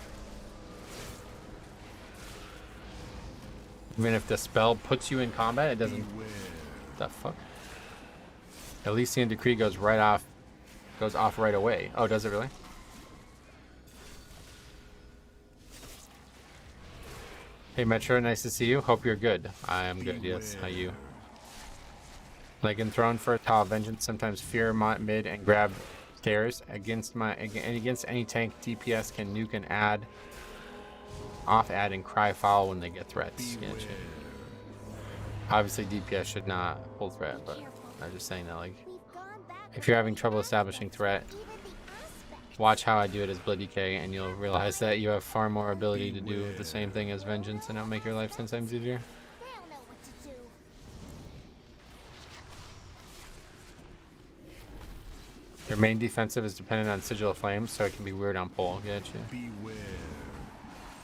Even if the spell puts you in combat, it doesn't. The fuck? Elysian Decree goes off right away. Oh, does it really? Hey Metro, nice to see you. Hope you're good. I am good, yes. How you? Like in Throne for a Tile Vengeance, sometimes fear mid and grab stairs against any tank. DPS can nuke and add and cry foul when they get threats. Yeah, obviously DPS should not pull threat, but I'm just saying that, like, if you're having trouble establishing threat, watch how I do it as Blood DK and you'll realize that you have far more ability to do the same thing as Vengeance and it'll make your life 10 times easier. Your main defensive is dependent on Sigil of Flames, so it can be weird on pull. Gotcha. Beware.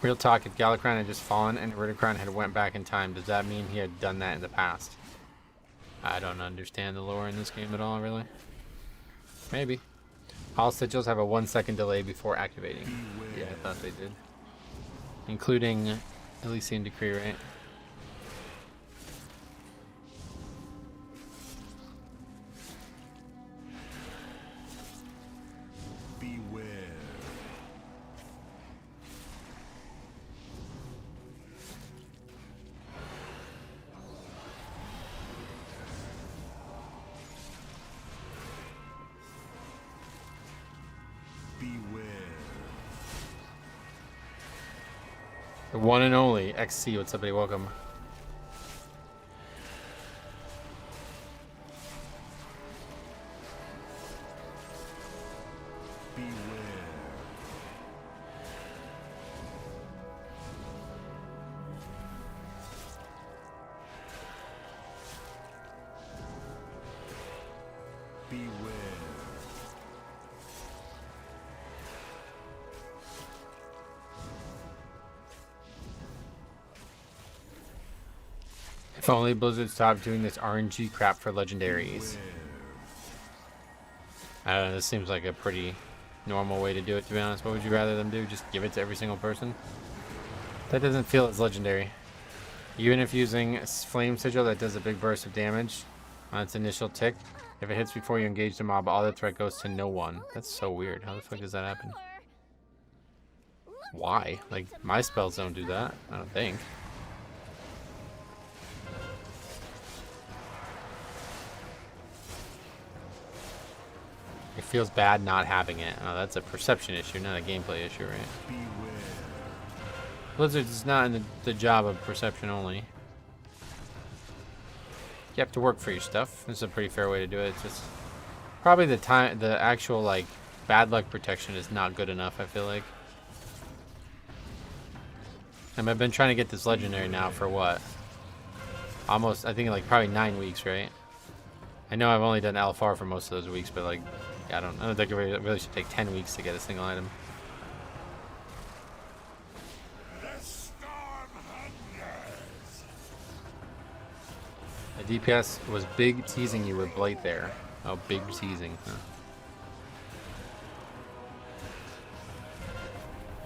Real talk, if Galakron had just fallen and Ridicron had went back in time, does that mean he had done that in the past? I don't understand the lore in this game at all, really. Maybe. All sigils have a 1-second delay before activating. Yeah, I thought they did. Including Elysian Decree, right? The one and only XC. What's up, buddy? Welcome. If only Blizzard stopped doing this RNG crap for legendaries. I don't know, this seems like a pretty normal way to do it, to be honest. What would you rather them do? Just give it to every single person? That doesn't feel as legendary. Even if using Flame Sigil that does a big burst of damage on its initial tick, if it hits before you engage the mob, all the threat goes to no one. That's so weird. How the fuck does that happen? Why? Like, my spells don't do that, I don't think. It feels bad not having it. Oh, that's a perception issue, not a gameplay issue, right? Blizzard is not in the job of perception only. You have to work for your stuff. This is a pretty fair way to do it. It's just probably the actual like bad luck protection is not good enough, I feel like. And I've been trying to get this legendary now for what? Almost, I think like probably 9 weeks, right? I know I've only done LFR for most of those weeks, but like, I don't think it really should take 10 weeks to get a single item. The DPS was big teasing you with Blight there. Oh, big teasing. Huh.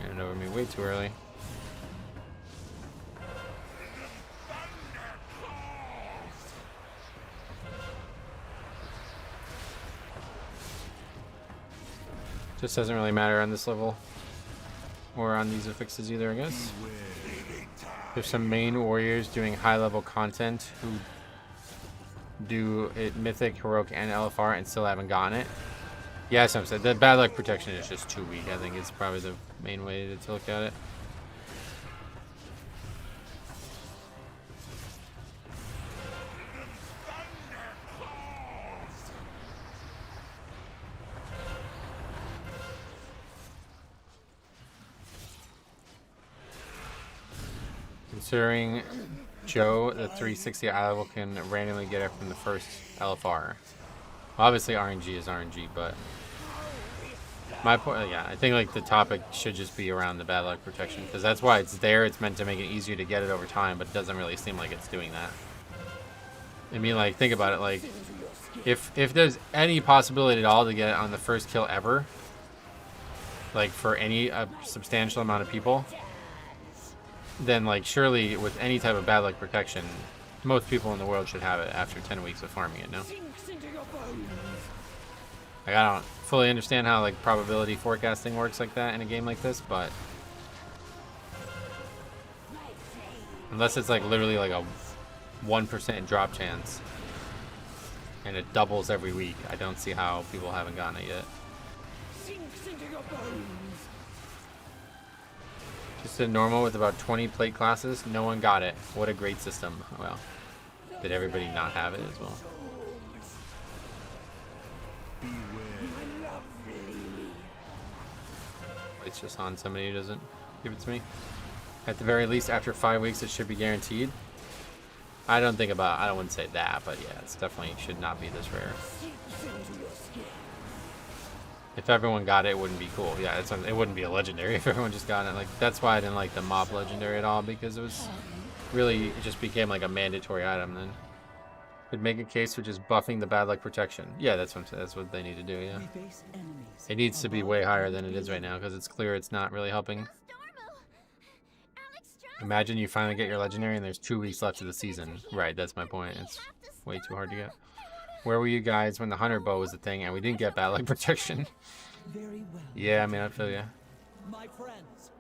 Ran it over me way too early. Just doesn't really matter on this level or on these affixes either, I guess. There's some main warriors doing high level content who do it Mythic, Heroic, and LFR and still haven't gotten it. Yeah, as I said, the bad luck protection is just too weak. I think it's probably the main way to look at it. Considering Joe, the 360 eye level can randomly get it from the first LFR. Well, obviously RNG is RNG, but my point, yeah, I think like the topic should just be around the bad luck protection because that's why it's there. It's meant to make it easier to get it over time, but it doesn't really seem like it's doing that. I mean, like, think about it. Like, if there's any possibility at all to get it on the first kill ever, like for any substantial amount of people, then like surely with any type of bad luck protection, most people in the world should have it after 10 weeks of farming it, no? Like, I don't fully understand how like probability forecasting works like that in a game like this, but unless it's like literally like a 1% drop chance and it doubles every week, I don't see how people haven't gotten it yet. Just a normal with about 20 plate classes. No one got it. What a great system. Well, did everybody not have it as well? It's just on somebody who doesn't give it to me. At the very least, after 5 weeks, it should be guaranteed. I wouldn't say that, but yeah, it's definitely should not be this rare. If everyone got it, it wouldn't be cool. Yeah, it wouldn't be a legendary if everyone just got it. Like, that's why I didn't like the mob legendary at all, because it was really, it just became like a mandatory item then. Could make a case for just buffing the bad luck protection. Yeah, that's what they need to do, yeah. It needs to be way higher than it is right now, because it's clear it's not really helping. Imagine you finally get your legendary and there's 2 weeks left of the season. Right, that's my point. It's way too hard to get. Where were you guys when the hunter bow was the thing and we didn't get bad luck protection? Yeah, I mean, I feel ya.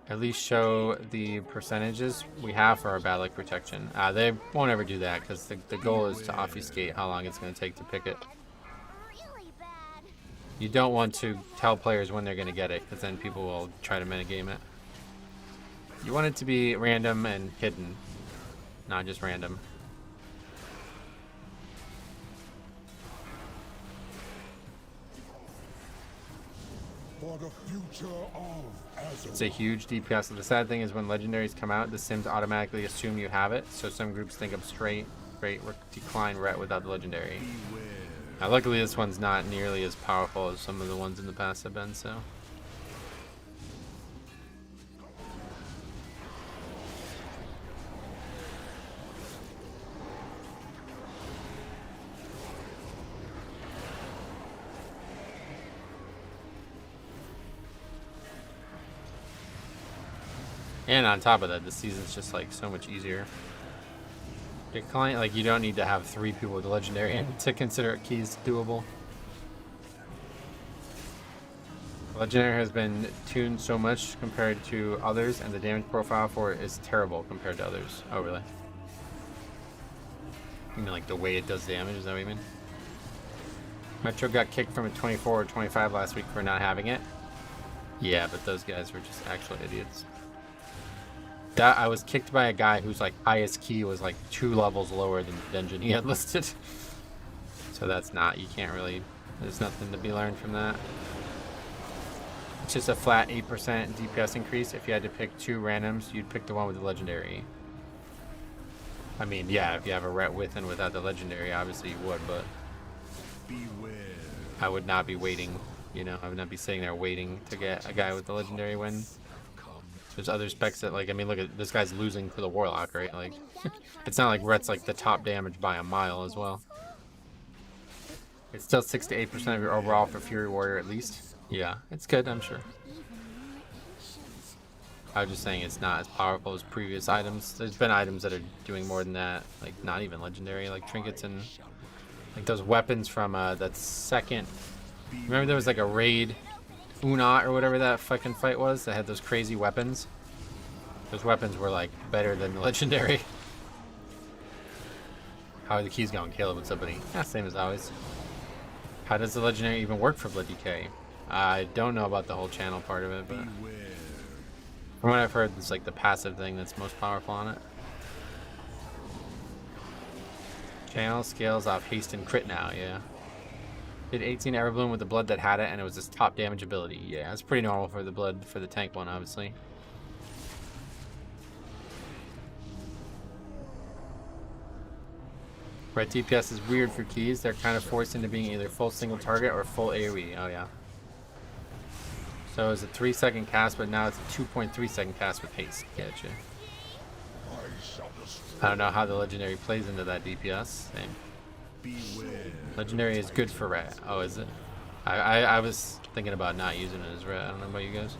At least show the percentages we have for our bad luck protection. They won't ever do that because the goal is to obfuscate how long it's going to take to pick it. You don't want to tell players when they're going to get it because then people will try to minigame it. You want it to be random and hidden, not just random. For the future of Azeroth. It's a huge DPS. The sad thing is when legendaries come out, the sims automatically assume you have it. So some groups think of straight decline ret without the legendary. Now, luckily this one's not nearly as powerful as some of the ones in the past have been, so. And on top of that, the season's just like so much easier. Decline, like you don't need to have 3 people with the legendary to consider keys doable. Legendary has been tuned so much compared to others, and the damage profile for it is terrible compared to others. Oh, really? You mean like the way it does damage? Is that what you mean? Metro got kicked from a 24 or 25 last week for not having it. Yeah, but those guys were just actual idiots. That I was kicked by a guy whose like highest key was like 2 levels lower than the dungeon he had listed. So that's not, you can't really, there's nothing to be learned from that. It's just a flat 8% DPS increase. If you had to pick 2 randoms, you'd pick the one with the legendary. I mean, yeah, if you have a ret with and without the legendary, obviously you would, but Beware. I would not be waiting, you know, I would not be sitting there waiting to get a guy with the legendary win. There's other specs that, like, I mean, look at this guy's losing to the Warlock, right? Like, it's not like Ret's like the top damage by a mile as well. It's still 6 to 8% of your overall for Fury Warrior at least. Yeah, it's good, I'm sure. I was just saying it's not as powerful as previous items. There's been items that are doing more than that, like not even legendary, like trinkets and like those weapons from that second. Remember there was like a raid. Unat or whatever that fucking fight was that had those crazy weapons. Those weapons were like better than the legendary. How are the keys going? Caleb, what's up, buddy? Yeah, same as always. How does the legendary even work for Blood DK? I don't know about the whole channel part of it, but from what I've heard, it's like the passive thing that's most powerful on it. Channel scales off haste and crit now, yeah. Did 18 Everbloom with the blood that had it, and it was his top damage ability. Yeah, it's pretty normal for the blood for the tank one, obviously. Red DPS is weird for keys. They're kind of forced into being either full single target or full AoE. Oh yeah. So it was a 3-second cast, but now it's a 2.3-second cast with haste. Gotcha. I don't know how the legendary plays into that DPS. Same. Legendary is good for ret. Oh, is it? I was thinking about not using it as ret. I don't know about you guys.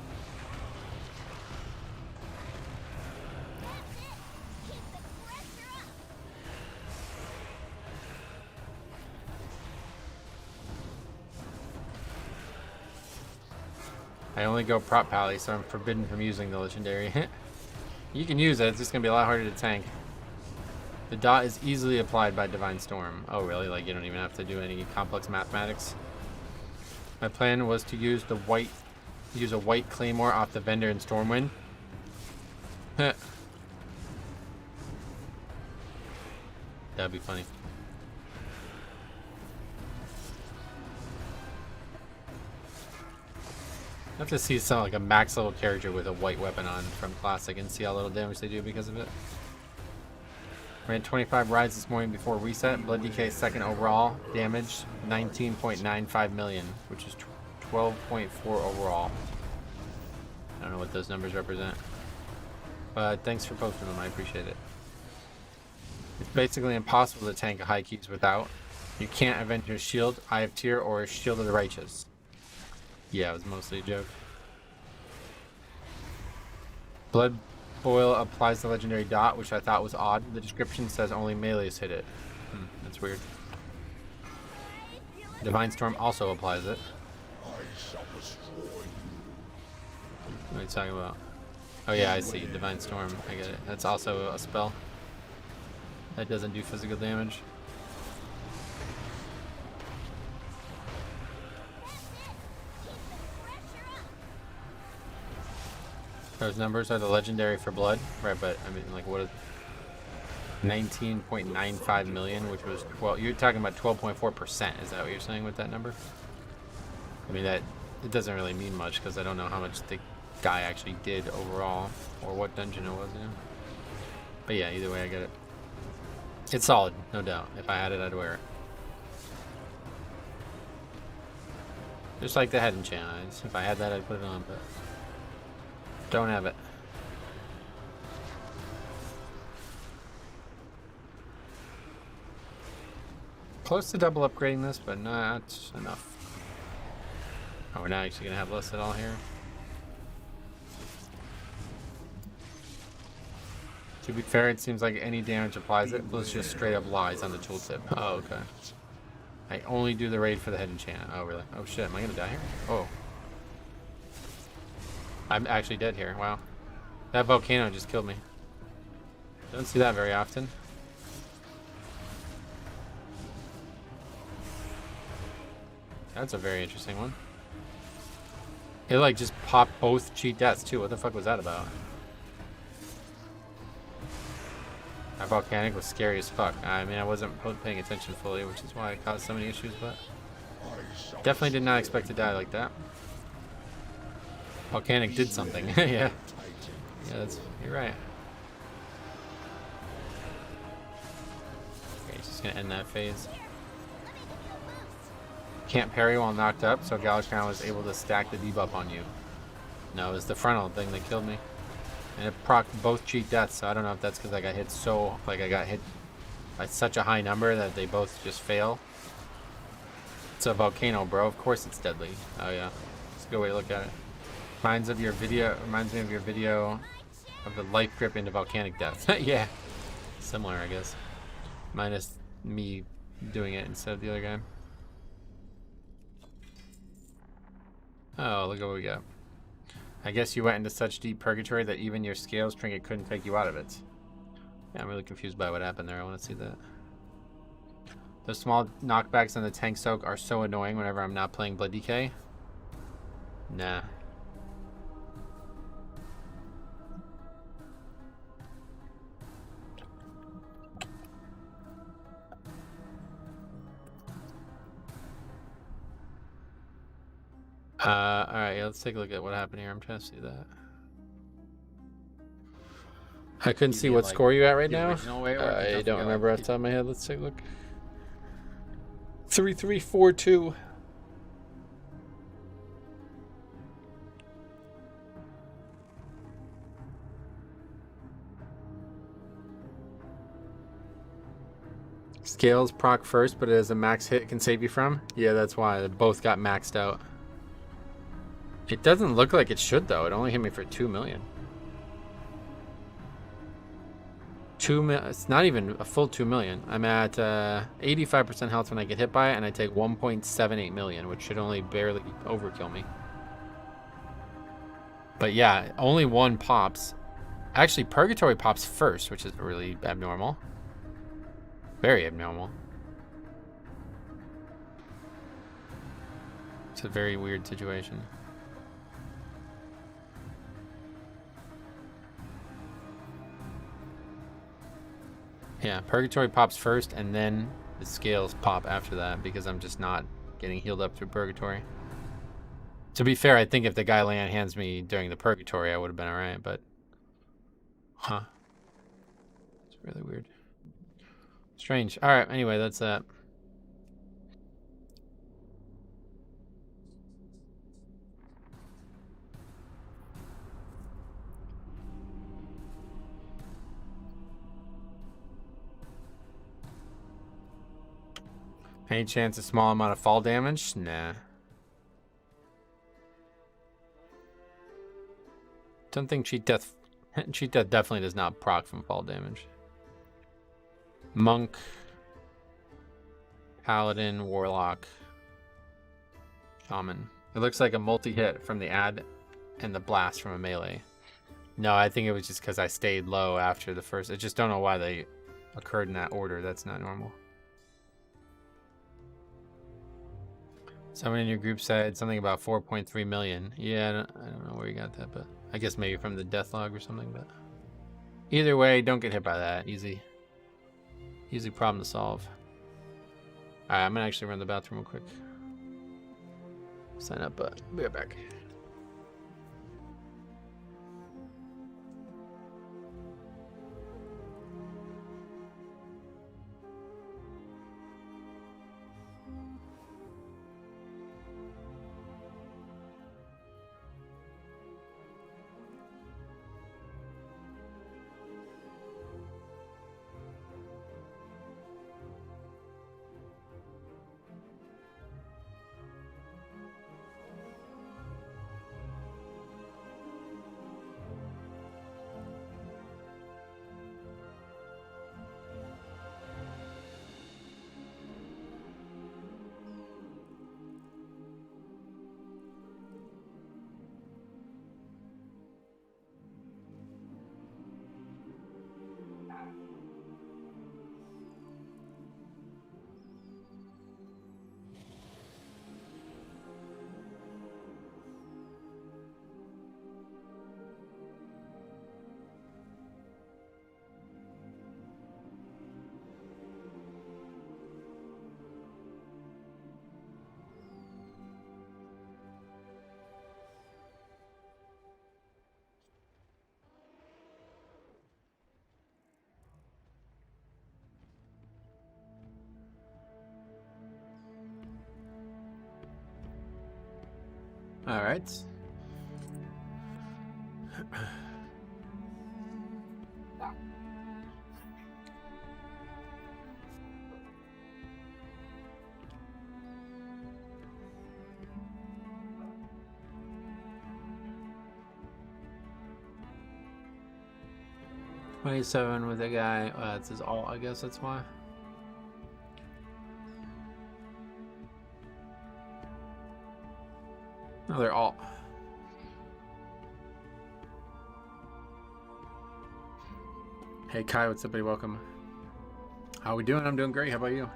I only go prop pally, so I'm forbidden from using the legendary. You can use it, it's just gonna be a lot harder to tank. The dot is easily applied by Divine Storm. Oh really? Like you don't even have to do any complex mathematics? My plan was to use a white claymore off the vendor in Stormwind. That'd be funny. I have to see some like a max level character with a white weapon on from Classic and see how little damage they do because of it. Ran 25 rides this morning before reset. Blood DK second overall. Damage 19.95 million, which is 12.4 overall. I don't know what those numbers represent. But thanks for posting them, I appreciate it. It's basically impossible to tank a high keys without. You can't Avenger Shield, Eye of Tyr, or Shield of the Righteous. Yeah, it was mostly a joke. Blood Boil applies the legendary dot, which I thought was odd. The description says only melees hit it. That's weird. Divine Storm also applies it. What are you talking about? Oh yeah, I see. Divine Storm. I get it. That's also a spell. That doesn't do physical damage. Those numbers are the legendary for blood, right? But I mean, like, what is 19.95 million, which was, well, you're talking about 12.4%. Is that what you're saying with that number? I mean, that it doesn't really mean much because I don't know how much the guy actually did overall or what dungeon it was in. But yeah, either way, I get it. It's solid, no doubt. If I had it, I'd wear it. Just like the head enchant. If I had that, I'd put it on, but don't have it. Close to double upgrading this, but not enough. Oh, we're not actually going to have less at all here. To be fair, it seems like any damage applies it, plus just straight up lies on the tooltip. Oh, okay. I only do the raid for the head enchant. Oh, really? Oh, shit. Am I going to die here? Oh. I'm actually dead here. Wow. That volcano just killed me. Don't see that very often. That's a very interesting one. It like just popped both cheat deaths too. What the fuck was that about? That volcanic was scary as fuck. I mean, I wasn't paying attention fully, which is why it caused so many issues, but definitely did not expect to die like that. Volcanic did something. Yeah. Yeah, you're right. Okay, he's just gonna end that phase. Can't parry while knocked up, so Galacron was able to stack the debuff on you. No, it was the frontal thing that killed me. And it procced both cheat deaths, so I don't know if that's because I got hit so, like I got hit by such a high number that they both just fail. It's a volcano, bro. Of course it's deadly. Oh yeah. It's a good way to look at it. Reminds me of your video of the life grip into volcanic death. Yeah. Similar, I guess. Minus me doing it instead of the other guy. Oh, look at what we got. I guess you went into such deep purgatory that even your scales trinket couldn't take you out of it. Yeah, I'm really confused by what happened there. I want to see that. Those small knockbacks on the tank soak are so annoying whenever I'm not playing Blood DK. Nah. Alright, let's take a look at what happened here. I'm trying to see that. I couldn't see what score you at right now. I don't remember off the top of my head. Let's take a look. 3342. Scales proc first, but it has a max hit it can save you from. Yeah, that's why they both got maxed out. It doesn't look like it should though. It only hit me for 2 million. It's not even a full 2 million. I'm at 85% health when I get hit by it, and I take 1.78 million, which should only barely overkill me. But yeah, only one pops. Actually, Purgatory pops first, which is really abnormal. Very abnormal. It's a very weird situation. Yeah, Purgatory pops first, and then the scales pop after that because I'm just not getting healed up through Purgatory. To be fair, I think if the guy land hands me during the Purgatory, I would have been alright, but... Huh. It's really weird. Strange. Alright, anyway, that's that. Any chance a small amount of fall damage? Nah. Don't think cheat death definitely does not proc from fall damage. Monk, Paladin, Warlock, Shaman. It looks like a multi-hit from the ad and the blast from a melee. No, I think it was just because I stayed low after the first. I just don't know why they occurred in that order. That's not normal. Someone in your group said something about 4.3 million. Yeah, I don't know where you got that, but I guess maybe from the death log or something, but either way, don't get hit by that. Easy problem to solve. Alright, I'm gonna actually run to the bathroom real quick. Sign up, but be right back. All right. $27 with a guy. It says all. I guess that's why. No, they're all. Hey Kai, what's up, buddy? Welcome. How we doing? I'm doing great. How about you?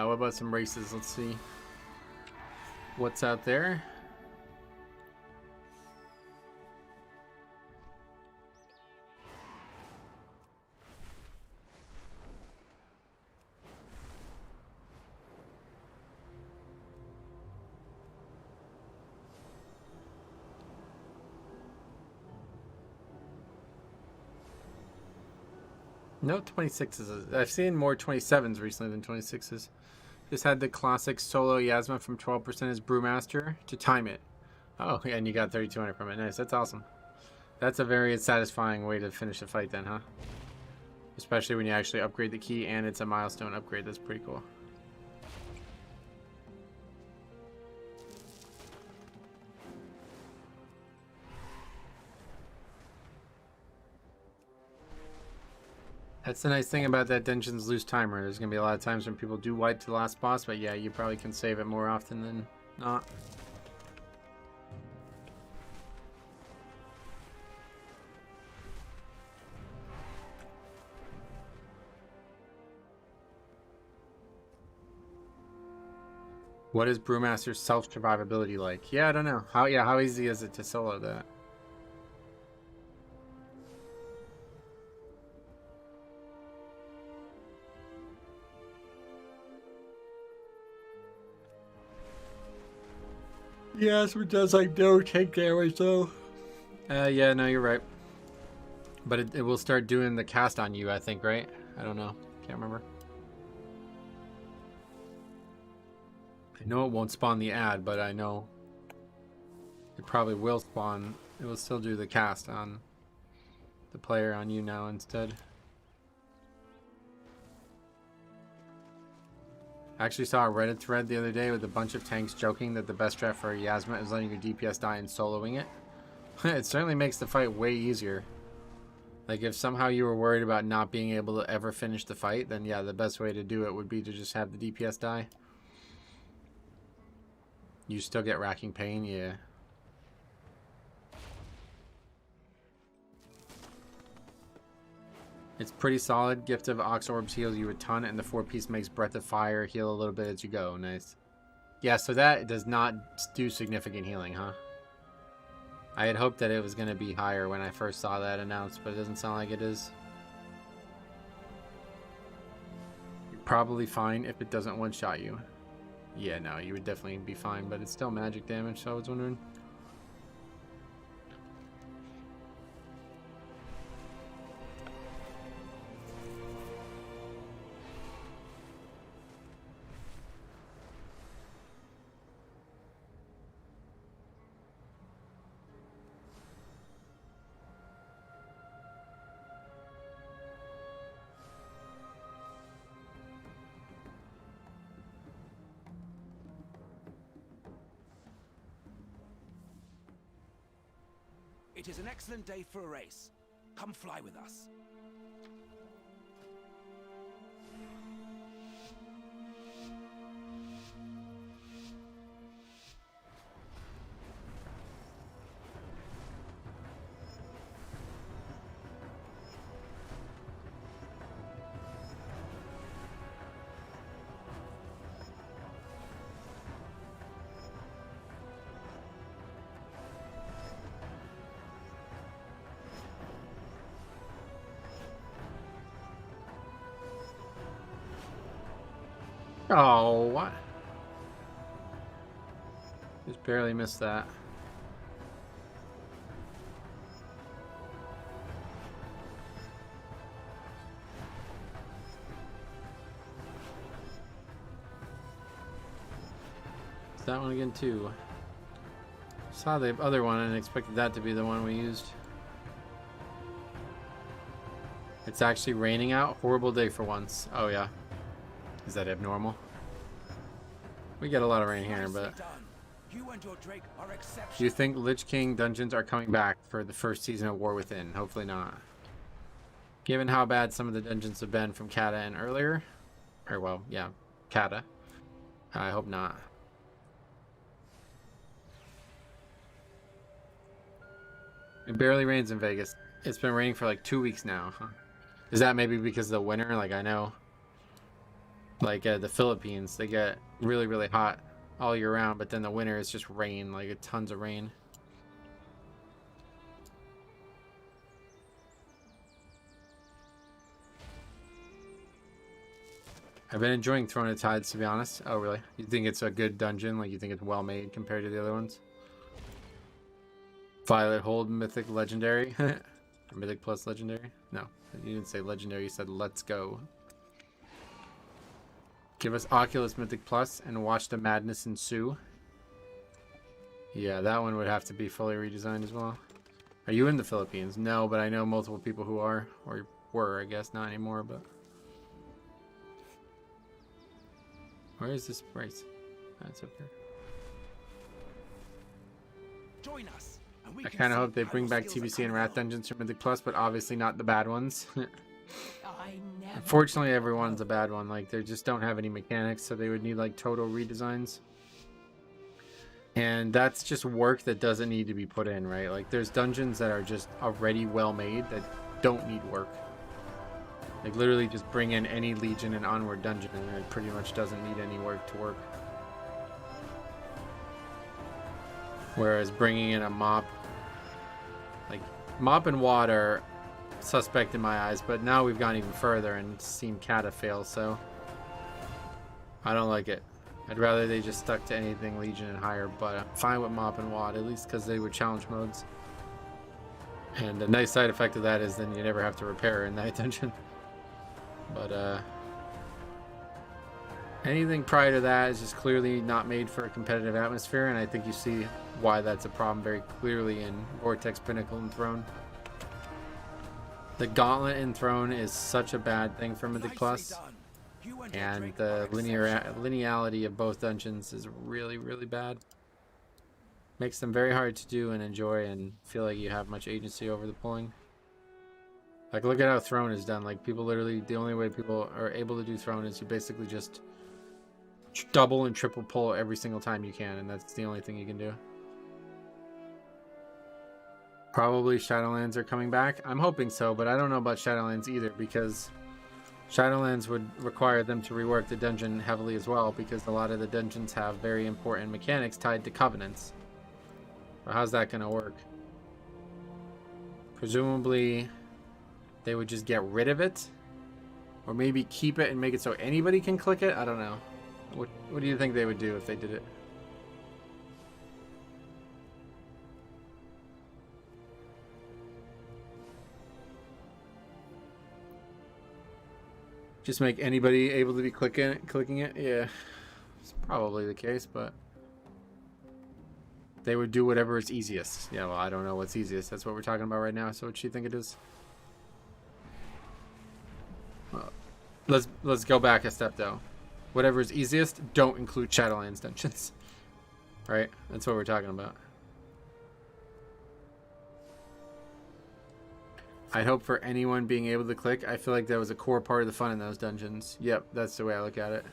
What about some races? Let's see what's out there. No 26s. I've seen more 27s recently than 26s. Just had the classic solo Yasma from 12% as Brewmaster to time it. Oh, yeah, and you got 3,200 from it. Nice, that's awesome. That's a very satisfying way to finish a fight then, huh? Especially when you actually upgrade the key and it's a milestone upgrade. That's pretty cool. That's the nice thing about that Dungeons Loose timer. There's going to be a lot of times when people do wipe to the last boss, but yeah, you probably can save it more often than not. What is Brewmaster's self-survivability like? Yeah, I don't know. How easy is it to solo that? Yeah, so it does like no take damage though. Yeah, no, you're right. But it will start doing the cast on you, I think, right? I don't know. Can't remember. I know it won't spawn the ad, but I know it probably will spawn. It will still do the cast on the player on you now instead. I actually saw a Reddit thread the other day with a bunch of tanks joking that the best strat for Yasma is letting your DPS die and soloing it. It certainly makes the fight way easier. Like, if somehow you were worried about not being able to ever finish the fight, then yeah, the best way to do it would be to just have the DPS die. You still get racking pain, yeah. It's pretty solid. Gift of Ox Orbs heals you a ton, and the 4-piece makes Breath of Fire heal a little bit as you go. Nice. Yeah, so that does not do significant healing, huh? I had hoped that it was going to be higher when I first saw that announced, but it doesn't sound like it is. You're probably fine if it doesn't one-shot you. Yeah, no, you would definitely be fine, but it's still magic damage, so I was wondering. It is an excellent day for a race. Come fly with us. Oh, what? Just barely missed that. It's that one again too. Saw the other one and expected that to be the one we used. It's actually raining out. Horrible day for once. Oh yeah. Is that abnormal? We get a lot of rain here, but You and your Drake are exceptional. do you think Lich King dungeons are coming back for the first season of War Within? Hopefully not. Given how bad some of the dungeons have been from Kata and earlier, or well, yeah, Kata, I hope not. It barely rains in Vegas. It's been raining for like 2 weeks now. Huh? Is that maybe because of the winter? Like, I know like the Philippines, they get really, really hot all year round, but then the winter is just rain, like tons of rain. I've been enjoying Throne of Tides, to be honest. Oh, really? You think it's a good dungeon? Like, you think it's well made compared to the other ones? Violet Hold Mythic Legendary? Or Mythic Plus Legendary? No, you didn't say Legendary, you said Let's Go. Give us Oculus Mythic Plus and watch the madness ensue. Yeah, that one would have to be fully redesigned as well. Are you in the Philippines? No, but I know multiple people who are, or were, I guess, not anymore, but... Where is this race? That's up here. Join us. And we I can kind of see hope they how bring your back skills are TBC and coming Wrath along. Dungeons for Mythic Plus, but obviously not the bad ones. I never Unfortunately, everyone's a bad one. Like, they just don't have any mechanics, so they would need, like, total redesigns. And that's just work that doesn't need to be put in, right? Like, there's dungeons that are just already well made that don't need work. Like, literally just bring in any Legion and Onward dungeon, and it pretty much doesn't need any work to work. Whereas bringing in a mop, like, mop and water, suspect in my eyes, but now we've gone even further and seen Kata fail, so I don't like it. I'd rather they just stuck to anything Legion and higher, but I'm fine with Mop and Wad, at least because they were challenge modes. And the nice side effect of that is then you never have to repair in that dungeon. But anything prior to that is just clearly not made for a competitive atmosphere, and I think you see why that's a problem very clearly in Vortex, Pinnacle, and Throne. The Gauntlet in Throne is such a bad thing for Mythic Plus, and the lineality of both dungeons is really, really bad. Makes them very hard to do and enjoy and feel like you have much agency over the pulling. Like, look at how Throne is done. Like, people literally, the only way people are able to do Throne is you basically just double and triple pull every single time you can, and that's the only thing you can do. Probably Shadowlands are coming back. I'm hoping so, but I don't know about Shadowlands either, because Shadowlands would require them to rework the dungeon heavily as well, because a lot of the dungeons have very important mechanics tied to covenants. But how's that going to work? Presumably they would just get rid of it, or maybe keep it and make it so anybody can click it. I don't know. What do you think they would do if they did it? Just make anybody able to be clicking it? Yeah, it's probably the case, but they would do whatever is easiest. Yeah, well, I don't know what's easiest. That's what we're talking about right now. So what do you think it is? Let's go back a step though. Whatever is easiest, don't include Shadowlands dungeons. Right? That's what we're talking about. I'd hope for anyone being able to click. I feel like that was a core part of the fun in those dungeons. Yep, that's the way I look at it.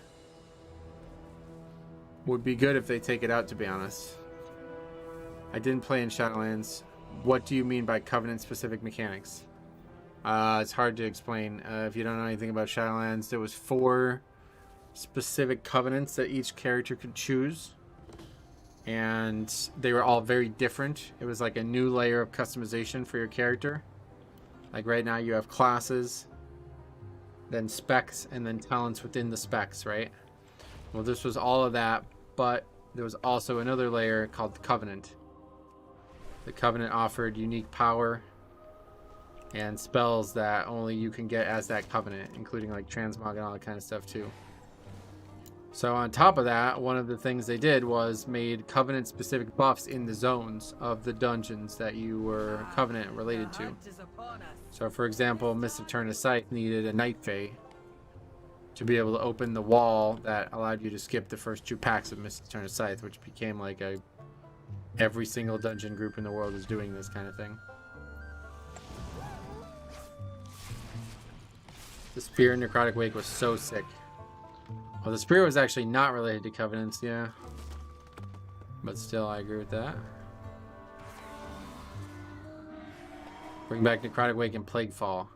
Would be good if they take it out, to be honest. I didn't play in Shadowlands. What do you mean by covenant-specific mechanics? It's hard to explain. If you don't know anything about Shadowlands, there was 4 specific covenants that each character could choose. And they were all very different. It was like a new layer of customization for your character. Like right now you have classes, then specs, and then talents within the specs, right? Well, this was all of that, but there was also another layer called the Covenant. The Covenant offered unique power and spells that only you can get as that Covenant, including like transmog and all that kind of stuff too. So on top of that, one of the things they did was made Covenant specific buffs in the zones of the dungeons that you were Covenant related to. So for example, Mist of Turn of Sight needed a Night Fae to be able to open the wall that allowed you to skip the first 2 packs of Mist of Turn of Sight, which became like a every single dungeon group in the world is doing this kind of thing. The Spear in Necrotic Wake was so sick. Well, the Spear was actually not related to Covenants, yeah. But still, I agree with that. Bring back Necrotic Wake and Plaguefall.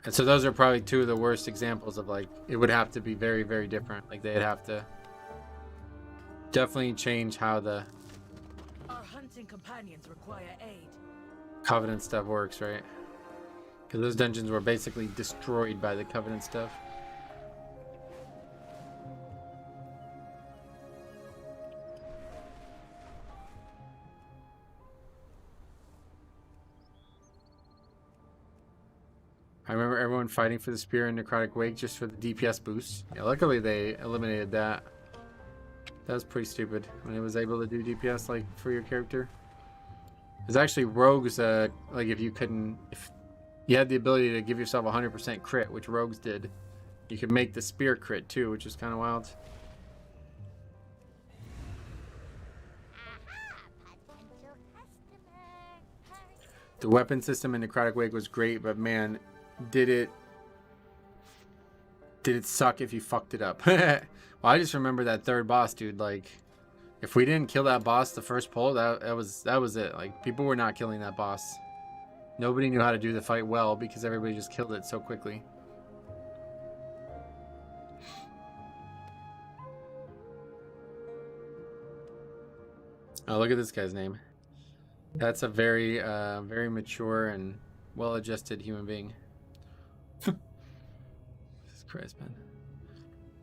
And so those are probably 2 of the worst examples of like, it would have to be very, very different. Like they'd have to definitely change how the Our hunting companions require aid. Covenant stuff works, right? Because those dungeons were basically destroyed by the Covenant stuff. I remember everyone fighting for the Spear and Necrotic Wake just for the DPS boost. Yeah, luckily they eliminated that. That was pretty stupid when it was able to do DPS like for your character. There's actually rogues, like if you had the ability to give yourself 100% crit, which rogues did, you could make the Spear crit too, which is kind of wild. The weapon system in Necrotic Wake was great, but man, did it suck if you fucked it up. Well, I just remember that 3rd boss, dude. Like, if we didn't kill that boss the first pull, that was it. Like, people were not killing that boss. Nobody knew how to do the fight well because everybody just killed it so quickly. Oh, look at this guy's name. That's a very, very mature and well-adjusted human being. Jesus Christ, man.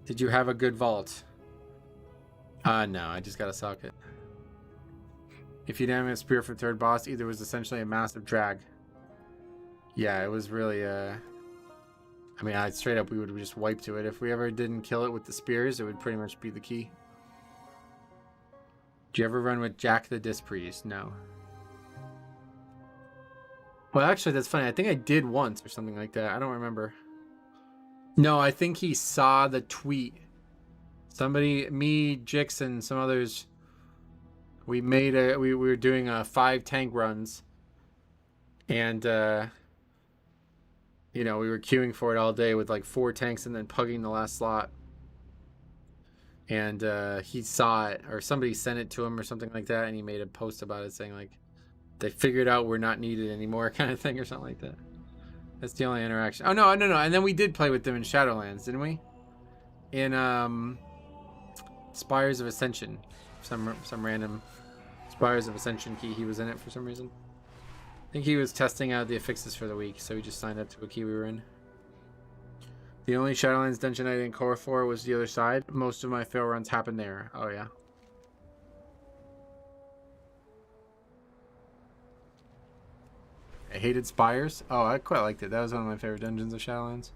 Did you have a good vault? No, I just got a socket. If you didn't have a Spear for 3rd boss, either was essentially a massive drag. Yeah, it was really, I mean, straight up, we would just wipe to it. If we ever didn't kill it with the spears, it would pretty much be the key. Did you ever run with Jack the Dispriest? No. Well, actually, that's funny. I think I did once or something like that. I don't remember. No, I think he saw the tweet. Somebody, me, Jix, and some others We were doing 5 tank runs, and you know, we were queuing for it all day with like 4 tanks and then pugging the last slot. And he saw it, or somebody sent it to him or something like that, and he made a post about it saying like, they figured out we're not needed anymore, kind of thing, or something like that. That's the only interaction. Oh no. And then we did play with them in Shadowlands, didn't we? In Spires of Ascension, some random Spires of Ascension key. He was in it for some reason. I think he was testing out the affixes for the week, so he just signed up to a key we were in. The only Shadowlands dungeon I didn't core for was the other side. Most of my fail runs happened there. Oh yeah. I hated Spires. Oh, I quite liked it. That was one of my favorite dungeons of Shadowlands.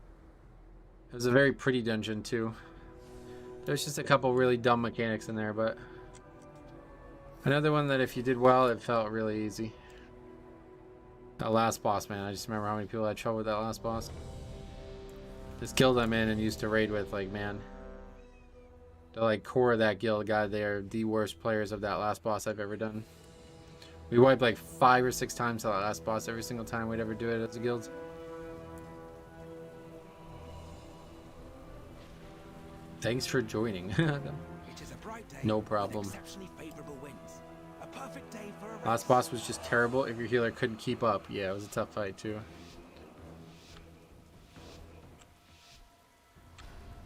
It was a very pretty dungeon too. There's just a couple really dumb mechanics in there, but another one that if you did well, it felt really easy. That last boss, man. I just remember how many people had trouble with that last boss. This guild I'm in and used to raid with, like, man, the like core of that guild, God, they are the worst players of that last boss I've ever done. We wiped like 5 or 6 times to that last boss every single time we'd ever do it as a guild. Thanks for joining. It is a bright day. No problem. Exceptionally favorable winds. A perfect day for a Last boss was just terrible. If your healer couldn't keep up, yeah, it was a tough fight too.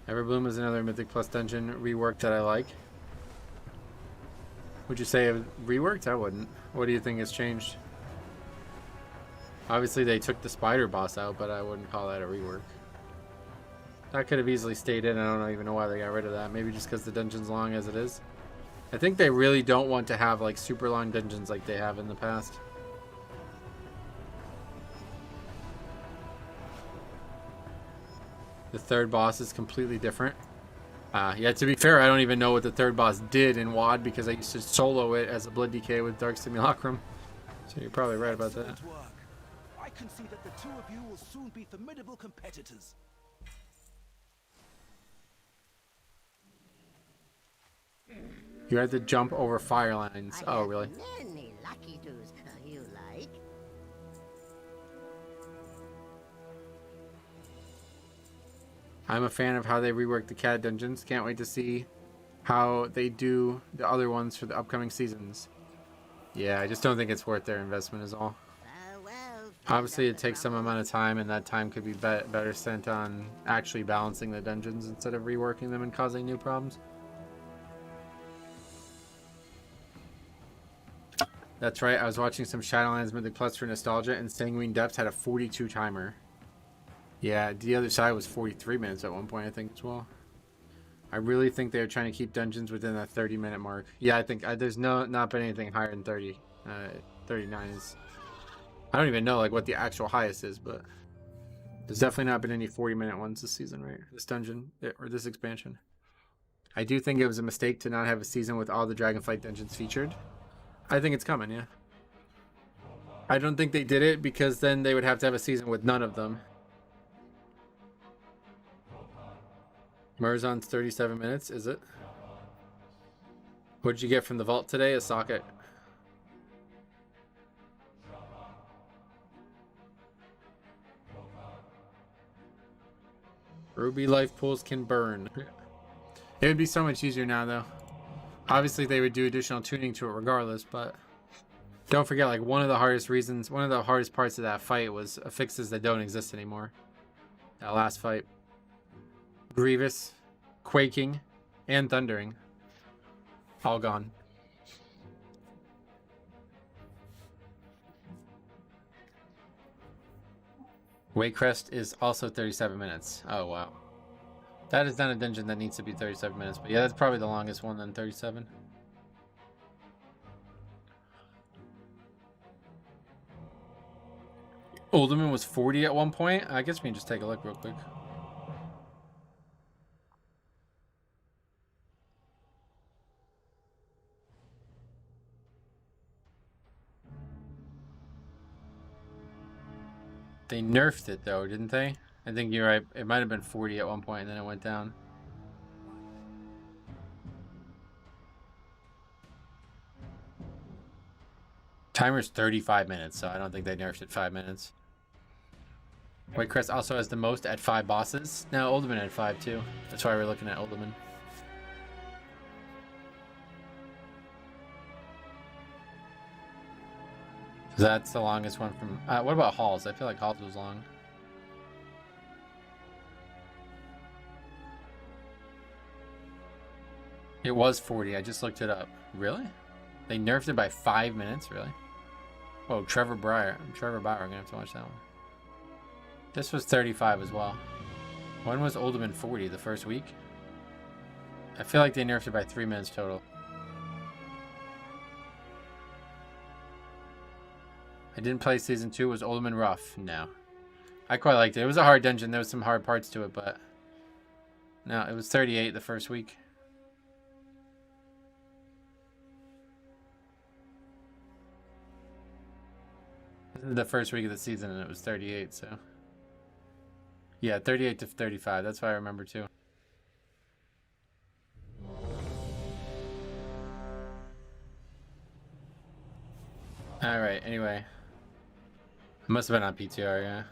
Everbloom is another Mythic Plus dungeon reworked that I like. Would you say it reworked? I wouldn't. What do you think has changed? Obviously they took the spider boss out, but I wouldn't call that a rework. That could have easily stayed in. I don't even know why they got rid of that. Maybe just because the dungeon's long as it is. I think they really don't want to have like super long dungeons like they have in the past. The third boss is completely different. Yeah, to be fair, I don't even know what the third boss did in WoD because I used to solo it as a Blood DK with Dark Simulacrum. So you're probably right about that. I can see that the two of you will soon be formidable competitors. You had to jump over fire lines. Oh, really? Many lucky twos you like. I'm a fan of how they rework the cat dungeons. Can't wait to see how they do the other ones for the upcoming seasons. Yeah, I just don't think it's worth their investment is all. Obviously, it takes some amount of time, and that time could be better spent on actually balancing the dungeons instead of reworking them and causing new problems. That's right, I was watching some Shadowlands Mythic Plus for nostalgia, and Sanguine Depths had a 42 timer. Yeah, the other side was 43 minutes at one point, I think, as well. I really think they're trying to keep dungeons within that 30-minute mark. Yeah, I think there's not been anything higher than 30. 39 is... I don't even know like what the actual highest is, but there's definitely not been any 40-minute ones this season, right? This dungeon, or this expansion. I do think it was a mistake to not have a season with all the Dragonflight dungeons featured. I think it's coming, yeah. I don't think they did it because then they would have to have a season with none of them. Murzon's 37 minutes, is it? What did you get from the vault today? A socket. Ruby life pools can burn. It would be so much easier now, though. Obviously, they would do additional tuning to it regardless, but don't forget, like, one of the hardest parts of that fight was affixes that don't exist anymore. That last fight. Grievous, Quaking, and Thundering. All gone. Waycrest is also 37 minutes. Oh, wow. That is not a dungeon that needs to be 37 minutes, but yeah, that's probably the longest one than 37. Uldaman was 40 at one point. I guess we can just take a look real quick. They nerfed it though, didn't they? I think you're right. It might have been 40 at one point and then it went down. Timer's 35 minutes, so I don't think they nerfed it 5 minutes. Wait, Chris also has the most at 5 bosses. No, Uldaman had 5 too. That's why we're looking at Uldaman. That's the longest one from... what about Halls? I feel like Halls was long. It was 40. I just looked it up. Really? They nerfed it by 5 minutes? Really? Whoa, Trevor Bauer. I'm gonna have to watch that one. This was 35 as well. When was Uldaman 40? The first week? I feel like they nerfed it by 3 minutes total. I didn't play season 2. Was Uldaman rough? No. I quite liked it. It was a hard dungeon. There was some hard parts to it, but... No, it was 38 the first week. This is the first week of the season, and it was 38, so... Yeah, 38 to 35. That's what I remember, too. Alright, anyway. Must have been on PTR, yeah.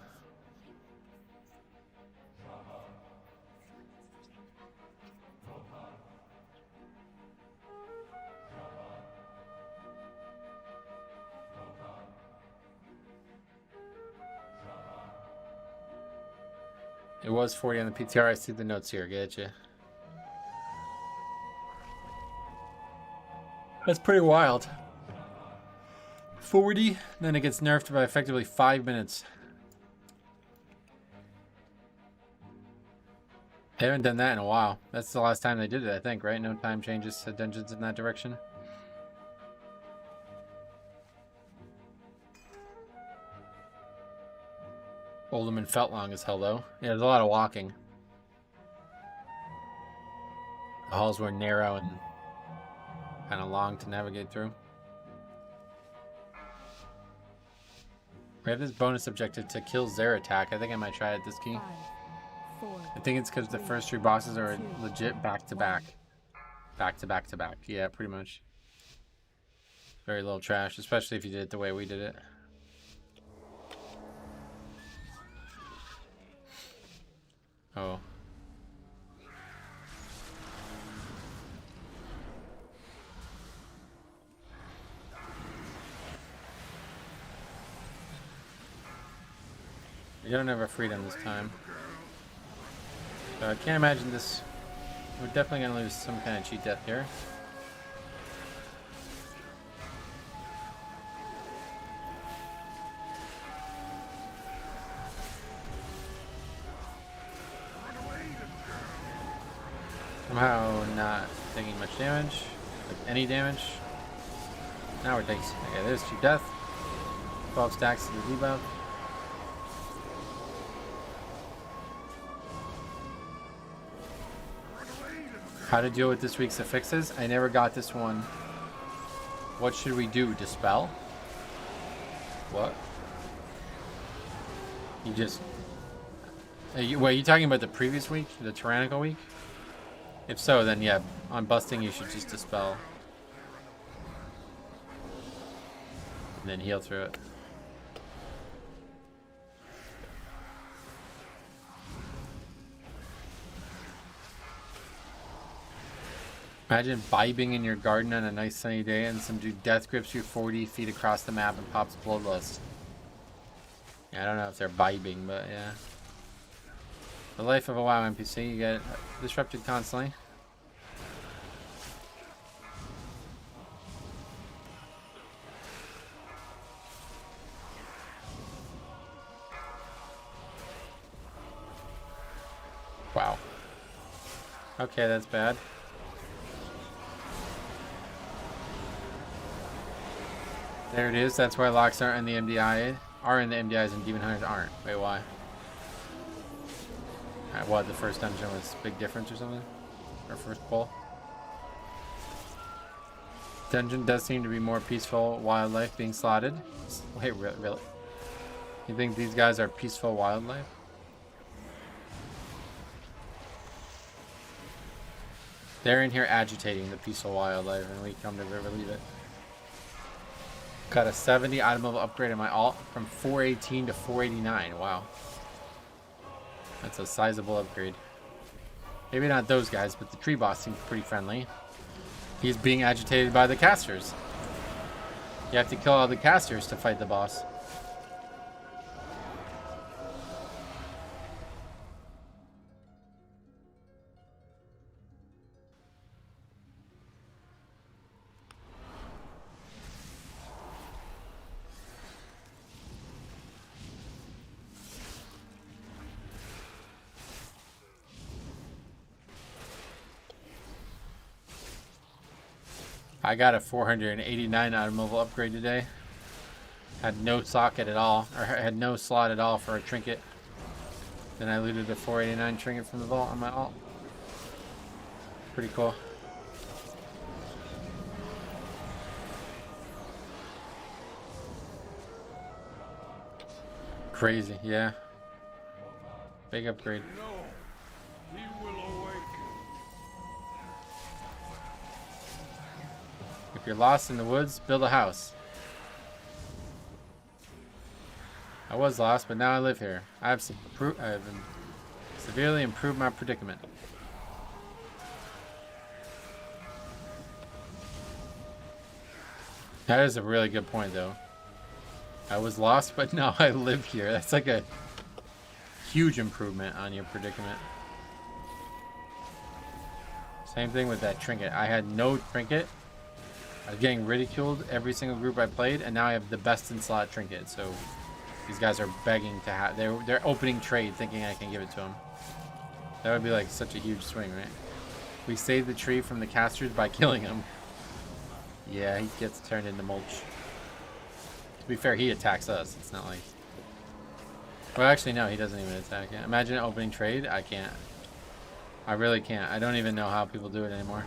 It was 40 on the PTR. I see the notes here. Get you. That's pretty wild. 40, then it gets nerfed by effectively 5 minutes. They haven't done that in a while. That's the last time they did it, I think, right? No time changes to dungeons in that direction. Uldaman felt long as hell, though. Yeah, there's a lot of walking. The halls were narrow and kind of long to navigate through. We have this bonus objective to kill Zera attack. I think I might try it this key. 5, 4, I think it's because the first 3 bosses are legit back-to-back. Back-to-back-to-back. Yeah, pretty much. Very little trash, especially if you did it the way we did it. Oh. You don't have a freedom this time. So I can't imagine this. We're definitely going to lose some kind of cheat death here. Somehow not taking much damage. Like any damage. Now we're taking... Okay, there's cheat death. 12 stacks to the debuff. How to deal with this week's affixes? I never got this one. What should we do? Dispel? What? You just... wait, are you talking about the previous week? The tyrannical week? If so, then yeah, on busting you should just dispel. And then heal through it. Imagine vibing in your garden on a nice sunny day and some dude death grips you 40 feet across the map and pops Bloodlust. Yeah, I don't know if they're vibing, but yeah. The life of a WoW NPC, you get disrupted constantly. Wow. Okay, that's bad. There it is. That's why locks aren't in the MDI. Are in the MDIs and Demon Hunters aren't. Wait, why? What, the first dungeon was big difference or something? Or first pull? Dungeon does seem to be more peaceful wildlife being slotted. Wait, really? You think these guys are peaceful wildlife? They're in here agitating the peaceful wildlife and we come to relieve it. Got a 70 item level upgrade in my alt from 418 to 489. Wow. That's a sizable upgrade. Maybe not those guys, but the tree boss seems pretty friendly. He's being agitated by the casters. You have to kill all the casters to fight the boss. I got a 489 item level upgrade today. Had no socket at all, or had no slot at all for a trinket. Then I looted the 489 trinket from the vault on my alt. Pretty cool. Crazy, yeah. Big upgrade. No, he will awake. If you're lost in the woods, build a house. I was lost, but now I live here. I have severely improved my predicament. That is a really good point, though. I was lost, but now I live here. That's like a huge improvement on your predicament. Same thing with that trinket. I had no trinket. I was getting ridiculed every single group I played, and now I have the best in slot trinket. So these guys are begging to have. They're opening trade, thinking I can give it to them. That would be like such a huge swing, right? We saved the tree from the casters by killing him. Yeah, he gets turned into mulch. To be fair, he attacks us. It's not like. Well, actually, no, he doesn't even attack it. Imagine opening trade. I can't. I really can't. I don't even know how people do it anymore.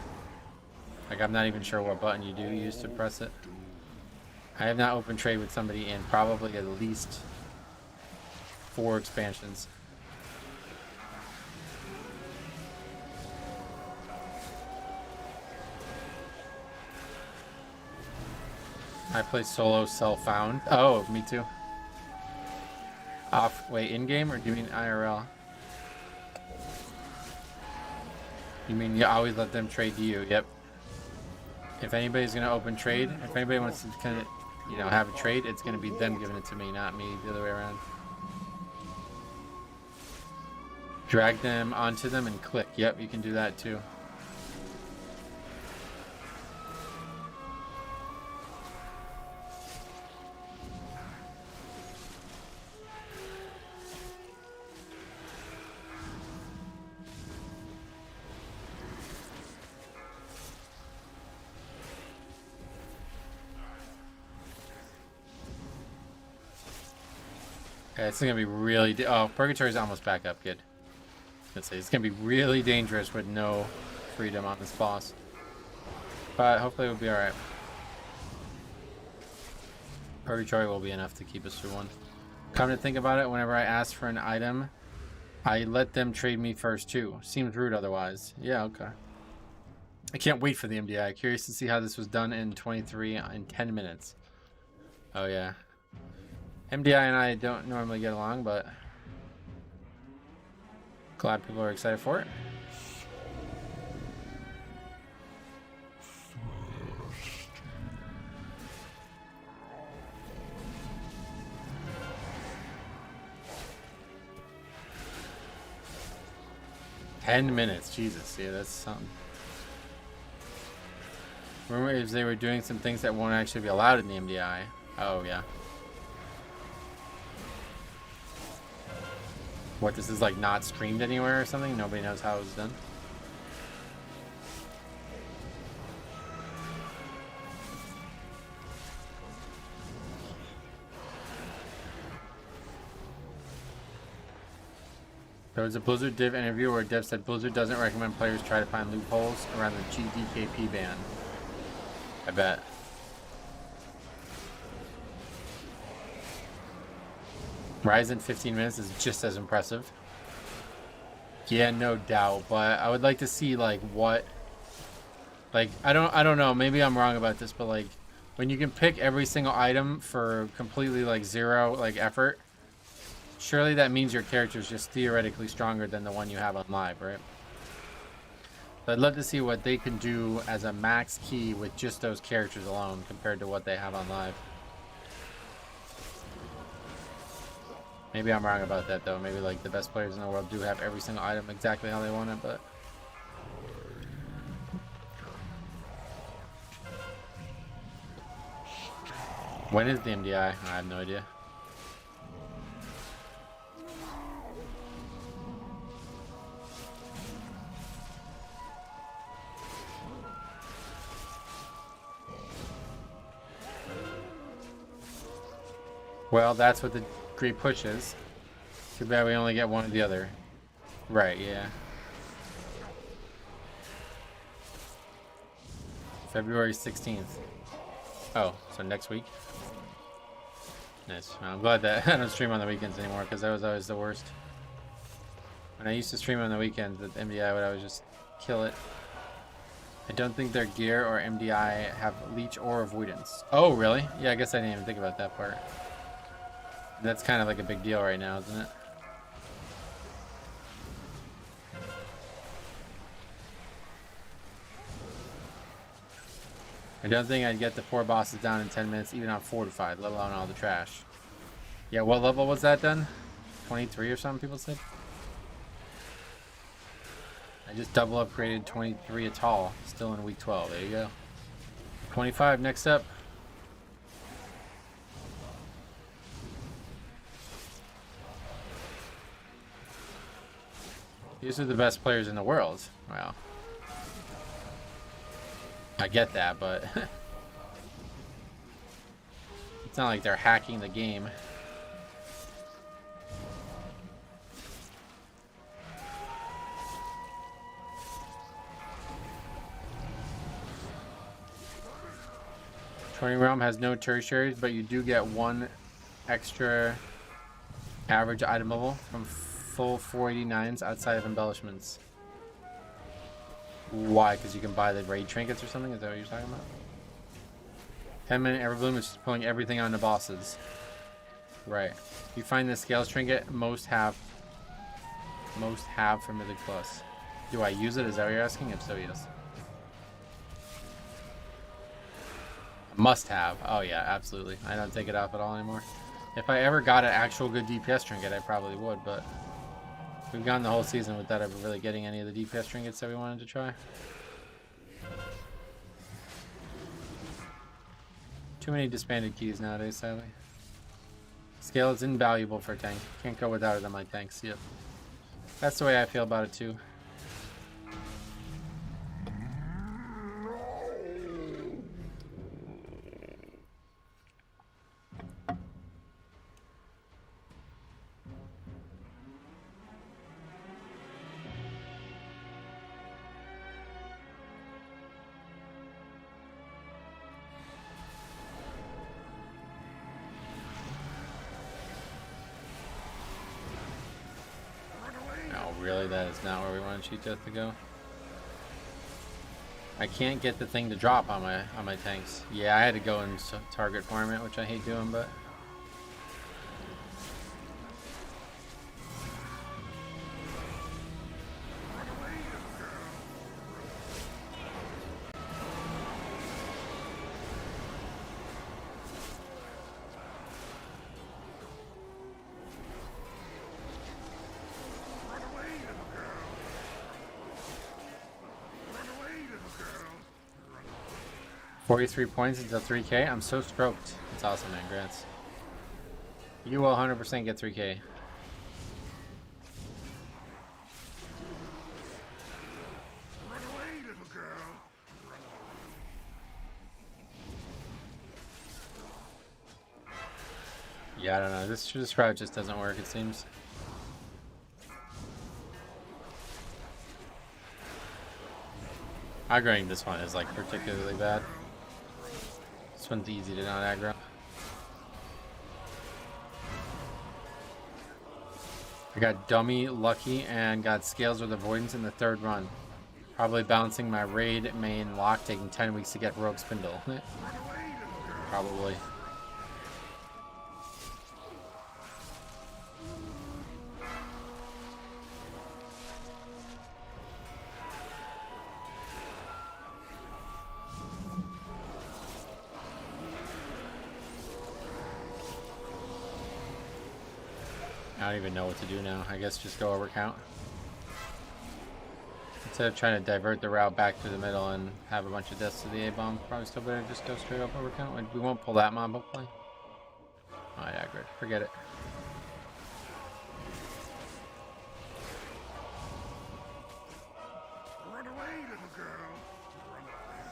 Like, I'm not even sure what button you do use to press it. I have not opened trade with somebody in probably at least 4 expansions. I play solo self-found. Oh, me too. Wait, in-game or do you mean IRL? You mean you always let them trade to you? Yep. If anybody's gonna open trade, if anybody wants to kind of, you know, have a trade, it's gonna be them giving it to me, not me the other way around. Drag them onto them and click. Yep, you can do that too. Okay, it's gonna be really. Oh, Purgatory's almost back up. Good. Let's say it's gonna be really dangerous with no freedom on this boss, but hopefully we'll be all right. Purgatory will be enough to keep us through one. Come to think about it, whenever I ask for an item, I let them trade me first too. Seems rude otherwise. Yeah, okay. I can't wait for the MDI. Curious to see how this was done in 23 in 10 minutes. Oh yeah. MDI and I don't normally get along, but glad people are excited for it. $10 minutes, Jesus, yeah, that's something. Rumor is they were doing some things that won't actually be allowed in the MDI. Oh yeah. What, this is like not streamed anywhere or something? Nobody knows how it was done? There was a Blizzard Div interview where Dev said Blizzard doesn't recommend players try to find loopholes around the GDKP ban. I bet. Ryzen 15 minutes is just as impressive. Yeah, no doubt, but I would like to see like what, like I don't know, maybe I'm wrong about this, but like When you can pick every single item for completely like zero like effort, surely that means your character is just theoretically stronger than the one you have on live, right? But I'd love to see what they can do as a max key with just those characters alone compared to what they have on live. Maybe I'm wrong about that though. Maybe like the best players in the world do have every single item exactly how they want it, but when is the MDI? I have no idea. Well, that's what the great push is. Too bad we only get one or the other. Right, yeah. February 16th. Oh, so next week? Nice. Well, I'm glad that I don't stream on the weekends anymore, because that was always the worst. When I used to stream on the weekends with MDI, I would just kill it. I don't think their gear or MDI have leech or avoidance. Oh, really? Yeah, I guess I didn't even think about that part. That's kind of like a big deal right now, isn't it? I don't think I'd get the 4 bosses down in 10 minutes, even on fortified, let alone all the trash. Yeah, what level was that then? 23 or something, people said? I just double upgraded 23 at all, still in week 12. There you go. 25 next up. These are the best players in the world. Wow. I get that, but it's not like they're hacking the game. Touring Realm has no tertiaries, but you do get 1 extra average item level from full 489s outside of embellishments. Why? Because you can buy the raid trinkets or something? Is that what you're talking about? 10-minute Everbloom is just pulling everything on the bosses. Right. If you find the scales trinket, most have for Mythic Plus. Do I use it? Is that what you're asking? If so, yes. Must have. Oh yeah, absolutely. I don't take it off at all anymore. If I ever got an actual good DPS trinket, I probably would, but we've gone the whole season without ever really getting any of the DPS trinkets that we wanted to try. Too many disbanded keys nowadays, sadly. Scale is invaluable for a tank. Can't go without it on my tanks. Yep. That's the way I feel about it too. Really, that is not where we want Cheat Death to go. I can't get the thing to drop on my tanks. Yeah, I had to go and target farm it, which I hate doing, but $43 points until 3K. I'm so stroked. It's awesome, man. Grants. You will 100% get 3K. Yeah, I don't know. This route just doesn't work, it seems. Aggroing this one is like particularly bad. This one's easy to not aggro. I got Dummy, Lucky, and got Scales with Avoidance in the 3rd run. Probably balancing my raid main lock, taking 10 weeks to get Rogue Spindle. probably. I don't even know what to do now. I guess just go over count. Instead of trying to divert the route back to the middle and have a bunch of deaths to the A-bomb, probably still better just go straight up over count. We won't pull that mob, hopefully. Oh yeah, good. Forget it. Run away, little girl. Run away.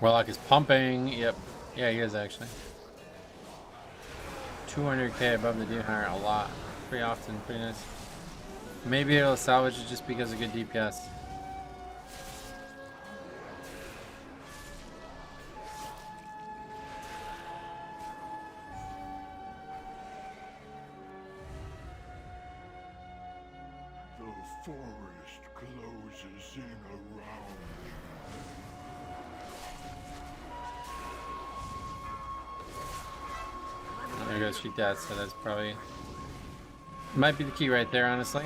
Warlock is pumping. Yep. Yeah, he is actually. 200k above the Demon Hunter, a lot. Pretty often. Pretty nice. Maybe it'll salvage it just because of good DPS. The forest closes in around me. There goes shoot that, so that's probably might be the key right there, honestly.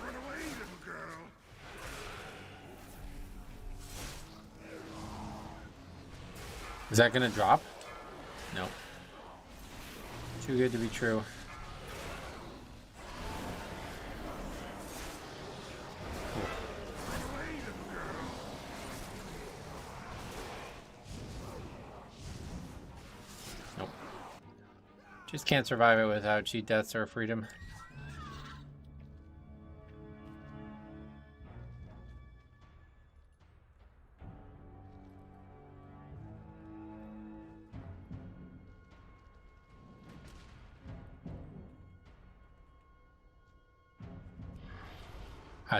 Run away, little girl. Is that gonna drop? No. Too good to be true. Just can't survive it without cheat deaths or freedom.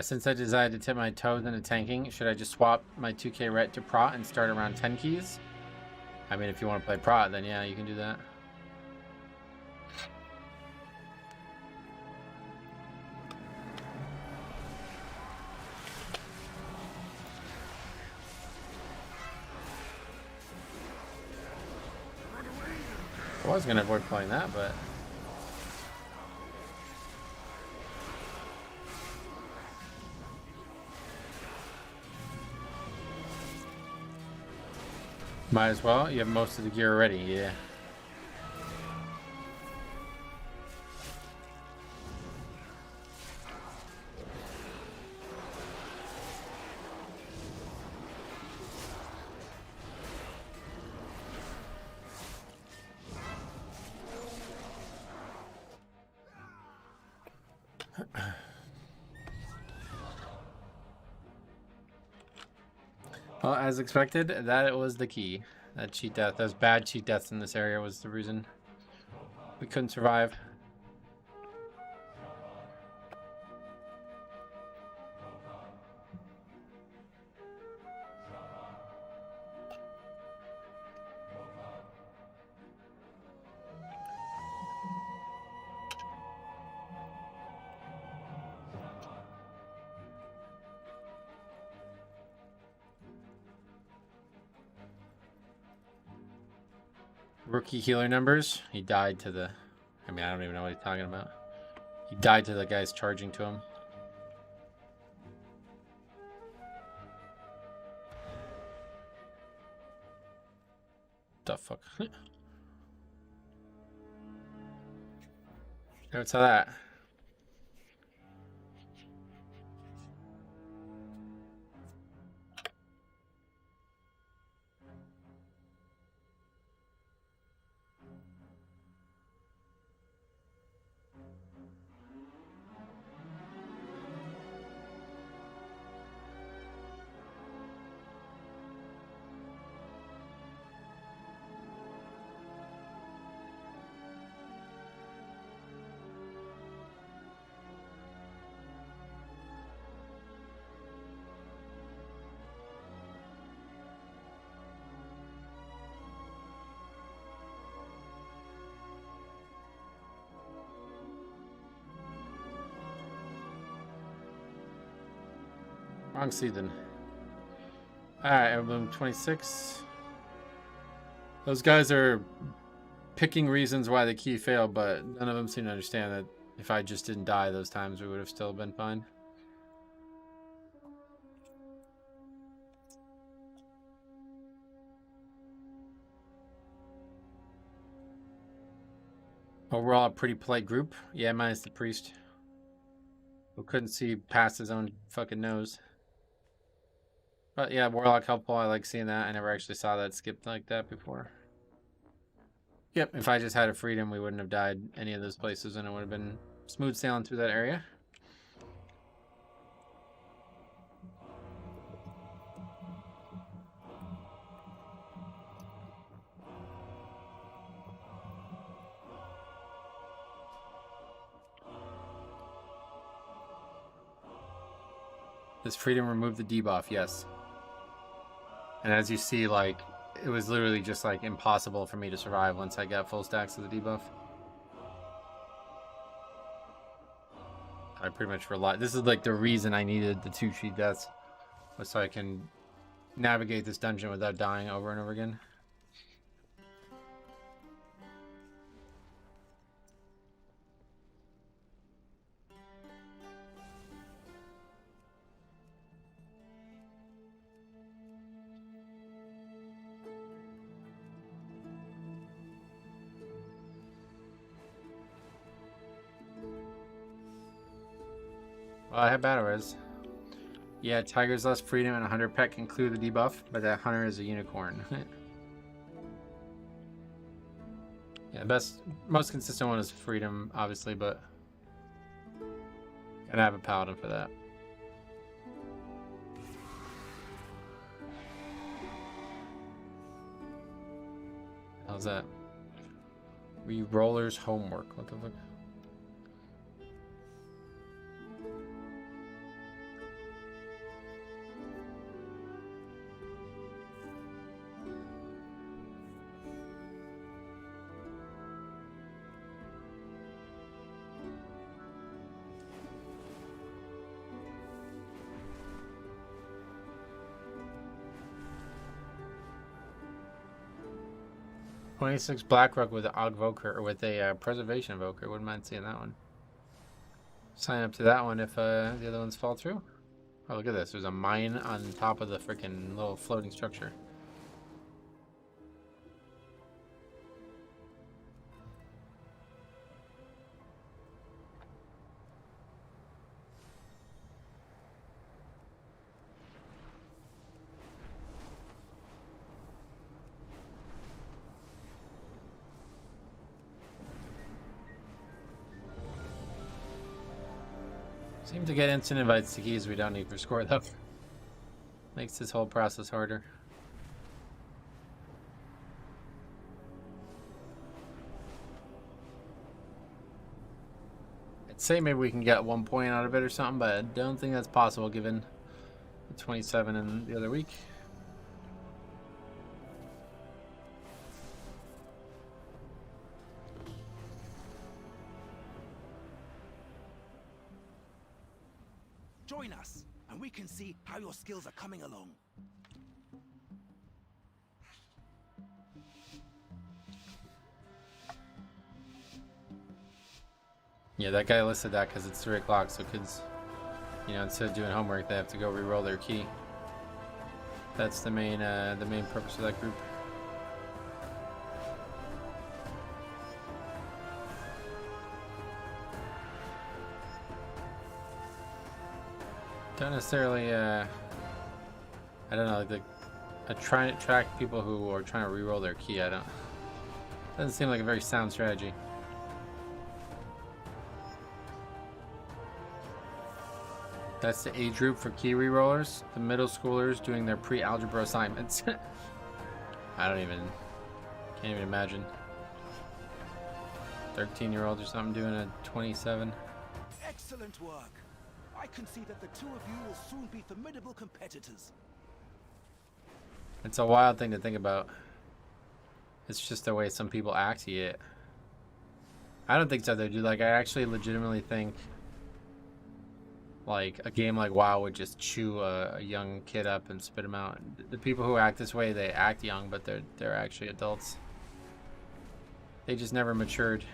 Since I decided to tip my toes into tanking, should I just swap my 2k ret to prot and start around 10 keys? I mean, if you want to play prot, then yeah, you can do that. I was going to avoid playing that, but... might as well. You have most of the gear already, yeah. Well, as expected, that was the key. That cheat death, those bad cheat deaths in this area was the reason we couldn't survive. Rookie healer numbers. He died to the... I mean, I don't even know what he's talking about. He died to the guys charging to him. The fuck? What's that? Wrong season. Alright, Emblem 26. Those guys are picking reasons why the key failed, but none of them seem to understand that if I just didn't die those times, we would have still been fine. Overall, a pretty polite group. Yeah, minus the priest, who couldn't see past his own fucking nose. But yeah, Warlock helpful. I like seeing that. I never actually saw that skipped like that before. Yep, if I just had a freedom, we wouldn't have died any of those places, and it would have been smooth sailing through that area. Does freedom remove the debuff? Yes. And as you see, like, it was literally just like impossible for me to survive once I got full stacks of the debuff. I pretty much relied. This is like the reason I needed the 2 cheat deaths, was so I can navigate this dungeon without dying over and over again. Well, I have battle res. Yeah, Tiger's less freedom and a hunter pet can clear the debuff, but that hunter is a unicorn. Yeah, most consistent one is freedom, obviously, but gotta have a paladin for that. How's that? Re-roller's homework. What the fuck? $26 Blackrock with an Ogvoker, or with a Preservation Evoker. Wouldn't mind seeing that one. Sign up to that one if the other ones fall through. Oh, look at this. There's a mine on top of the freaking little floating structure. Seem to get instant invites to keys we don't need for score though. Makes this whole process harder. I'd say maybe we can get 1 point out of it or something, but I don't think that's possible given the 27 in the other week. Join us, and we can see how your skills are coming along. Yeah, that guy listed that because it's 3 o'clock, so kids, you know, instead of doing homework, they have to go re-roll their key. That's the main purpose of that group. Don't necessarily, I don't know, like try to track people who are trying to re-roll their key. Doesn't seem like a very sound strategy. That's the age group for key re-rollers. The middle schoolers doing their pre-algebra assignments. Can't even imagine. 13-year-old or something doing a 27. Excellent work. I can see that the 2 of you will soon be formidable competitors. It's a wild thing to think about. It's just the way some people act yet. I don't think so though, dude. Like, I actually legitimately think like a game like WoW would just chew a young kid up and spit him out. The people who act this way, they act young, but they're actually adults. They just never matured.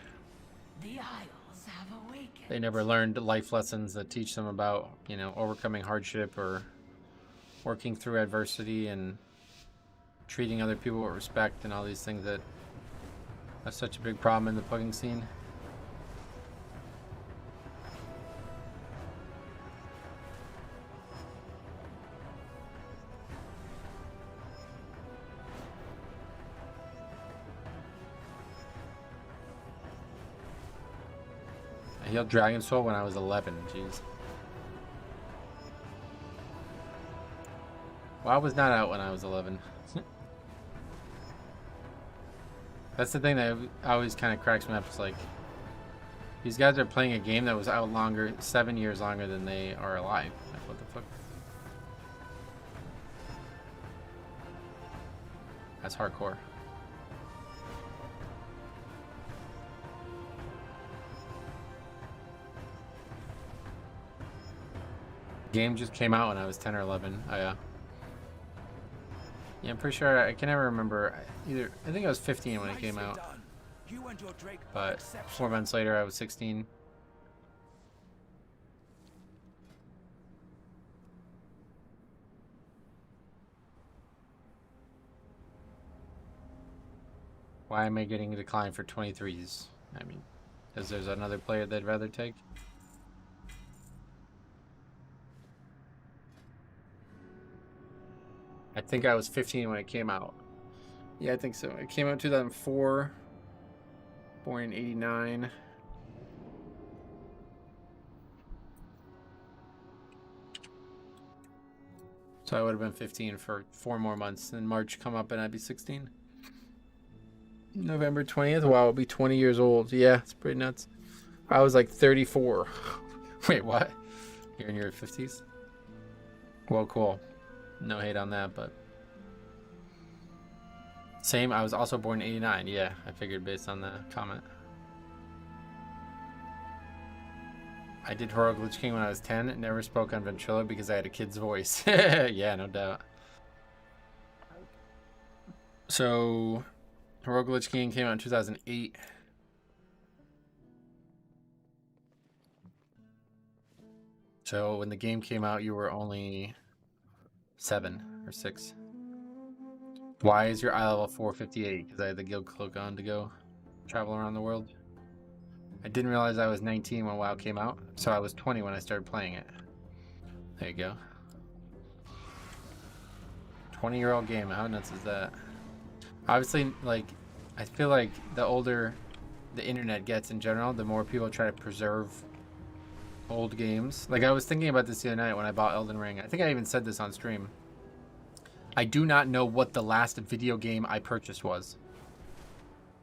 The Isles have awakened. They never learned life lessons that teach them about, you know, overcoming hardship or working through adversity and treating other people with respect and all these things that are such a big problem in the pugging scene. I healed Dragon Soul when I was 11, jeez. WoW was not out when I was 11. That's the thing that always kind of cracks me up. It's like, these guys are playing a game that was out longer, 7 years longer than they are alive. Like, what the fuck? That's hardcore. Game just came out when I was 10 or 11. Oh, yeah. Yeah, I'm pretty sure. I can never remember. Either I think I was 15 when it came out. But 4 months later, I was 16. Why am I getting a decline for 23s? I mean, because there's another player they'd rather take. I think I was 15 when it came out. Yeah, I think so. It came out in 2004. Born in 89. So I would have been 15 for 4 more months. Then March come up and I'd be 16. November 20th. Wow, I'll be 20 years old. Yeah, it's pretty nuts. I was like 34. Wait, what? You're in your 50s? Well, cool. No hate on that, but same. I was also born in 89. Yeah, I figured based on the comment. I did Heroic Lich King when I was 10. Never spoke on Ventrilo because I had a kid's voice. Yeah, no doubt. So, Heroic Lich King came out in 2008. So when the game came out, you were only 7 or 6. Why is your eye level 458? Because I had the guild cloak on to go travel around the world. I didn't realize I was 19 when WoW came out, so I was 20 when I started playing it. There you go. 20-year-old game. How nuts is that? Obviously, like, I feel like the older the internet gets in general, the more people try to preserve old games. Like, I was thinking about this the other night when I bought Elden Ring. I think I even said this on stream. I do not know what the last video game I purchased was.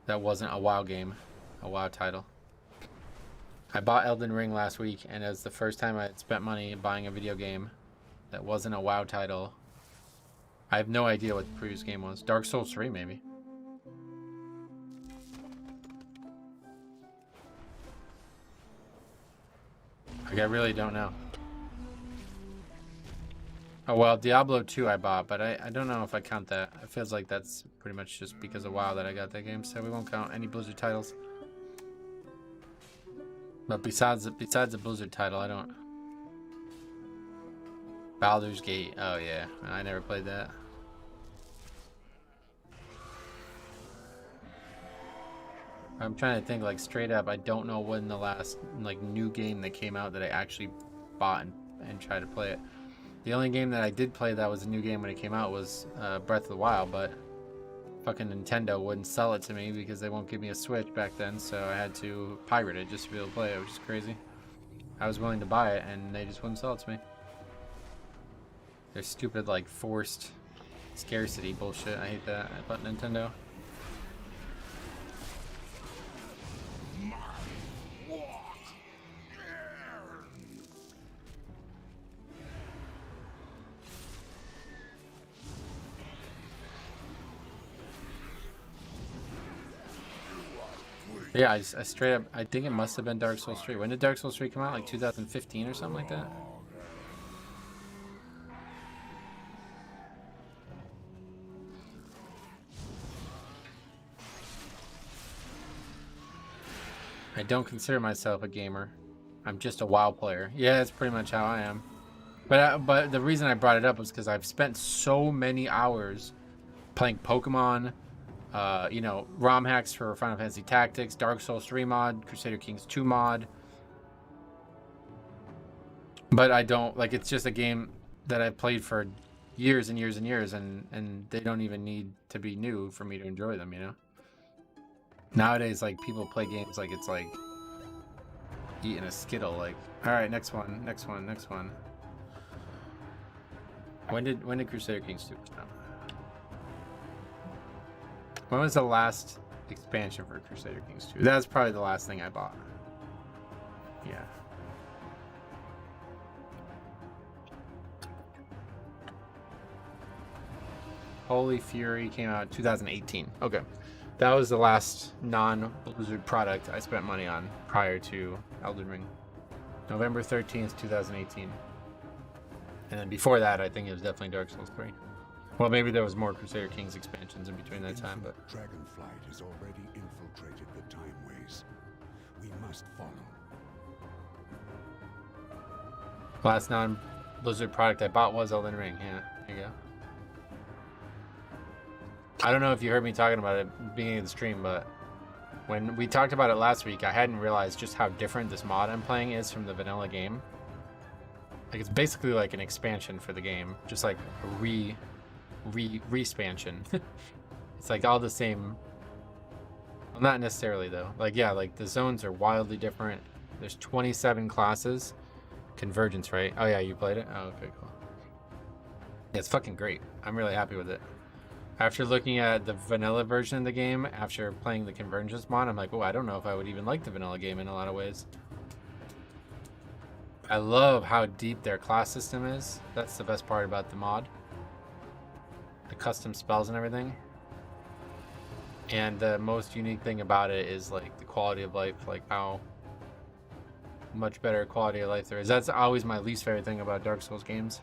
That wasn't a WoW game. A WoW title. I bought Elden Ring last week, and it was the first time I had spent money buying a video game that wasn't a WoW title. I have no idea what the previous game was. Dark Souls 3, maybe. Like, I really don't know. Oh, well, Diablo 2 I bought, but I don't know if I count that. It feels like that's pretty much just because of WoW that I got that game, so we won't count any Blizzard titles. But besides the Blizzard title, I don't... Baldur's Gate. Oh, yeah. I never played that. I'm trying to think, like, straight up, I don't know when the last, like, new game that came out that I actually bought and tried to play it. The only game that I did play that was a new game when it came out was Breath of the Wild, but fucking Nintendo wouldn't sell it to me because they won't give me a Switch back then, so I had to pirate it just to be able to play it, which is crazy. I was willing to buy it, and they just wouldn't sell it to me. Their stupid, like, forced scarcity bullshit. I hate that about Nintendo. Yeah, I straight up, I think it must have been Dark Souls 3. When did Dark Souls 3 come out? Like 2015 or something like that? I don't consider myself a gamer. I'm just a WoW player. Yeah, that's pretty much how I am. But the reason I brought it up was because I've spent so many hours playing Pokemon, you know, ROM hacks for Final Fantasy Tactics, Dark Souls 3 mod, Crusader Kings 2 mod. But I don't, like, it's just a game that I've played for years and years and years, and they don't even need to be new for me to enjoy them, you know? Nowadays, like, people play games like it's like eating a Skittle, like, all right, next one, next one, next one. When did Crusader Kings 2 come out? When was the last expansion for Crusader Kings 2? That's probably the last thing I bought. Yeah. Holy Fury came out in 2018. Okay. That was the last non-Blizzard product I spent money on prior to Elden Ring. November 13th, 2018. And then before that, I think it was definitely Dark Souls 3. Well, maybe there was more Crusader Kings expansions in between that time, but... Dragonflight has already infiltrated the Time Ways. We must follow. Last non-Blizzard product I bought was Elden Ring. Yeah, there you go. I don't know if you heard me talking about it at the beginning of the stream, but when we talked about it last week, I hadn't realized just how different this mod I'm playing is from the vanilla game. Like, it's basically like an expansion for the game, just like a re-spansion. It's like all the same. Well, not necessarily though. Like, yeah, like the zones are wildly different. There's 27 classes. Convergence, right? Oh yeah, you played it? Oh, okay, cool. Yeah, it's fucking great. I'm really happy with it. After looking at the vanilla version of the game, after playing the Convergence mod, I'm like, oh, I don't know if I would even like the vanilla game in a lot of ways. I love how deep their class system is. That's the best part about the mod. The custom spells and everything. And the most unique thing about it is like the quality of life, like how much better quality of life there is. That's always my least favorite thing about Dark Souls games.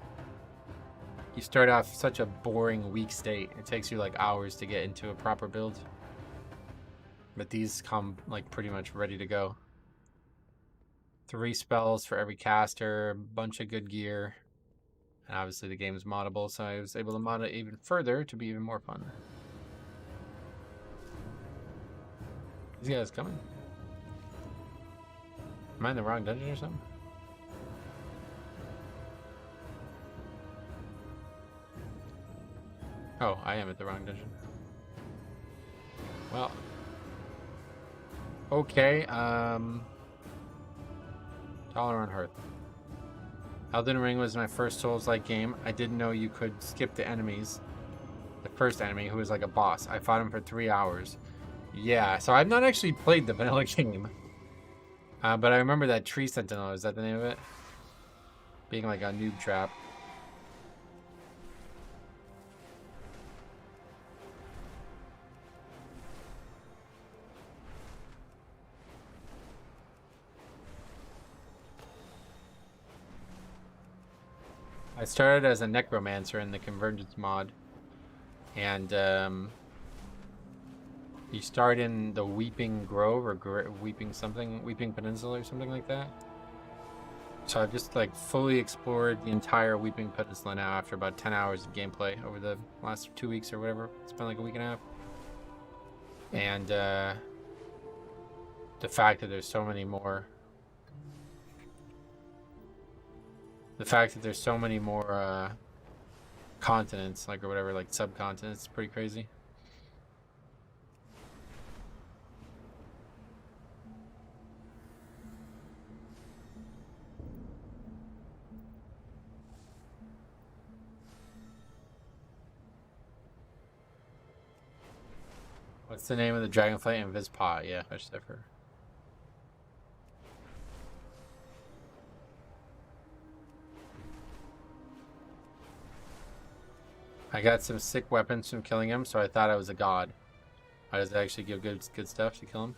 You start off such a boring, weak state. It takes you like hours to get into a proper build. But these come like pretty much ready to go. 3 spells for every caster, a bunch of good gear. And obviously the game is moddable, so I was able to mod it even further to be even more fun. These guys coming? Am I in the wrong dungeon or something? Oh, I am at the wrong dungeon. Well. Okay, Tolerant Hearth. Elden Ring was my first Souls-like game. I didn't know you could skip the enemies. The first enemy, who was like a boss. I fought him for 3 hours. Yeah, so I've not actually played the vanilla game. But I remember that Tree Sentinel, is that the name of it? Being like a noob trap. I started as a necromancer in the Convergence mod, and you start in the Weeping Grove or Weeping Peninsula or something like that. So I've just like fully explored the entire Weeping Peninsula now after about 10 hours of gameplay over the last 2 weeks or whatever. It's been like a week and a half. And the fact that there's so many more continents, like, or whatever, like subcontinents, is pretty crazy. What's the name of the dragonflight in Vizpa? Yeah, I just have heard. I got some sick weapons from killing him, so I thought I was a god. Why does it actually give good stuff to kill him?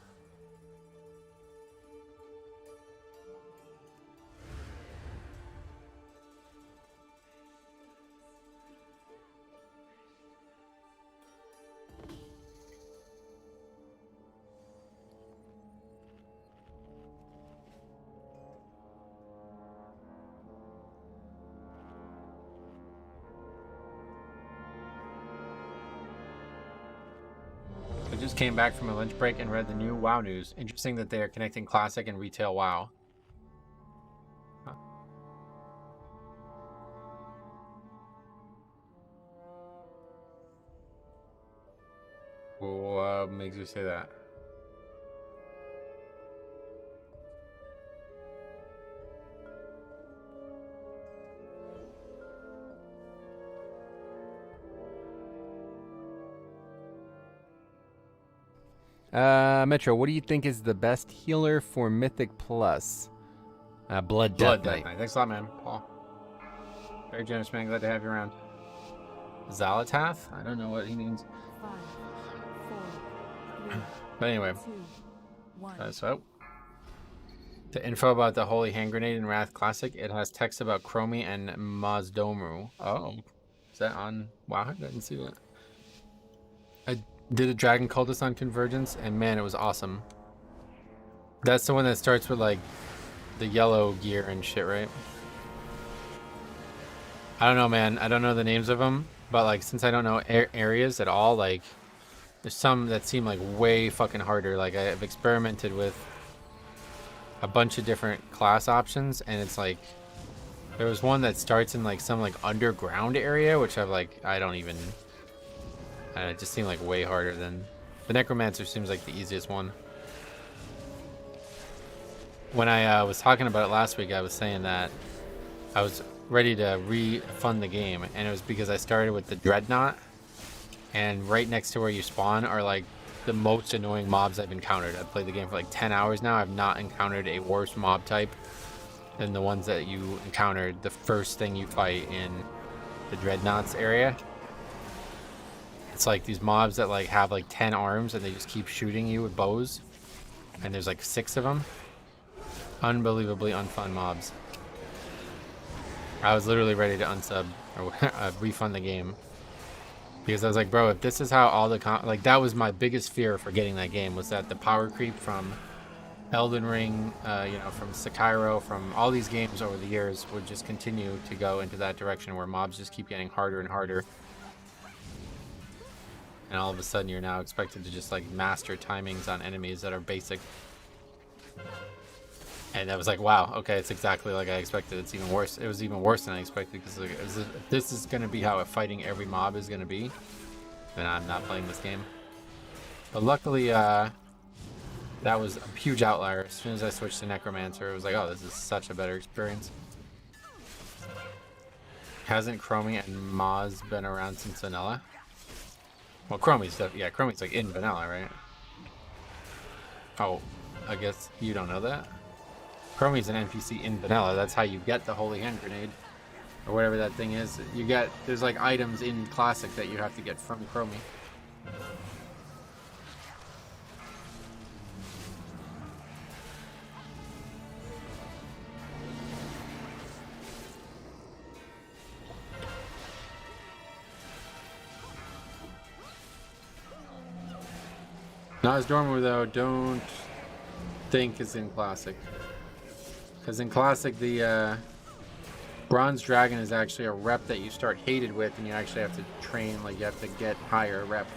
Just came back from a lunch break and read the new WoW news. Interesting that they are connecting classic and retail WoW. Huh. What makes you say that? Metro, what do you think is the best healer for Mythic Plus? Blood Death Knight. Thanks a lot, man. Paul. Very generous, man. Glad to have you around. Zalatath? I don't know what he means. 5, 4, 3, But anyway. 2, 1. So, the info about the Holy Hand Grenade in Wrath Classic, it has text about Chromie and Mazdomu. Oh. Is that on WoW? I didn't see that. I did a Dragon Cultist on Convergence, and man, it was awesome. That's the one that starts with, like, the yellow gear and shit, right? I don't know, man. I don't know the names of them, but, like, since I don't know areas at all, like, there's some that seem, like, way fucking harder. Like, I've experimented with a bunch of different class options, and it's, like, there was one that starts in, like, some, like, underground area, which I've, like, I don't even... it just seemed like way harder than... The Necromancer seems like the easiest one. When I was talking about it last week, I was saying that I was ready to refund the game, and it was because I started with the Dreadnought, and right next to where you spawn are like the most annoying mobs I've encountered. I've played the game for like 10 hours now. I've not encountered a worse mob type than the ones that you encountered the first thing you fight in the Dreadnoughts area. It's like these mobs that like have like 10 arms and they just keep shooting you with bows, and there's like 6 of them. Unbelievably unfun mobs. I was literally ready to unsub or refund the game because I was like, bro, if this is how all the like that was my biggest fear for getting that game, was that the power creep from Elden Ring, you know, from Sekiro, from all these games over the years would just continue to go into that direction where mobs just keep getting harder and harder. And all of a sudden you're now expected to just like master timings on enemies that are basic. And I was like, wow, okay, it's exactly like I expected. It's even worse. It was even worse than I expected, because like, if this is going to be how fighting every mob is going to be, then I'm not playing this game. But luckily, that was a huge outlier. As soon as I switched to Necromancer, it was like, oh, this is such a better experience. Hasn't Chromie and Maz been around since vanilla? Well, Chromie's Chromie's like in vanilla, right? Oh, I guess you don't know that? Chromie's an NPC in vanilla. That's how you get the Holy Hand Grenade, or whatever that thing is. There's like items in Classic that you have to get from Chromie. Nosdormu though, don't think is in Classic. Because in Classic, the Bronze Dragon is actually a rep that you start hated with, and you actually have to train, like you have to get higher rep.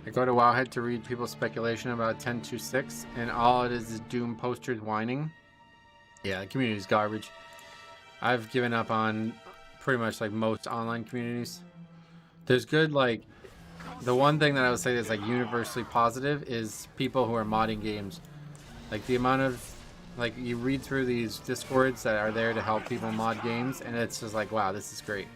I go to Wowhead to read people's speculation about 10.2.6, and all it is Doom posters whining. Yeah, the community's garbage. I've given up on pretty much like most online communities. There's good, like, the one thing that I would say is like universally positive is people who are modding games. Like the amount of, like, you read through these discords that are there to help people mod games, and it's just like, wow, this is great.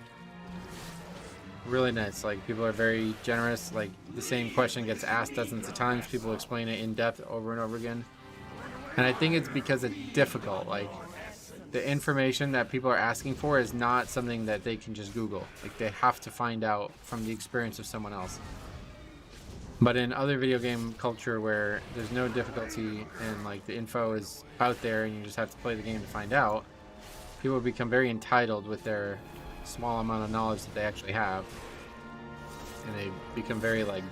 Really nice. Like, people are very generous. Like, the same question gets asked dozens of times. People explain it in depth over and over again. And I think it's because it's difficult. Like, the information that people are asking for is not something that they can just Google. Like, they have to find out from the experience of someone else. But in other video game culture where there's no difficulty and like the info is out there and you just have to play the game to find out, people become very entitled with their small amount of knowledge that they actually have. And they become very like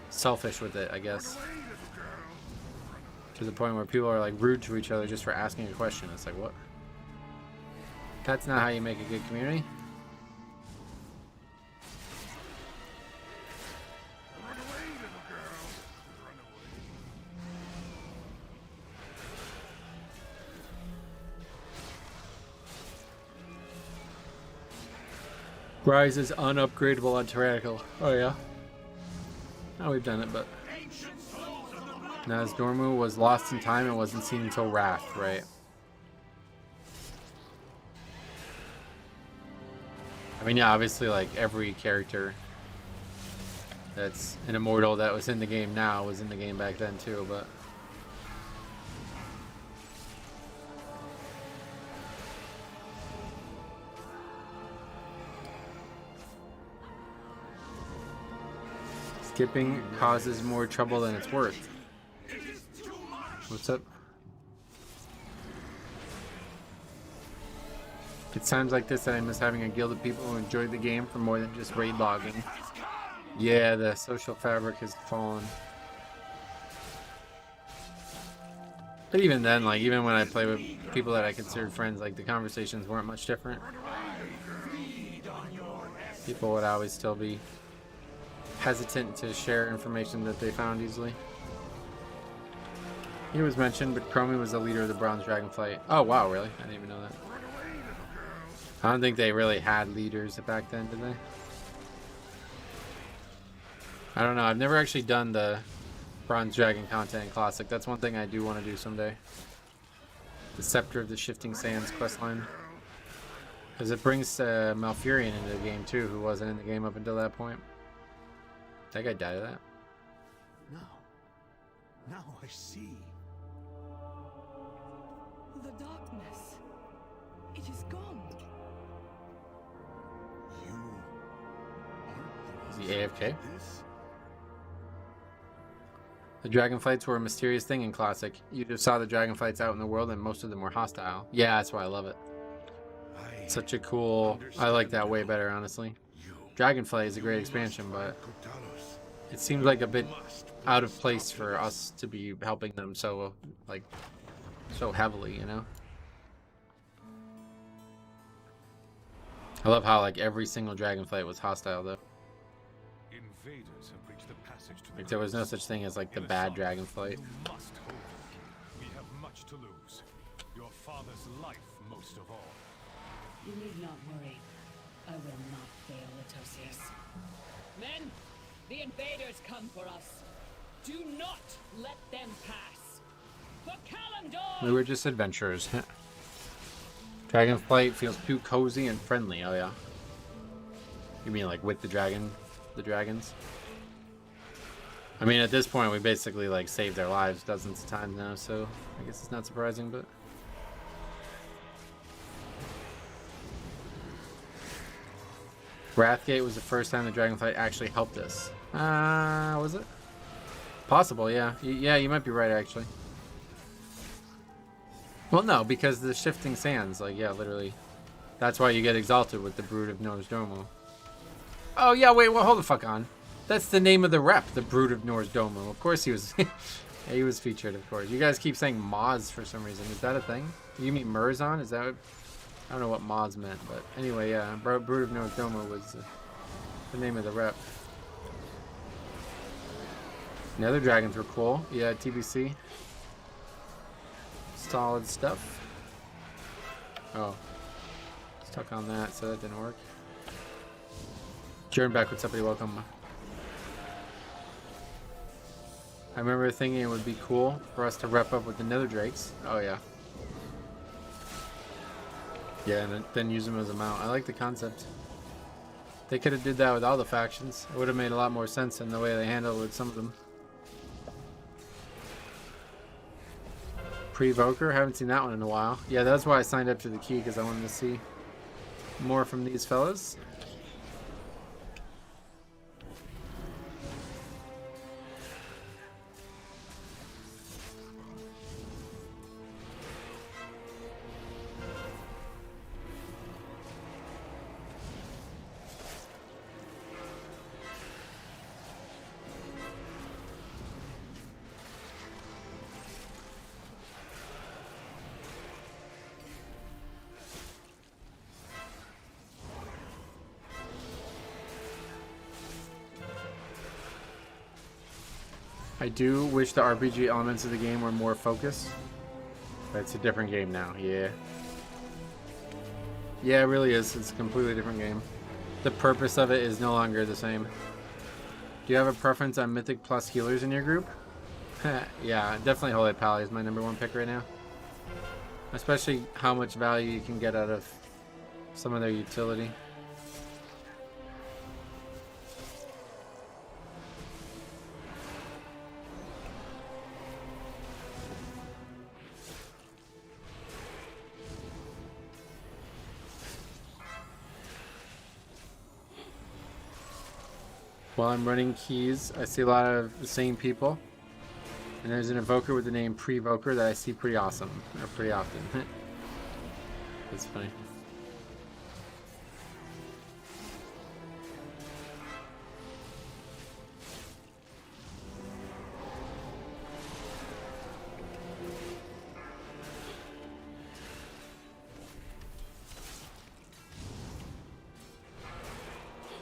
selfish with it, I guess. To the point where people are like rude to each other just for asking a question. It's like, what? That's not how you make a good community. Rise is unupgradable on Tyrannical. Oh yeah. Oh, we've done it, but Dormu was lost in time and wasn't seen until Wrath, right? I mean, yeah, obviously, like every character that's an immortal that was in the game now was in the game back then too, but. Skipping causes more trouble than it's worth. What's up? It's times like this that I miss having a guild of people who enjoy the game for more than just raid logging. Yeah, the social fabric has fallen. But even then, like, even when I play with people that I considered friends, like, the conversations weren't much different. People would always still be hesitant to share information that they found easily. He was mentioned, but Chromie was the leader of the Bronze Dragonflight. Oh wow, really? I didn't even know that. I don't think they really had leaders back then, did they? I don't know. I've never actually done the Bronze Dragon content in Classic. That's one thing I do want to do someday. The Scepter of the Shifting Sands questline. Because it brings Malfurion into the game too, who wasn't in the game up until that point. That guy died of that. Now I see. The darkness. It is gone. You Is he AFK? The dragonflights were a mysterious thing in Classic. You just saw the dragonflights out in the world and most of them were hostile. Yeah, that's why I love it. Such a cool... I like that way better, honestly. Dragonflight is a great expansion, but it seems like a bit out of place for us to be helping them so, like, so heavily, you know? I love how, like, every single dragonflight was hostile, though. Invaders have reached the passage to the Like, there was no such thing as, like, the bad dragonflight. must hold. We have much to lose. Your father's life most of all. You need not worry. I will not fail, Atosius. Men, the invaders come for us. Do not let them pass. For Kalimdor! We were just adventurers. Dragonflight feels too cozy and friendly. Oh yeah. You mean like with the dragons? I mean, at this point, we basically like saved their lives dozens of times now, so I guess it's not surprising, but. Wrathgate was the first time the dragonflight actually helped us. Was it? Possible, yeah. Yeah, you might be right, actually. Well, no, because the shifting sands, like, yeah, literally. That's why you get exalted with the Brood of Nozdormu. Oh, yeah, wait, well, hold the fuck on. That's the name of the rep, the Brood of Nozdormu. Of course he was... Yeah, he was featured, of course. You guys keep saying Moz for some reason. Is that a thing? You mean Murzon? Is that what... I don't know what Moz meant, but anyway, yeah, Brood of Nozdormu was the name of the rep. Nether dragons were cool. Yeah, TBC. Solid stuff. Oh. Stuck on that, so that didn't work. Jordan back, what's up, buddy? Welcome. I remember thinking it would be cool for us to rep up with the Nether Drakes. Oh, yeah. Yeah, and then use them as a mount. I like the concept. They could have did that with all the factions. It would have made a lot more sense than the way they handled it with some of them. Pre-Voker, haven't seen that one in a while. Yeah, that's why I signed up to the key, because I wanted to see more from these fellas. I do wish the RPG elements of the game were more focused, but it's a different game now. Yeah. Yeah, it really is. It's a completely different game. The purpose of it is no longer the same. Do you have a preference on Mythic Plus healers in your group? Yeah, definitely Holy Pally is my #1 pick right now. Especially how much value you can get out of some of their utility. While I'm running keys, I see a lot of the same people. And there's an evoker with the name Pre-Voker that I see pretty often. That's funny.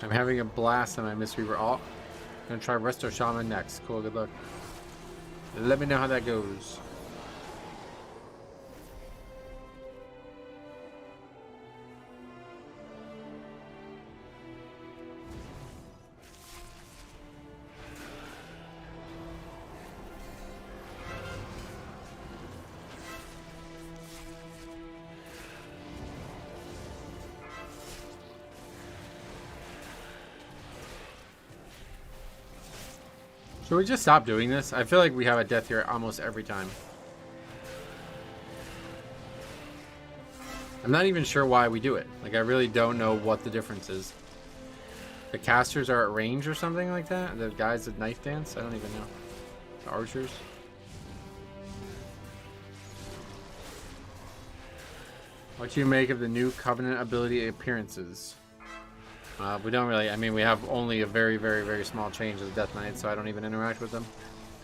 I'm having a blast on my Mistweaver alt. Gonna try Resto Shaman next. Cool, good luck. Let me know how that goes. Should we just stop doing this? I feel like we have a death here almost every time. I'm not even sure why we do it. Like, I really don't know what the difference is. The casters are at range or something like that? The guys that knife dance? I don't even know. The archers? What do you make of the new Covenant ability appearances? We don't really, I mean, we have only a very, very, very small change of the Death Knight, so I don't even interact with them.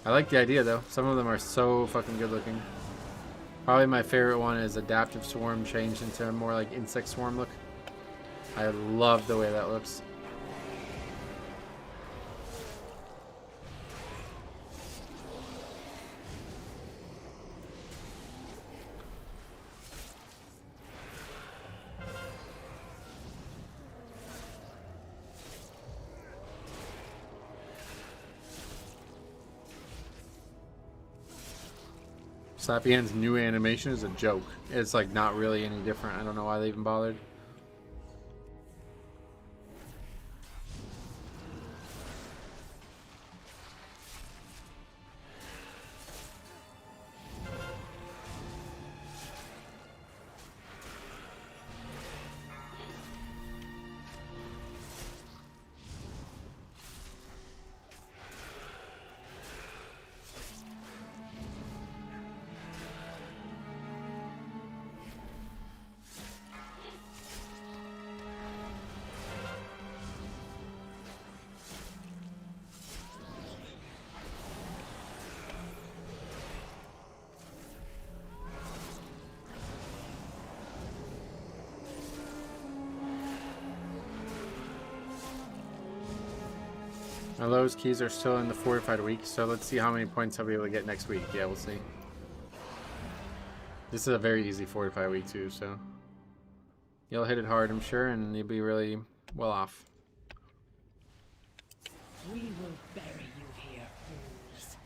I like the idea, though. Some of them are so fucking good looking. Probably my favorite one is Adaptive Swarm changed into a more like Insect Swarm look. I love the way that looks. Slappy Hand's new animation is a joke. It's like not really any different. I don't know why they even bothered. Now those keys are still in the fortified week, so let's see how many points I'll be able to get next week. Yeah, we'll see. This is a very easy fortified week too, so you'll hit it hard, I'm sure, and you'll be really well off. We will bury you here, fools.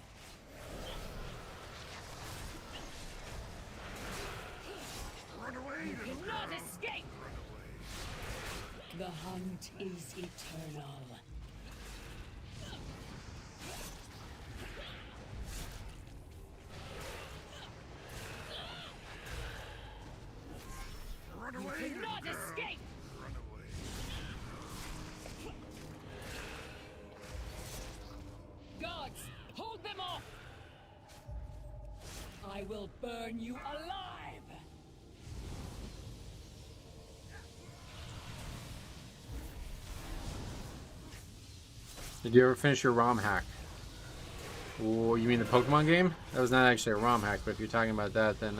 Run away! You cannot escape! The hunt is eternal. I will burn you alive! Did you ever finish your ROM hack? Oh, you mean the Pokemon game? That was not actually a ROM hack, but if you're talking about that, then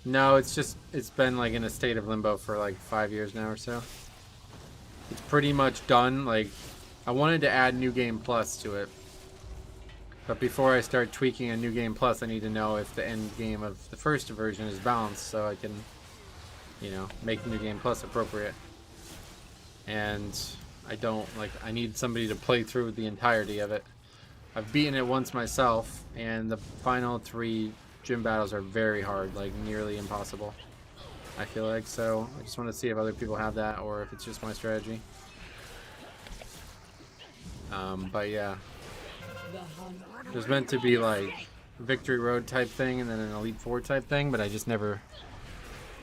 no, it's been like in a state of limbo for like 5 years now or so. It's pretty much done. Like, I wanted to add New Game Plus to it, but before I start tweaking a New Game Plus, I need to know if the end game of the first version is balanced, so I can, you know, make New Game Plus appropriate. And I need somebody to play through the entirety of it. I've beaten it once myself, and the final 3 gym battles are very hard, like nearly impossible, I feel like. So I just want to see if other people have that or if it's just my strategy. But yeah, there's meant to be like Victory Road type thing and then an Elite Four type thing, but I just never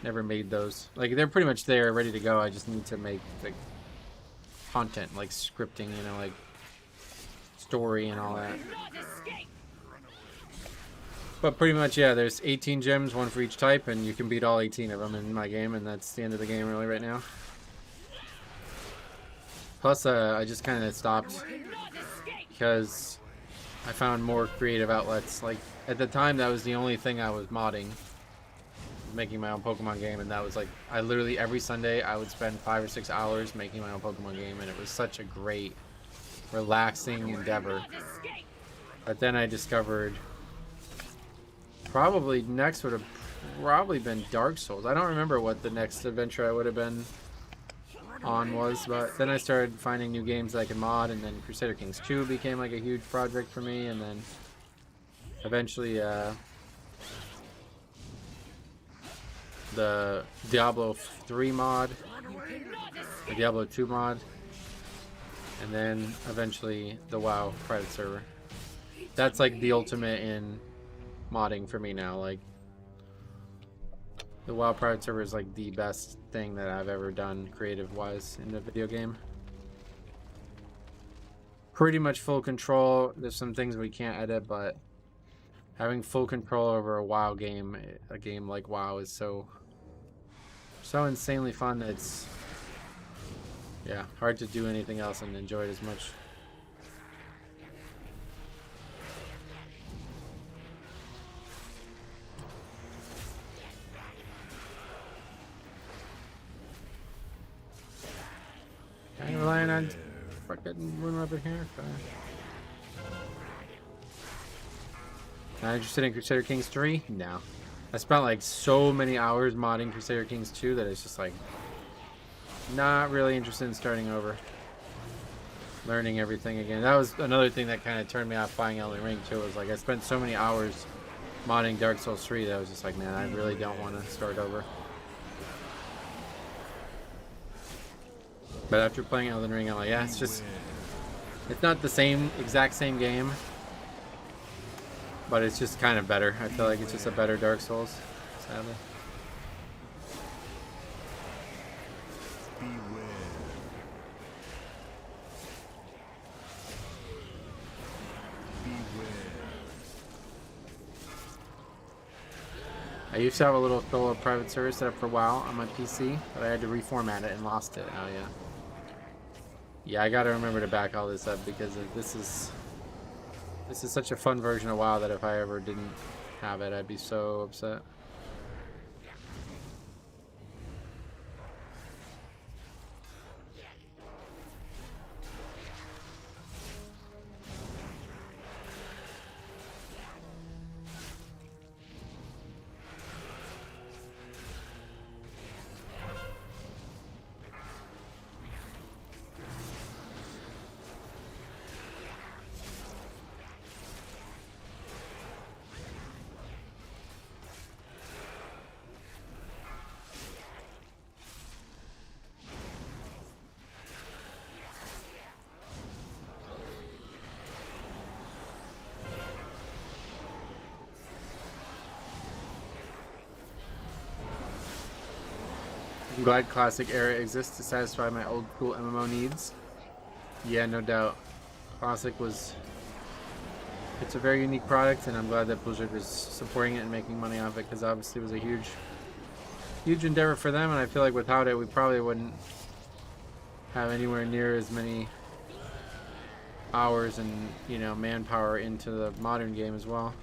made those. Like, they're pretty much there, ready to go. I just need to make like content, like scripting, you know, like story and all that. But pretty much, yeah, there's 18 gems, 1 for each type, and you can beat all 18 of them in my game, and that's the end of the game really right now. Plus, I just kind of stopped because I found more creative outlets. Like, at the time, that was the only thing I was modding, making my own Pokemon game, and that was like, I literally every Sunday I would spend 5 or 6 hours making my own Pokemon game, and it was such a great, relaxing endeavor. But then I discovered probably next would have probably been Dark Souls. I don't remember what the next adventure I would have been on was, but then I started finding new games that I could mod, and then Crusader Kings 2 became like a huge project for me, and then eventually the Diablo 3 mod, the Diablo 2 mod, and then eventually the WoW private server. That's like the ultimate in modding for me now. Like, the WoW private server is like the best thing that I've ever done creative wise in the video game. Pretty much full control. There's some things we can't edit, but having full control over a WoW game, a game like WoW, is so insanely fun that it's, yeah, hard to do anything else and enjoy it as much. I'm relying on fucking room over here. Not interested in Crusader Kings 3? No. I spent like so many hours modding Crusader Kings 2 that it's just like not really interested in starting over. Learning everything again. That was another thing that kind of turned me off buying Elden Ring too. Was like, I spent so many hours modding Dark Souls 3 that I was just like, man, I really don't want to start over. But after playing Elden Ring, I'm like, yeah, it's not the exact same game, but it's just kind of better. I feel like it's just a better Dark Souls, sadly. I used to have a little solo private server set up for WoW on my PC, but I had to reformat it and lost it. Oh yeah. Yeah, I gotta remember to back all this up, because this is such a fun version of WoW that if I ever didn't have it, I'd be so upset. I'm glad Classic Era exists to satisfy my old school MMO needs. Yeah, no doubt. Classic was It's a very unique product, and I'm glad that Blizzard is supporting it and making money off it, because obviously it was a huge endeavor for them, and I feel like without it we probably wouldn't have anywhere near as many hours and, you know, manpower into the modern game as well.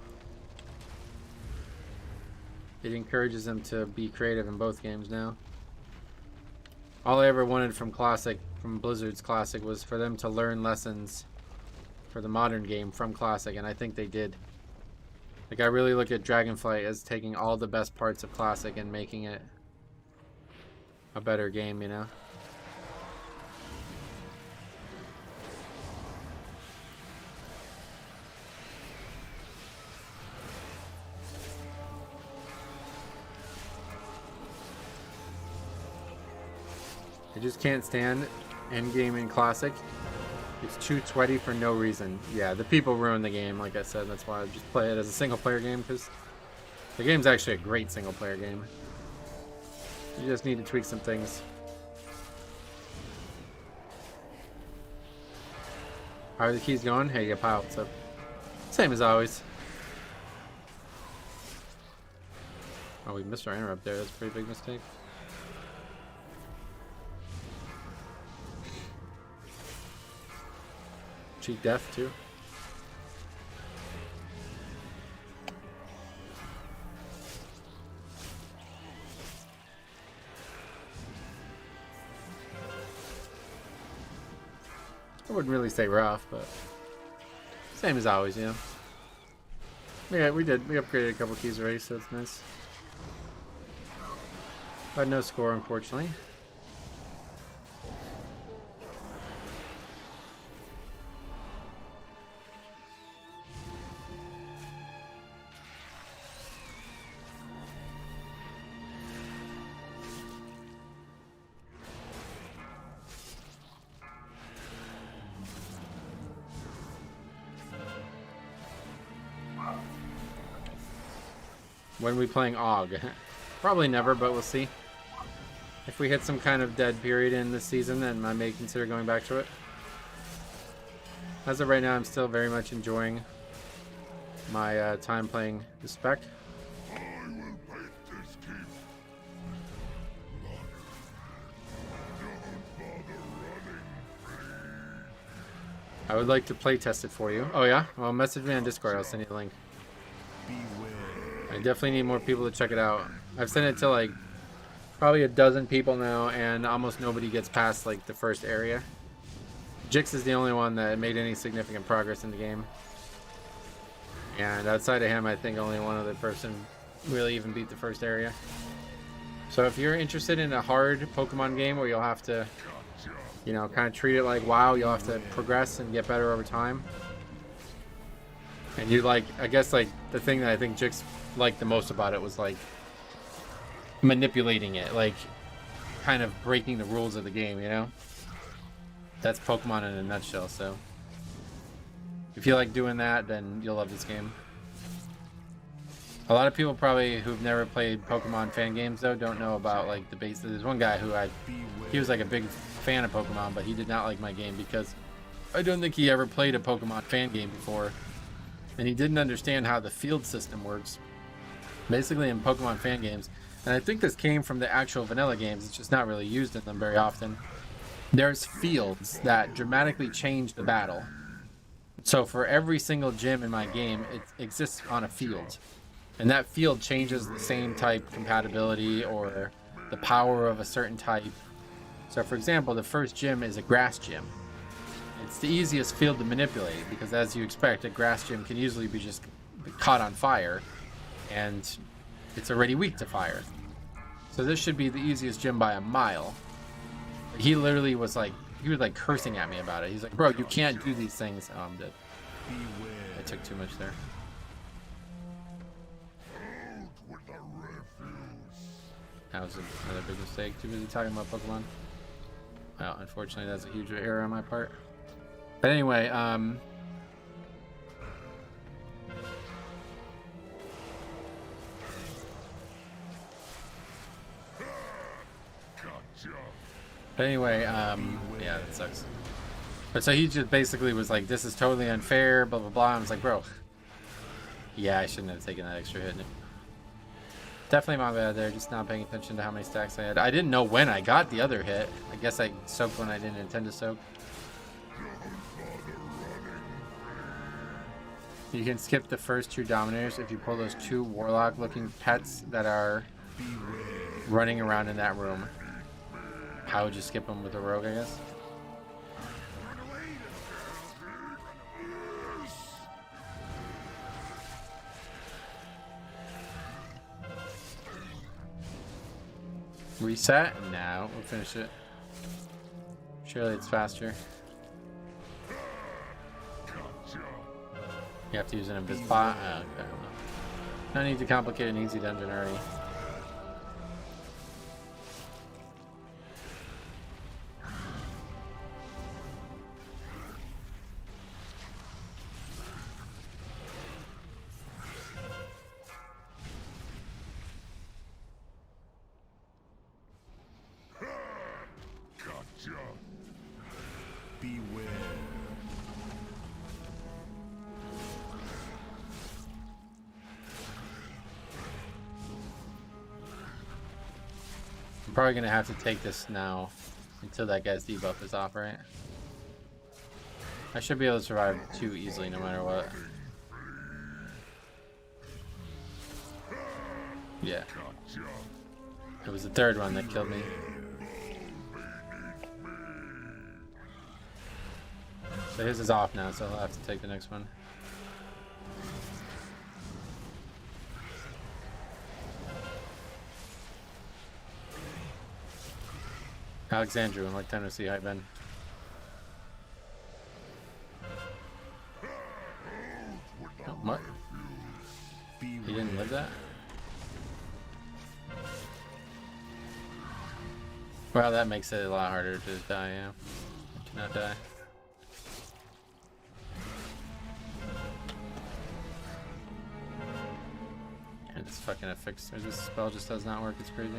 It encourages them to be creative in both games now. All I ever wanted from Blizzard's Classic was for them to learn lessons for the modern game from Classic, and I think they did. Like, I really look at Dragonflight as taking all the best parts of Classic and making it a better game, you know? I just can't stand endgame in Classic. It's too sweaty for no reason. Yeah, the people ruin the game, like I said. That's why I just play it as a single-player game, because the game's actually a great single-player game. You just need to tweak some things. How are the keys going? Hey, pal, what's up? Same as always. Oh, we missed our interrupt there. That's a pretty big mistake. Cheat death too. I wouldn't really say rough, but same as always, you know. Yeah, we upgraded a couple keys already, so it's nice. But no score, unfortunately. When are we playing AUG? Probably never, but we'll see. If we hit some kind of dead period in this season, then I may consider going back to it. As of right now, I'm still very much enjoying my time playing the spec. I would like to play test it for you. Oh yeah? Well, message me on Discord. I'll send you the link. I definitely need more people to check it out. I've sent it to like probably a dozen people now, and almost nobody gets past like the first area. Jix is the only one that made any significant progress in the game. And outside of him, I think only one other person really even beat the first area. So if you're interested in a hard Pokemon game where you'll have to, you know, kind of treat it like WoW, you'll have to progress and get better over time. And you like, I guess like the thing that I think Jix liked the most about it was like manipulating it, like kind of breaking the rules of the game, you know? That's Pokemon in a nutshell. So if you like doing that, then you'll love this game. A lot of people probably who've never played Pokemon fan games though don't know about like the base. There's one guy who he was like a big fan of Pokemon, but he did not like my game because I don't think he ever played a Pokemon fan game before, and he didn't understand how the field system works. Basically in Pokemon fan games, and I think this came from the actual vanilla games, it's just not really used in them very often. There's fields that dramatically change the battle. So for every single gym in my game, it exists on a field. And that field changes the same type compatibility or the power of a certain type. So for example, the first gym is a grass gym. It's the easiest field to manipulate because, as you expect, a grass gym can easily be just caught on fire, and it's already weak to fire. So this should be the easiest gym by a mile. He literally was like, he was like cursing at me about it. He's like, bro, you can't do these things. Oh, I'm dead. I took too much there. That was another big mistake. Too busy talking about Pokemon. Well, unfortunately, that's a huge error on my part. But anyway, yeah, that sucks. But so he just basically was like, this is totally unfair, blah, blah, blah. I was like, bro, Yeah, I shouldn't have taken that extra hit. Definitely my bad there, just not paying attention to how many stacks I had. I didn't know when I got the other hit. I guess I soaked when I didn't intend to soak. You can skip the first 2 Dominators if you pull those 2 Warlock-looking pets that are running around in that room. I would just skip them with a Rogue, I guess. Reset? No, we'll finish it. Surely it's faster. You have to use an Invis pot? Oh, okay. No need to complicate an easy dungeon already. I'm probably gonna have to take this now until that guy's debuff is off, right? I should be able to survive 2 easily no matter what. Yeah. It was the 3rd one that killed me. So his is off now, so I'll have to take the next one. Alexandru, and like time to see. Hi, Ben. Oh, what? He didn't live that? Well, that makes it a lot harder to die, yeah. I cannot die. And this fucking affix, or this spell just does not work, it's crazy.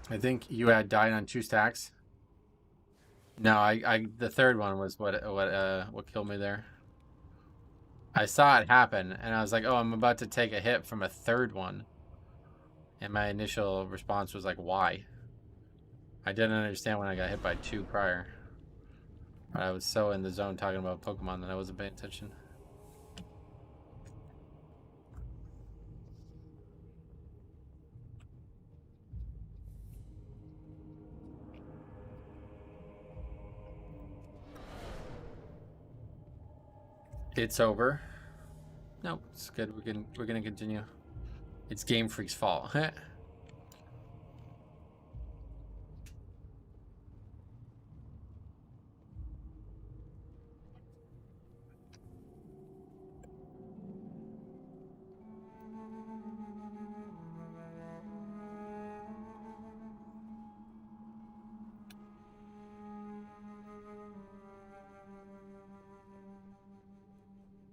I think you had died on 2 stacks. No, the 3rd one was what killed me there. I saw it happen, and I was like, oh, I'm about to take a hit from a 3rd one. And my initial response was like, why? I didn't understand when I got hit by 2 prior. But I was so in the zone talking about Pokemon that I wasn't paying attention. It's over. No, it's good. We're gonna continue. It's Game Freak's fault.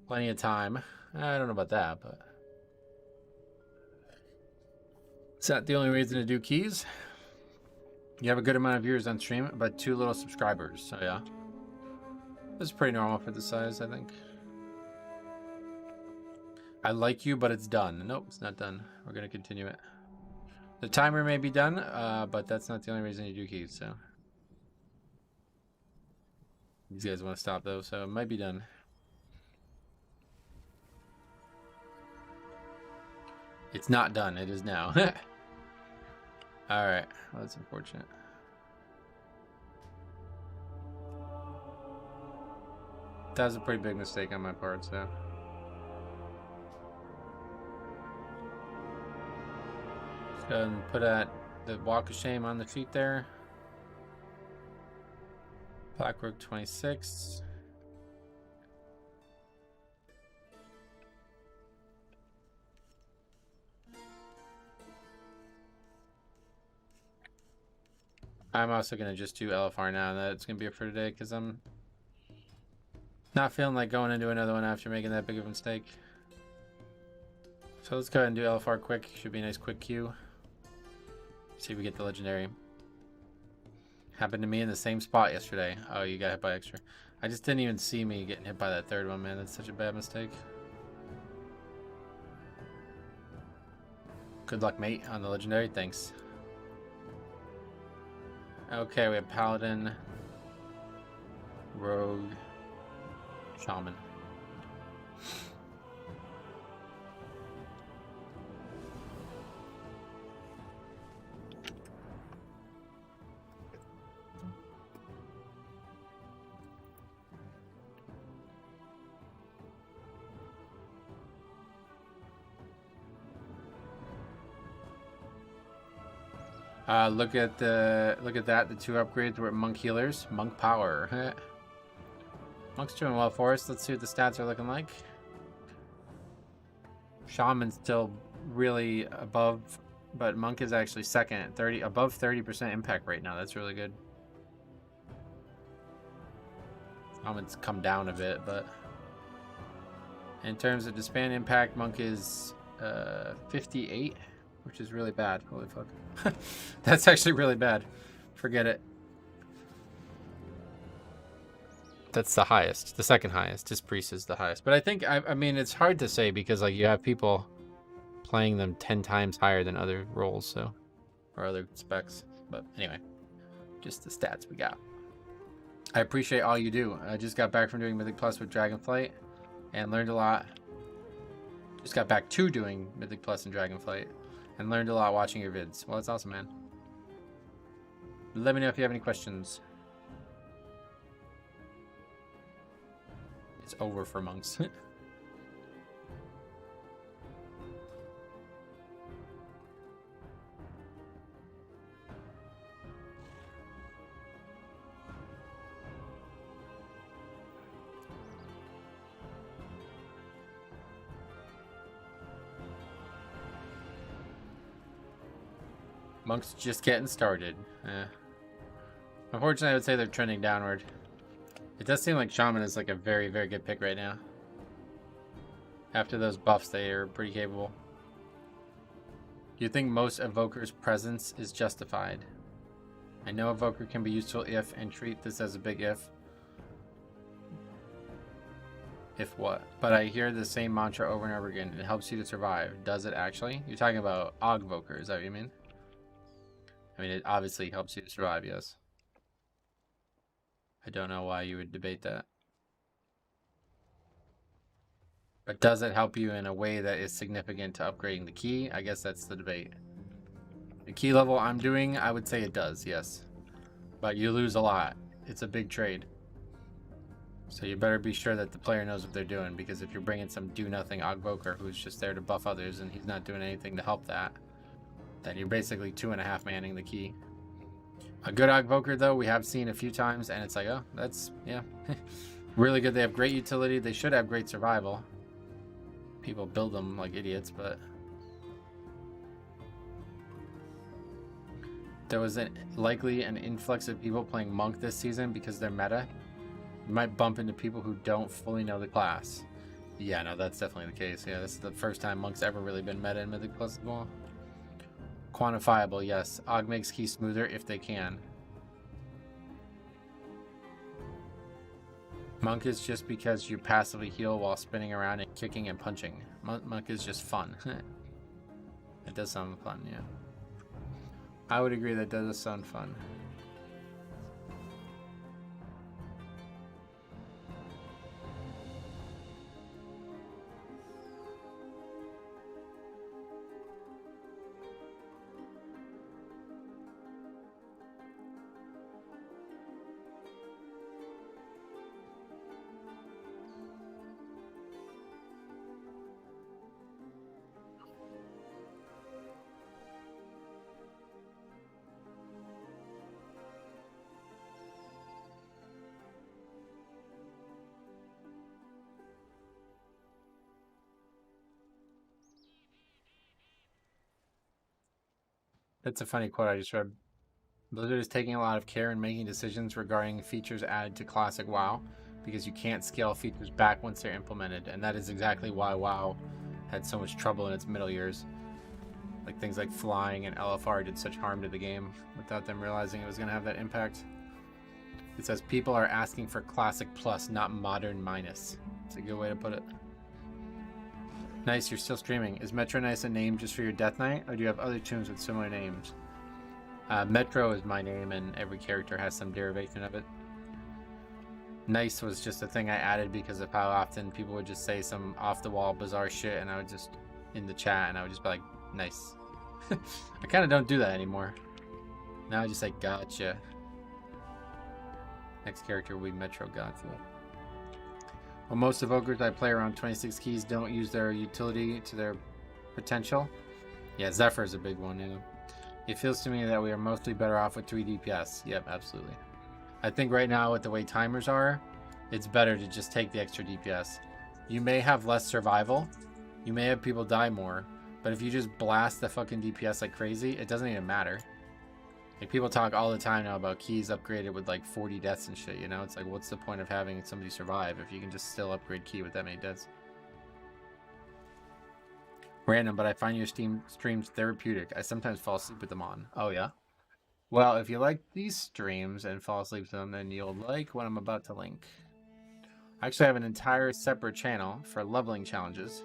Plenty of time. I don't know about that, but is that the only reason to do keys? You have a good amount of viewers on stream, but 2 little subscribers. So yeah, that's pretty normal for the size, I think. I like you, but it's done. Nope, it's not done. We're gonna continue it. The timer may be done, but that's not the only reason you do keys. So these guys want to stop though, so it might be done. It's not done. It is now. Alright. Well, that's unfortunate. That was a pretty big mistake on my part, so. Let's go ahead and put the Walk of Shame on the sheet there. Blackrook 26. I'm also going to just do LFR now, and that's going to be it for today, because I'm not feeling like going into another one after making that big of a mistake. So let's go ahead and do LFR quick. Should be a nice quick queue. See if we get the legendary. Happened to me in the same spot yesterday. Oh, you got hit by extra. I just didn't even see me getting hit by that third one, man. That's such a bad mistake. Good luck, mate, on the legendary. Thanks. Okay, we have Paladin, Rogue, Shaman. Look at that. The two upgrades were Monk healers, Monk power. Monk's doing well for us. Let's see what the stats are looking like. Shaman's still really above, but Monk is actually second at 30, above 30% impact right now. That's really good. Shaman's come down a bit, but in terms of disband impact, Monk is 58, which is really bad. Holy fuck. That's actually really bad. Forget it. That's the highest. The second highest. His priest is the highest. But I think, I mean, it's hard to say because, like, you have people playing them 10 times higher than other roles, so, or other specs. But anyway, just the stats we got. I appreciate all you do. I just got back from doing Mythic Plus with Dragonflight and learned a lot. Just got back to doing Mythic Plus and Dragonflight and learned a lot watching your vids. Well, that's awesome, man. Let me know if you have any questions. It's over for monks. Monks just getting started. Unfortunately, I would say they're trending downward. It does seem like Shaman is like a very, very good pick right now. After those buffs, they are pretty capable. Do you think most Evoker's presence is justified? I know Evoker can be useful if, and treat this as a big if. If what? But I hear the same mantra over and over again. It helps you to survive. Does it actually? You're talking about Ogvoker, is that what you mean? I mean, it obviously helps you to survive, yes. I don't know why you would debate that. But does it help you in a way that is significant to upgrading the key? I guess that's the debate. The key level I'm doing, I would say it does, yes. But you lose a lot. It's a big trade. So you better be sure that the player knows what they're doing, because if you're bringing some do-nothing Ogvoker who's just there to buff others and he's not doing anything to help that, then you're basically 2.5 manning the key. A good Ogvoker, though, we have seen a few times, and it's like, oh, that's, yeah. Really good. They have great utility. They should have great survival. People build them like idiots, but... There was likely an influx of people playing Monk this season because they're meta. You might bump into people who don't fully know the class. Yeah, no, that's definitely the case. Yeah, this is the first time Monk's ever really been meta in Mythic Plus as well. Quantifiable, yes. Og makes key smoother if they can. Monk is just because you passively heal while spinning around and kicking and punching. Monk is just fun. It does sound fun, yeah. I would agree that does sound fun. That's a funny quote I just read. Blizzard is taking a lot of care in making decisions regarding features added to Classic WoW because you can't scale features back once they're implemented, and that is exactly why WoW had so much trouble in its middle years. Like things like flying and LFR did such harm to the game without them realizing it was going to have that impact. It says people are asking for classic plus, not modern minus. It's a good way to put it. Nice, you're still streaming. Is Metro Nice a name just for your Death Knight, or do you have other tombs with similar names? Metro is my name, and every character has some derivation of it. Nice was just a thing I added because of how often people would just say some off-the-wall bizarre shit, and I would just, in the chat, and I would just be like, nice. I kind of don't do that anymore. Now I just say, gotcha. Next character will be Metro Gotcha. Well, most evokers I play around 26 keys don't use their utility to their potential. Yeah, Zephyr is a big one, you know. It feels to me that we are mostly better off with 3 DPS. Yep, absolutely. I think right now with the way timers are, it's better to just take the extra DPS. You may have less survival, you may have people die more, but if you just blast the fucking DPS like crazy, it doesn't even matter. Like, people talk all the time now about keys upgraded with like 40 deaths and shit, you know? It's like, what's the point of having somebody survive if you can just still upgrade key with that many deaths? Random, but I find your streams therapeutic. I sometimes fall asleep with them on. Oh, yeah? Well, if you like these streams and fall asleep to them, then you'll like what I'm about to link. I actually have an entire separate channel for leveling challenges,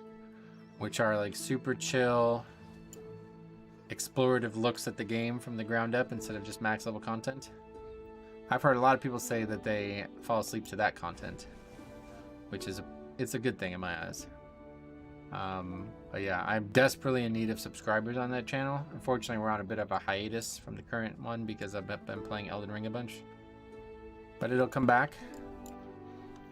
which are like super chill, explorative looks at the game from the ground up instead of just max level content. I've heard a lot of people say that they fall asleep to that content, which is it's a good thing in my eyes. But yeah, I'm desperately in need of subscribers on that channel. Unfortunately, we're on a bit of a hiatus from the current one because I've been playing Elden Ring a bunch, but it'll come back.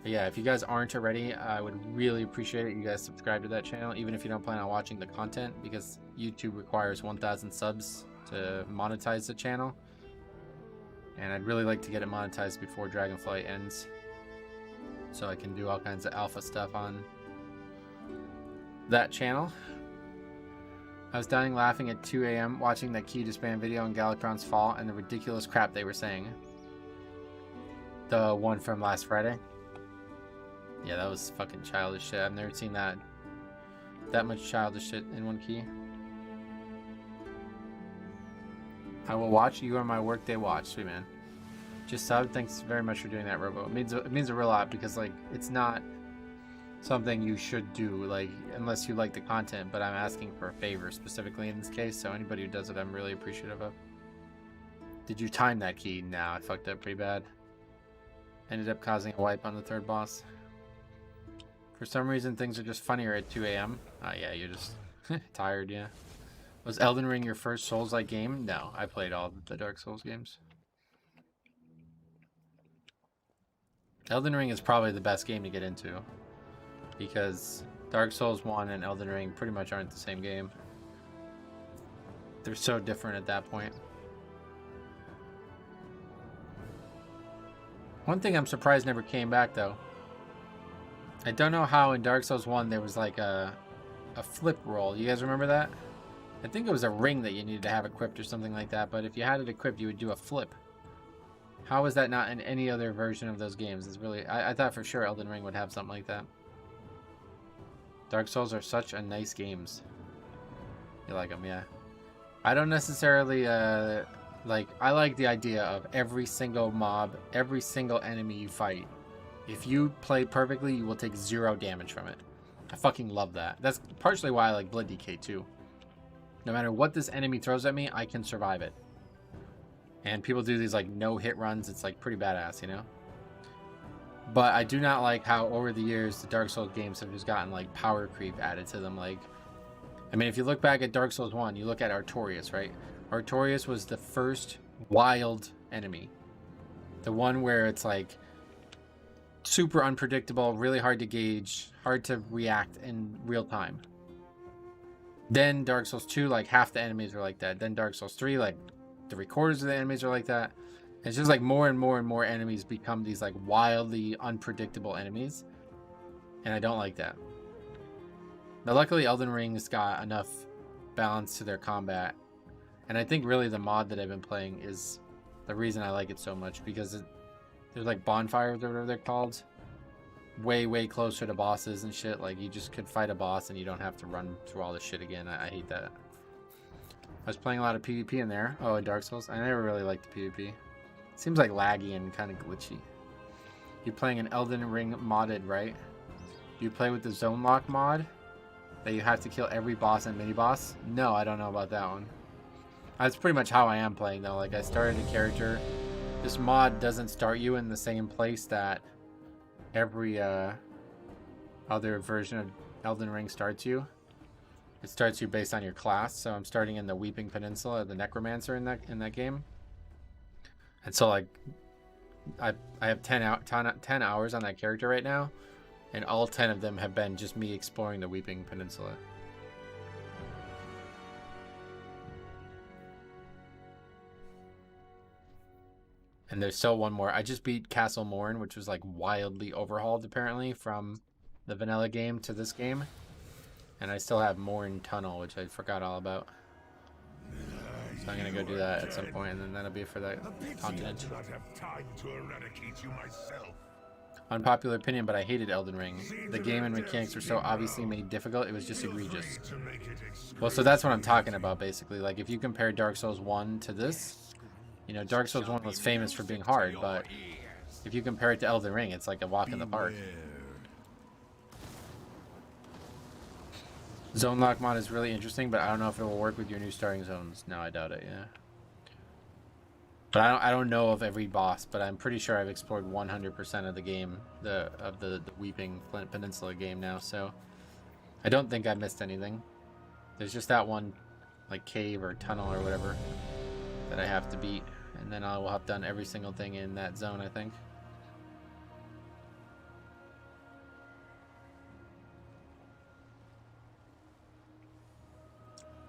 But yeah, if you guys aren't already, I would really appreciate it. You guys subscribe to that channel, even if you don't plan on watching the content, because YouTube requires 1,000 subs to monetize the channel. And I'd really like to get it monetized before Dragonflight ends, so I can do all kinds of alpha stuff on that channel. I was dying laughing at 2 AM watching that key to spam video on Galacron's fall and the ridiculous crap they were saying. The one from last Friday. Yeah, that was fucking childish shit. I've never seen that much childish shit in one key. I will watch. You are my workday watch. Sweet man. Just sub. Thanks very much for doing that, Robo. It means a real lot, because like, it's not something you should do, like, unless you like the content, but I'm asking for a favor specifically in this case, so anybody who does it, I'm really appreciative of. Did you time that key? Nah, I fucked up pretty bad. Ended up causing a wipe on the third boss. For some reason, things are just funnier at 2 AM. Yeah, you're just tired, yeah. Was Elden Ring your first Souls-like game? No, I played all the Dark Souls games. Elden Ring is probably the best game to get into, because Dark Souls 1 and Elden Ring pretty much aren't the same game. They're so different at that point. One thing I'm surprised never came back, though. I don't know how in Dark Souls 1 there was like a flip roll. You guys remember that? I think it was a ring that you needed to have equipped or something like that, but if you had it equipped, you would do a flip. How is that not in any other version of those games? It's really, I thought for sure Elden Ring would have something like that. Dark Souls are such a nice games. You like them, yeah. I don't necessarily, like, I like the idea of every single mob, every single enemy you fight, if you play perfectly, you will take 0 damage from it. I fucking love that. That's partially why I like Blood DK too. No matter what this enemy throws at me, I can survive it. And people do these like no hit runs. It's like pretty badass, you know? But I do not like how over the years the Dark Souls games have just gotten like power creep added to them. Like, I mean, if you look back at Dark Souls 1, you look at Artorias, right? Artorias was the first wild enemy. The one where it's like super unpredictable, really hard to gauge, hard to react in real time. Then Dark Souls 2, like half the enemies were like that. Then Dark Souls 3, like 3/4 of the enemies are like that. It's just like more and more and more enemies become these like wildly unpredictable enemies. And I don't like that. But luckily Elden Ring's got enough balance to their combat. And I think really the mod that I've been playing is the reason I like it so much, because there's like bonfires or whatever they're called, way closer to bosses and shit. Like, you just could fight a boss and you don't have to run through all this shit again. I hate that. I was playing a lot of PvP in there. Oh, in Dark Souls. I never really liked the PvP. Seems like laggy and kind of glitchy. You're playing an Elden Ring modded, right? Do you play with the Zone Lock mod? That you have to kill every boss and mini-boss? No, I don't know about that one. That's pretty much how I am playing, though. Like, I started a character. This mod doesn't start you in the same place that every other version of Elden Ring starts you. It starts you based on your class. So I'm starting in the Weeping Peninsula, the Necromancer in that game. And so, like, I have 10 hours on that character right now. And all 10 of them have been just me exploring the Weeping Peninsula. And there's still one more. I just beat Castle Morn, which was like wildly overhauled apparently from the vanilla game to this game. And I still have Morn Tunnel, which I forgot all about. So I'm gonna go do that at some point, and then that'll be for that continent. I do not have time to eradicate you myself. Unpopular opinion, but I hated Elden Ring. The game and mechanics were so obviously made difficult, it was just egregious. Well, so that's what I'm talking about, basically. Like, if you compare Dark Souls 1 to this, you know, Dark Souls 1 was famous for being hard, but if you compare it to Elden Ring, it's like a walk in the park. Zone Lock mod is really interesting, but I don't know if it will work with your new starting zones. No, I doubt it, yeah. But I don't know of every boss, but I'm pretty sure I've explored 100% of the game, the Weeping Peninsula game now, so I don't think I missed anything. There's just that one, like, cave or tunnel or whatever that I have to beat, and then I will have done every single thing in that zone, I think.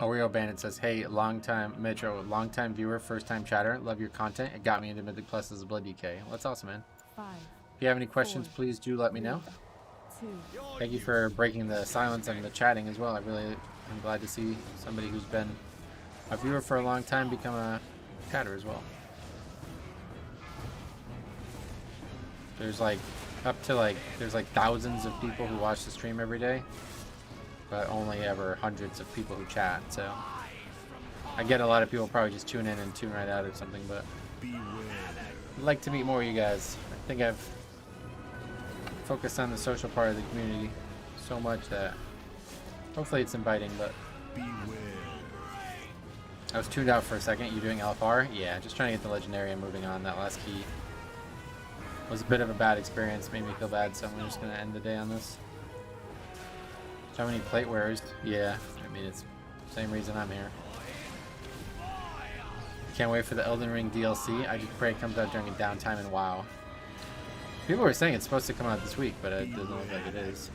Oreo Bandit says, hey, long-time Metro, long-time viewer, first-time chatter. Love your content. It got me into Mythic Plus as a Blood DK. Well, that's awesome, man. 5, If you have any questions, please do let me know. 2. Thank you for breaking the silence and the chatting as well. I'm glad to see somebody who's been a viewer for a long time become a chatter as well. There's like there's like thousands of people who watch the stream every day, but only ever hundreds of people who chat, so I get a lot of people probably just tune in and tune right out or something, but I'd like to meet more of you guys. I think I've focused on the social part of the community so much that hopefully it's inviting, but I was tuned out for a second. You doing LFR? Yeah, just trying to get the legendary and moving on. That last key was a bit of a bad experience, made me feel bad, so I'm just going to end the day on this. So many plate wearers. Yeah, I mean, it's the same reason I'm here. Can't wait for the Elden Ring DLC. I just pray it comes out during a downtime in WoW. People were saying it's supposed to come out this week, but it doesn't look like it is.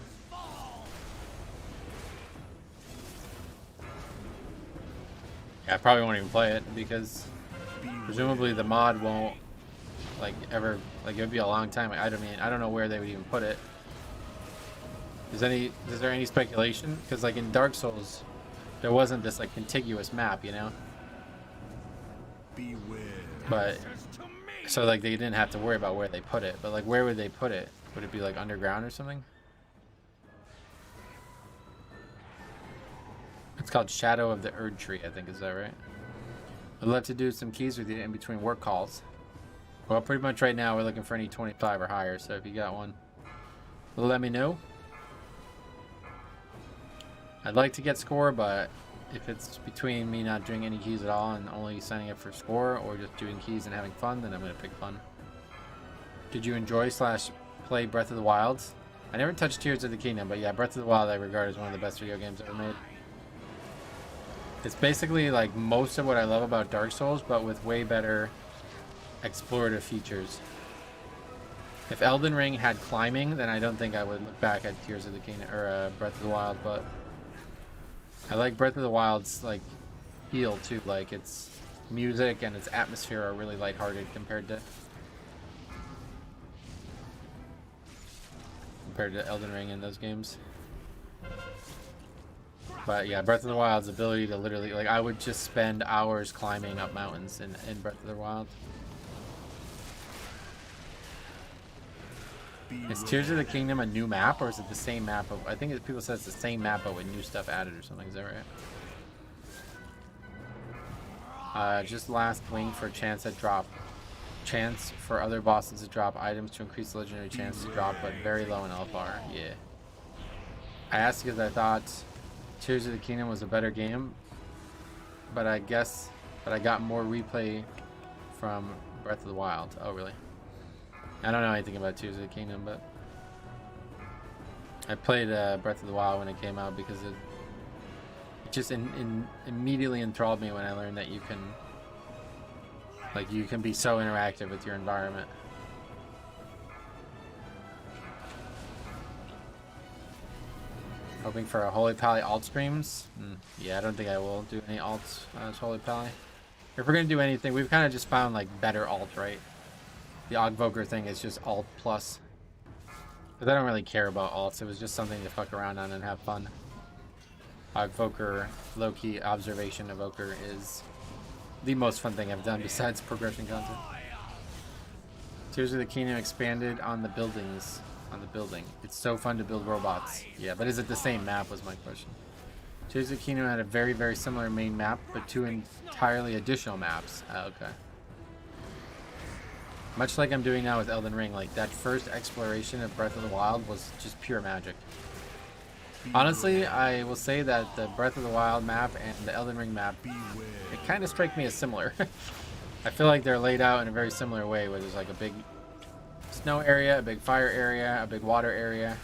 Yeah, I probably won't even play it because presumably the mod won't like ever, like it would be a long time. I don't know where they would even put it. Is there any speculation? Because like in Dark Souls, there wasn't this like contiguous map, you know? But so like they didn't have to worry about where they put it. But like where would they put it? Would it be like underground or something? It's called Shadow of the Erd Tree, I think. Is that right? I'd love to do some keys with you in between work calls. Well, pretty much right now we're looking for any 25 or higher. So if you got one, let me know. I'd like to get score, but if it's between me not doing any keys at all and only signing up for score or just doing keys and having fun, then I'm going to pick fun. Did you enjoy / play Breath of the Wild? I never touched Tears of the Kingdom, but yeah, Breath of the Wild I regard as one of the best video games ever made. It's basically like most of what I love about Dark Souls, but with way better explorative features. If Elden Ring had climbing, then I don't think I would look back at Tears of the Kingdom or Breath of the Wild, but I like Breath of the Wild's like feel too. Like its music and its atmosphere are really lighthearted compared to Elden Ring in those games. But yeah, Breath of the Wild's ability to literally, like, I would just spend hours climbing up mountains in Breath of the Wild. Is Tears of the Kingdom a new map, or is it the same map of, I think people said it's the same map but with new stuff added or something, is that right? Just last wing for chance at drop. Chance for other bosses to drop items to increase the legendary chance to drop, but very low in LFR. Yeah. I asked because I thought Tears of the Kingdom was a better game, but I got more replay from Breath of the Wild. Oh, really? I don't know anything about Tears of the Kingdom, but I played Breath of the Wild when it came out because it just immediately enthralled me when I learned that you can be so interactive with your environment. Hoping for a Holy Pally alt streams. Yeah, I don't think I will do any alts as Holy Pally. If we're gonna do anything, we've kind of just found like better alt, right? The Ogvoker thing is just alt plus. Because I don't really care about alts. It was just something to fuck around on and have fun. Ogvoker, low-key observation evoker is the most fun thing I've done besides progression content. Tears of the Kingdom expanded on the buildings. On the building. It's so fun to build robots. Yeah, but is it the same map was my question. Tears of the Kingdom had a very, very similar main map, but 2 entirely additional maps. Okay. Much like I'm doing now with Elden Ring, like that first exploration of Breath of the Wild was just pure magic. Honestly, I will say that the Breath of the Wild map and the Elden Ring map, it kind of strike me as similar. I feel like they're laid out in a very similar way, where there's like a big snow area, a big fire area, a big water area.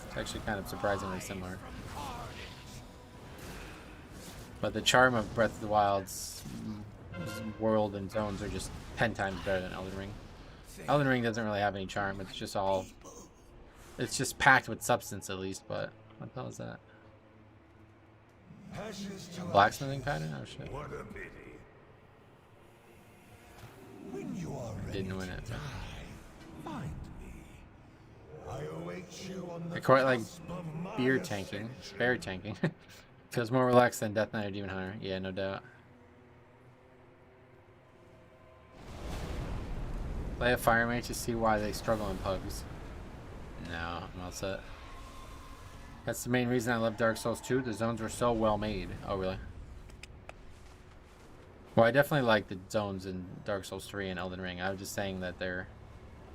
It's actually kind of surprisingly similar. But the charm of Breath of the Wild's world and zones are just 10 times better than Elden Ring. Elden Ring doesn't really have any charm. It's just all... It's just packed with substance at least, but... What the hell is that? Blacksmithing pattern? Oh shit. What a pity. Didn't win it. So. Find me. I await you on the I quite like beer tanking. Bear tanking. Feels more relaxed than Death Knight or Demon Hunter. Yeah, no doubt. Play a fire mage to see why they struggle in pugs. No, I'm all set. That's the main reason I love Dark Souls 2. The zones were so well made. Oh, really? Well, I definitely like the zones in Dark Souls 3 and Elden Ring. I was just saying that they're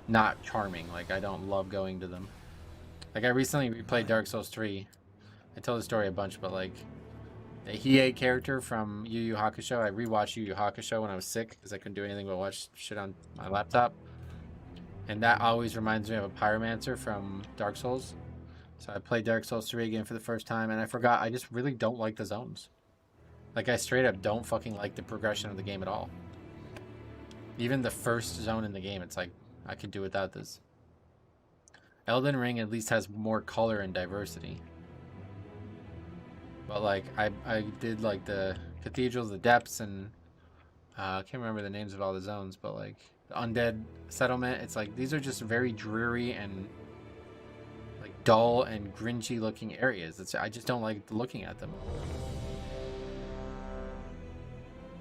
not charming. Like, I don't love going to them. Like, I recently replayed Dark Souls 3. I told the story a bunch, but like, the Hiei character from Yu Yu Hakusho. I rewatched Yu Yu Hakusho when I was sick because I couldn't do anything but watch shit on my laptop. And that always reminds me of a pyromancer from Dark Souls. So I played Dark Souls 3 again for the first time, and I forgot I just really don't like the zones. Like, I straight up don't fucking like the progression of the game at all. Even the first zone in the game, it's like, I could do without this. Elden Ring at least has more color and diversity. But like, I did like the cathedrals, the depths, and I can't remember the names of all the zones, but like the undead settlement, it's like these are just very dreary and like dull and grinchy looking areas. I just don't like looking at them.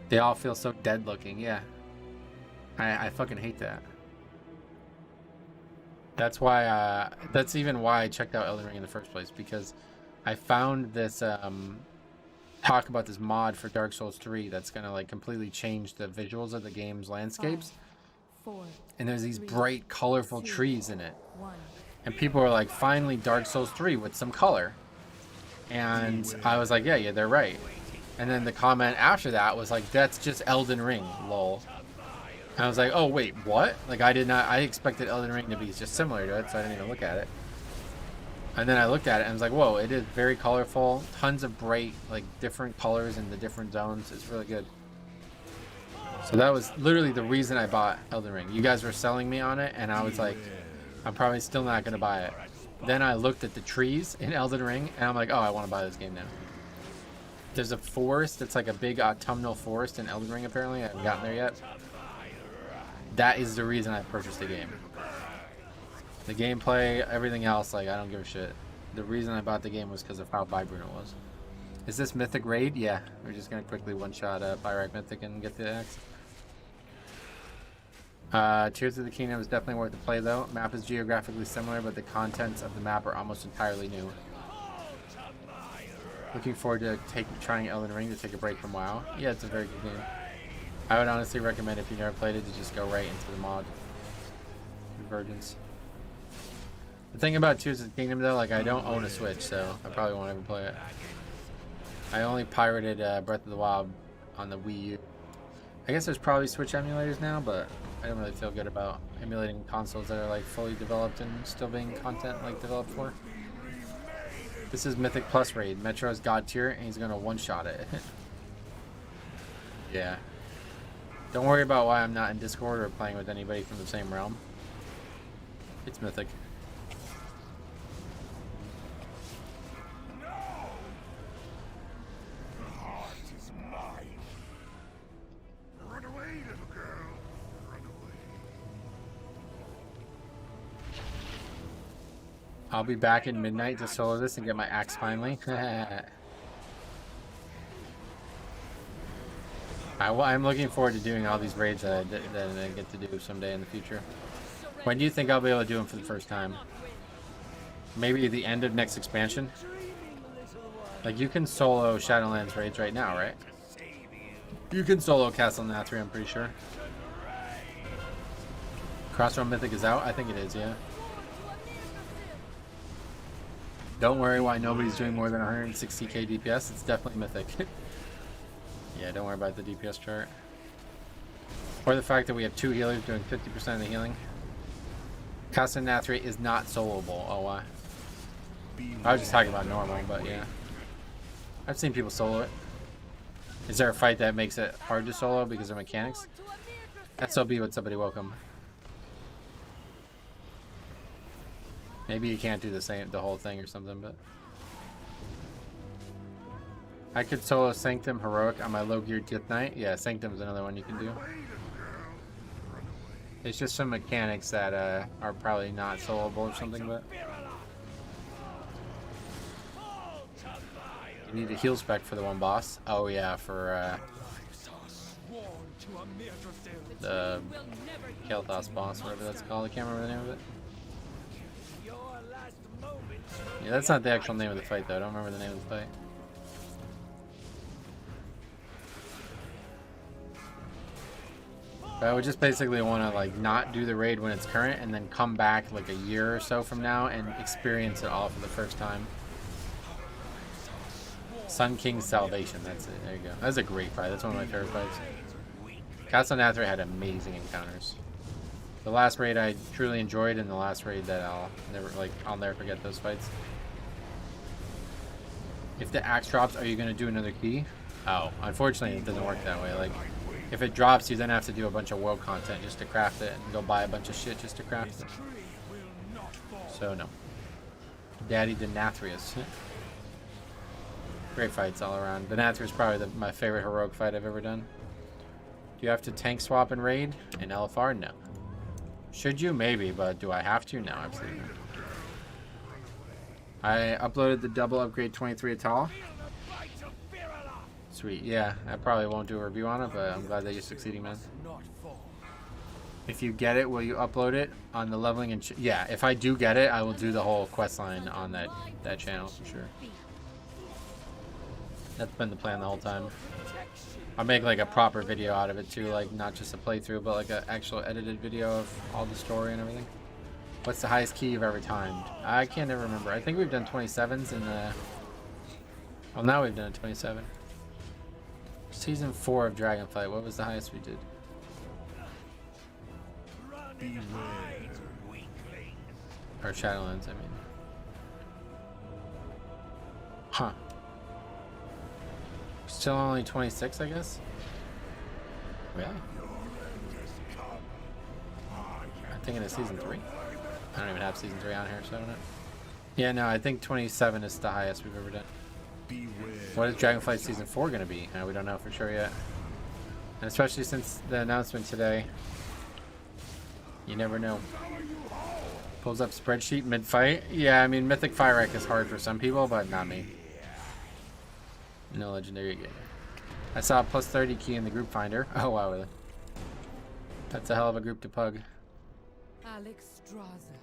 They all feel so dead looking. Yeah, I fucking hate that. That's why that's even why I checked out Elden Ring in the first place, because I found this talk about this mod for Dark Souls 3 that's gonna like completely change the visuals of the game's landscapes. 5, 4, and there's these bright, colorful 2, trees in it. 1. And people were like, finally Dark Souls 3 with some color. And I was like, yeah, they're right. And then the comment after that was like, that's just Elden Ring, lol. And I was like, oh wait, what? Like, I expected Elden Ring to be just similar to it, so I didn't even look at it. And then I looked at it and I was like, whoa, it is very colorful. Tons of bright, like, different colors in the different zones. It's really good. So that was literally the reason I bought Elden Ring. You guys were selling me on it, and I was like, I'm probably still not going to buy it. Then I looked at the trees in Elden Ring, and I'm like, oh, I want to buy this game now. There's a forest. It's like a big autumnal forest in Elden Ring, apparently. I haven't gotten there yet. That is the reason I purchased the game. The gameplay, everything else, like, I don't give a shit. The reason I bought the game was because of how vibrant it was. Is this Mythic Raid? Yeah. We're just going to quickly one-shot Byrak Mythic and get the axe. Tears of the Kingdom is definitely worth the play, though. Map is geographically similar, but the contents of the map are almost entirely new. Looking forward to trying Elden Ring to take a break from WoW. Yeah, it's a very good game. I would honestly recommend if you never played it to just go right into the mod. Convergence. The thing about Tears of the Kingdom though, like I don't own a Switch, so I probably won't ever play it. I only pirated Breath of the Wild on the Wii U. I guess there's probably Switch emulators now, but I don't really feel good about emulating consoles that are like fully developed and still being content like developed for. This is Mythic Plus raid. Metro's God tier, and he's gonna one-shot it. Yeah. Don't worry about why I'm not in Discord or playing with anybody from the same realm. It's Mythic. The heart is mine. Run away, little girl. Run away. I'll be back in midnight to solo this and get my axe finally. I'm looking forward to doing all these raids that I get to do someday in the future. When do you think I'll be able to do them for the first time? Maybe the end of next expansion? Like you can solo Shadowlands raids right now, right? You can solo Castle Nathria, I'm pretty sure. Crossroad Mythic is out? I think it is, yeah. Don't worry why nobody's doing more than 160k DPS. It's definitely Mythic. Yeah, don't worry about the DPS chart. Or the fact that we have 2 healers doing 50% of the healing. Castle Nathria is not soloable. Oh, why? I was just talking about normal, but yeah. I've seen people solo it. Is there a fight that makes it hard to solo because of mechanics? SLB, what's up, buddy? Welcome. Maybe you can't do the whole thing or something, but I could solo Sanctum Heroic on my low gear Death Knight. Yeah, Sanctum's another one you can do. It's just some mechanics that are probably not soloable or something, but you need a heal spec for the one boss. Oh yeah, for the Kel'Thas boss, whatever that's called. I can't remember the name of it. Yeah, that's not the actual name of the fight though. I don't remember the name of the fight. But I would just basically want to like not do the raid when it's current and then come back like a year or so from now and experience it all for the first time. Sun King's Salvation, that's it. There you go. That's a great fight. That's one of my favorite fights. Castle Nathria had amazing encounters. The last raid I truly enjoyed, and the last raid that I'll never forget those fights. If the axe drops, are you gonna do another key? Oh, unfortunately it doesn't work that way. Like if it drops, you then have to do a bunch of world content just to craft it and go buy a bunch of shit just to craft it. So no. Daddy Denathrius. Great fights all around. Denathrius is probably my favorite heroic fight I've ever done. Do you have to tank swap and raid? In LFR? No. Should you? Maybe, but do I have to? No, absolutely not. I uploaded the double upgrade 23 Atal. Sweet, yeah. I probably won't do a review on it, but I'm glad that you're succeeding, man. If you get it, will you upload it on the leveling and yeah, if I do get it, I will do the whole quest line on that channel for sure. That's been the plan the whole time. I'll make like a proper video out of it too, like not just a playthrough, but like an actual edited video of all the story and everything. What's the highest key you've ever timed? I can't ever remember. I think we've done 27s in the... Well, now we've done a 27. Season 4 of Dragonflight, what was the highest we did? Or Shadowlands, I mean. Huh. Still only 26, I guess? Really? I'm thinking of Season 3. I don't even have Season 3 on here, so I don't know. Yeah, no, I think 27 is the highest we've ever done. What is Dragonflight Season 4 going to be? We don't know for sure yet. And especially since the announcement today. You never know. Pulls up spreadsheet mid-fight. Yeah, I mean, Mythic Fire Wreck is hard for some people, but not me. No legendary again. I saw a plus 30 key in the group finder. Oh, wow, really? That's a hell of a group to pug. Alex Straza,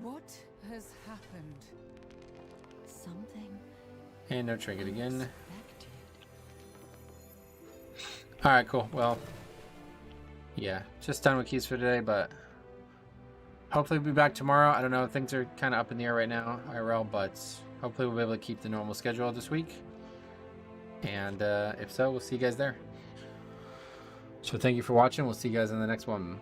what has happened? Something And no trinket again. Alright, cool. Well, yeah, just done with keys for today, but hopefully we'll be back tomorrow. I don't know, things are kind of up in the air right now, IRL, but hopefully we'll be able to keep the normal schedule this week. And if so, we'll see you guys there. So thank you for watching. We'll see you guys in the next one.